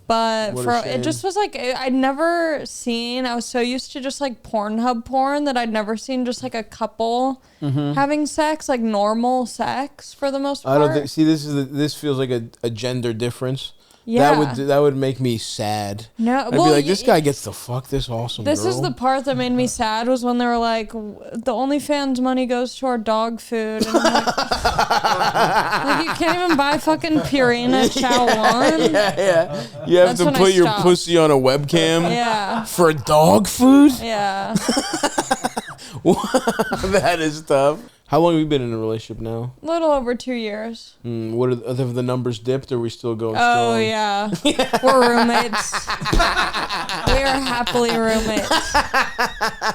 But it just was like, I'd never seen, I was so used to just like Pornhub porn that I'd never seen just like a couple having sex, like normal sex for the most part. I don't think, see, this feels like a gender difference. Yeah. That would make me sad. No, I'd be like, this guy gets to fuck this awesome girl. This is the part that made me sad, was when they were like, the OnlyFans money goes to our dog food. And I'm like, you can't even buy fucking Purina Chow 1. Yeah. You have to put your pussy on a webcam for dog food? Yeah. That is tough. How long have you been in a relationship now? A little over 2 years. Have the numbers dipped, or are we still going strong? Oh, yeah. We're roommates. We are happily roommates.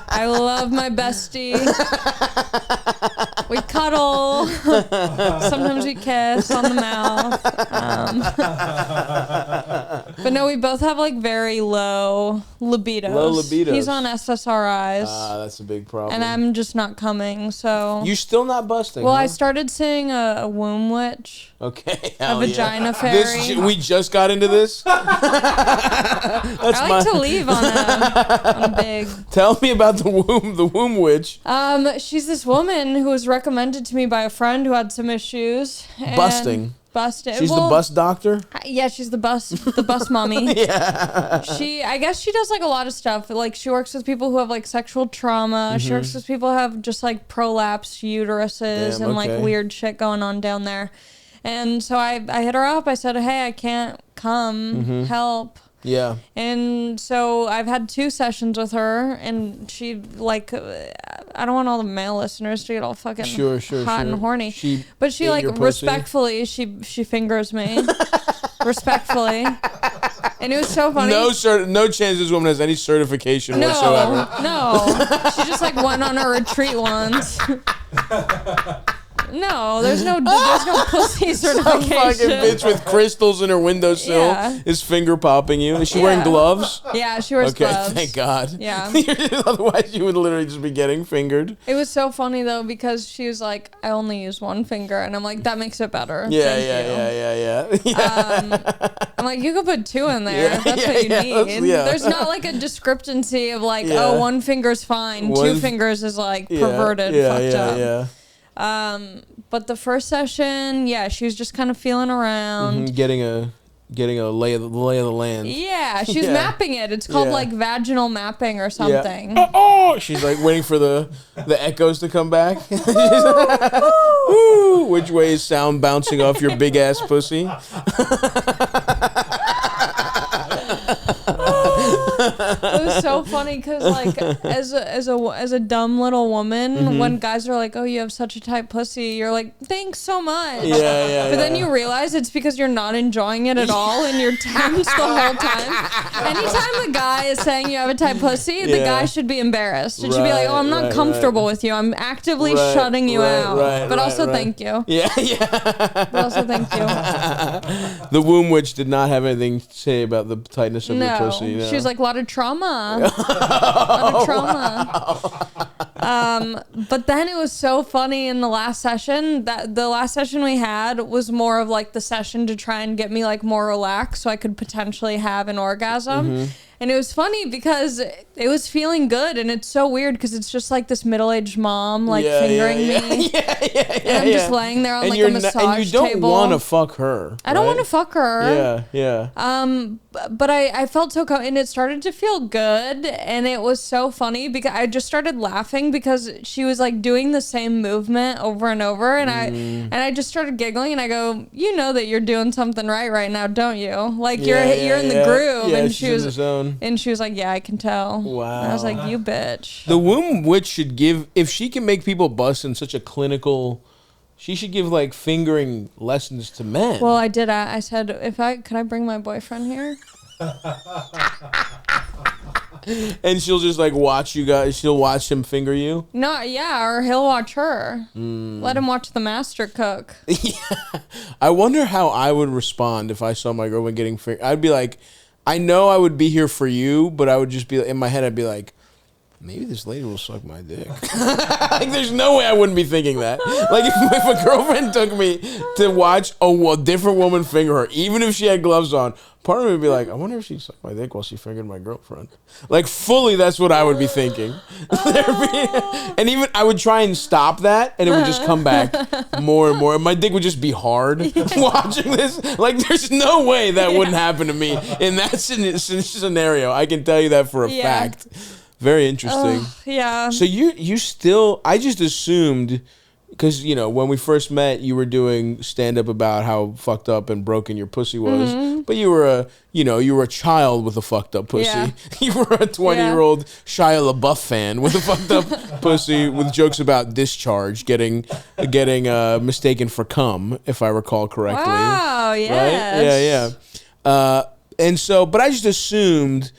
I love my bestie. We cuddle. Sometimes we kiss on the mouth. But no, we both have like very low libidos. Low libidos. He's on SSRIs. That's a big problem. And I'm just not coming, so... You're still not busting, Well, huh? I started seeing a womb witch. Okay, a vagina fairy. We just got into this? I like to leave on a big... Tell me about the womb witch. She's this woman who was recommended to me by a friend who had some issues. Busting. She's the bus doctor? Yeah, she's the bus mommy. Yeah. I guess she does like a lot of stuff. Like she works with people who have like sexual trauma. Mm-hmm. She works with people who have just like prolapsed uteruses and like weird shit going on down there. And so I hit her up. I said, hey, I can't come. Help. Yeah. And so I've had 2 sessions with her, and she, like, I don't want all the male listeners to get all fucking hot and horny. But she like, respectfully, she fingers me. Respectfully. And it was so funny. No chance this woman has any certification whatsoever. No. She just, like, went on a retreat once. No, there's no pussy certification. Some fucking bitch with crystals in her windowsill is finger popping you. Is she wearing gloves? Yeah, she wears gloves. Okay, thank God. Yeah. Otherwise, you would literally just be getting fingered. It was so funny, though, because she was like, I only use one finger. And I'm like, that makes it better. Yeah. I'm like, you could put 2 in there. That's what you need. There's not like a discrepancy of like, oh, 1 finger's fine. 2 fingers is like perverted, fucked up. Yeah. But the first session, she was just kind of feeling around, getting a lay of the land. Yeah, she was mapping it. It's called like vaginal mapping or something. She's like waiting for the echoes to come back. She's like, ooh, which way is sound bouncing off your big ass pussy? It was so funny because, like, as a dumb little woman, when guys are like, "Oh, you have such a tight pussy," you're like, "Thanks so much." Yeah. But then you realize it's because you're not enjoying it at all, and you're tense the whole time. Anytime a guy is saying you have a tight pussy, the guy should be embarrassed. It should be like, "Oh, I'm not comfortable with you. I'm actively shutting you out." But also, thank you. Yeah. But also, thank you. The womb witch did not have anything to say about the tightness of your pussy. No. She was like, a lot of trauma. A lot of trauma. But then it was so funny in the last session that the last session we had was more of like the session to try and get me like more relaxed so I could potentially have an orgasm. And it was funny because it was feeling good, and it's so weird because it's just like this middle-aged mom like fingering me. And I'm just laying there on like a massage table. And you don't want to fuck her. I don't want to fuck her. Yeah. But I felt so and it started to feel good, and it was so funny because I just started laughing because she was like doing the same movement over and over, and I just started giggling, and I go, you know that you're doing something right now, don't you? Like you're in the groove. And she was in the zone. And she was like, yeah, I can tell. Wow. And I was like, you bitch. The womb witch should give, if she can make people bust in such a clinical, she should give like fingering lessons to men. Well, I did. I said, could I bring my boyfriend here? And she'll just like watch you guys. She'll watch him finger you. No, yeah, or he'll watch her. Let him watch the master cook. I wonder how I would respond if I saw my girlfriend getting fingered. I'd be like, I know I would be here for you, but I would just be in my head. I'd be like, maybe this lady will suck my dick. Like, there's no way I wouldn't be thinking that. Like, if a girlfriend took me to watch a different woman finger her, even if she had gloves on, part of me would be like, I wonder if she sucked my dick while she fingered my girlfriend. Like, fully, that's what I would be thinking. And even I would try and stop that, and it would just come back more and more. And my dick would just be hard watching this. Like, there's no way that wouldn't happen to me in that scenario. I can tell you that for a fact. Very interesting. Yeah. So you still, I just assumed, because, you know, when we first met, you were doing stand-up about how fucked up and broken your pussy was. But you were a child with a fucked up pussy. Yeah. You were a 20-year-old Shia LaBeouf fan with a fucked up pussy with jokes about discharge, getting mistaken for cum, if I recall correctly. Wow, yes. Right? Yeah. And so, but I just assumed,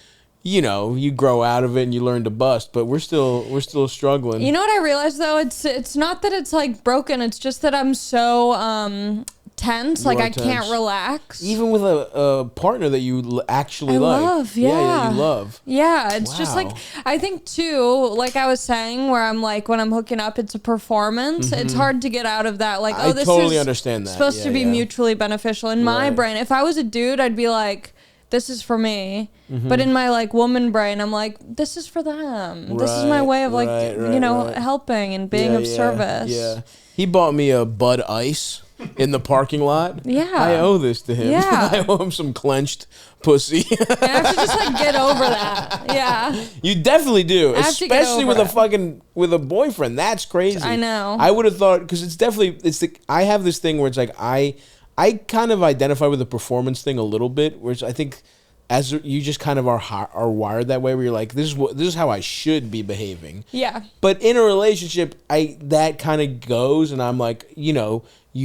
you know, you grow out of it and you learn to bust, but we're still struggling. You know what I realized though? It's not that it's like broken. It's just that I'm so tense. Like I can't relax. Even with a partner that you actually like. Love, yeah. That you love. Yeah, it's just like, I think too, like I was saying, where I'm like, when I'm hooking up, it's a performance. It's hard to get out of that. Like, I totally understand that. Supposed to be mutually beneficial. In my brain, if I was a dude, I'd be like, this is for me. But in my like woman brain, I'm like, this is for them. This is my way of like, helping and being of service. Yeah. He bought me a Bud Ice in the parking lot. Yeah. I owe this to him. Yeah. I owe him some clenched pussy. I have to just like get over that. Yeah. You definitely do. Especially with with a boyfriend. That's crazy. I know. I would have thought, because I have this thing where it's like I kind of identify with the performance thing a little bit, which I think as you just kind of are wired that way, where you're like, this is how I should be behaving. Yeah. But in a relationship, that kind of goes, and I'm like, you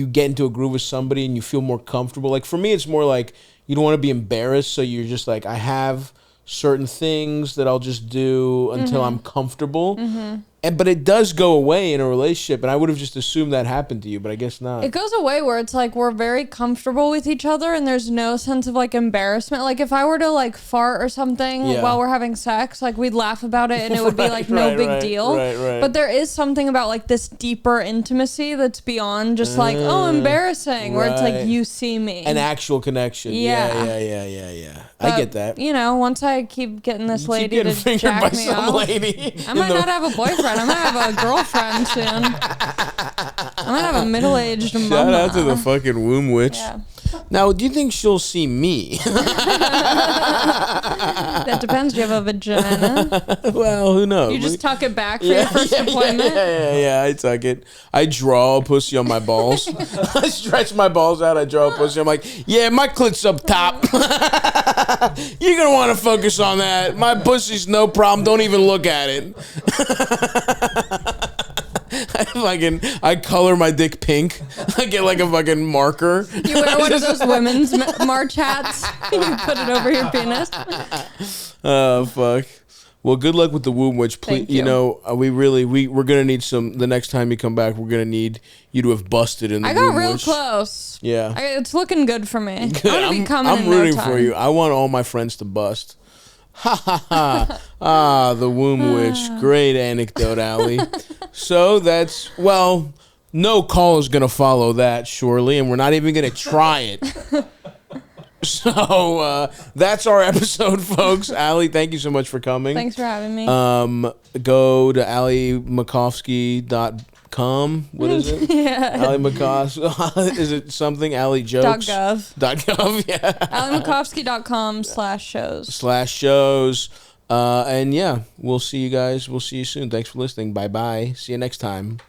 get into a groove with somebody and you feel more comfortable. Like for me, it's more like you don't want to be embarrassed, so you're just like, I have certain things that I'll just do until I'm comfortable. But it does go away in a relationship, and I would have just assumed that happened to you, but I guess not. It goes away where it's like we're very comfortable with each other, and there's no sense of like embarrassment. Like if I were to like fart or something while we're having sex, like we'd laugh about it, and it would be like no big deal. Right. But there is something about like this deeper intimacy that's beyond just like, oh, embarrassing, where it's like you see me. An actual connection. Yeah. I get that. Once I keep getting this lady to jack me up, I might not have a boyfriend. I might have a girlfriend soon. I might have a middle-aged mama. Shout out to the fucking womb witch. Yeah. Now, do you think she'll see me? That depends. Do you have a vagina? Well, who knows? You just tuck it back for your first appointment? Yeah, I tuck it. I draw a pussy on my balls. I stretch my balls out. I draw a pussy. I'm like, yeah, my clit's up top. You're going to want to focus on that. My pussy's no problem. Don't even look at it. I color my dick pink. I get like a fucking marker. You wear one of those women's March hats. You put it over your penis. Oh, fuck. Well, good luck with the womb witch. Please, we're gonna need some. The next time you come back, we're gonna need you to have busted in the womb witch. I got real close. Yeah, it's looking good for me. Good. I'm rooting for you. I want all my friends to bust. Ha ha ha. Ah, the womb witch. Great anecdote, Allie. So no call is gonna follow that, surely, and we're not even gonna try it. So that's our episode, folks. Allie, thank you so much for coming. Thanks for having me. Go to AllieMacofsky.com. What is it? Yeah. Allie Macofsky. Is it something? Allie Jokes? .gov. Yeah. AllieMacofsky.com/shows. And yeah, we'll see you guys. We'll see you soon. Thanks for listening. Bye-bye. See you next time.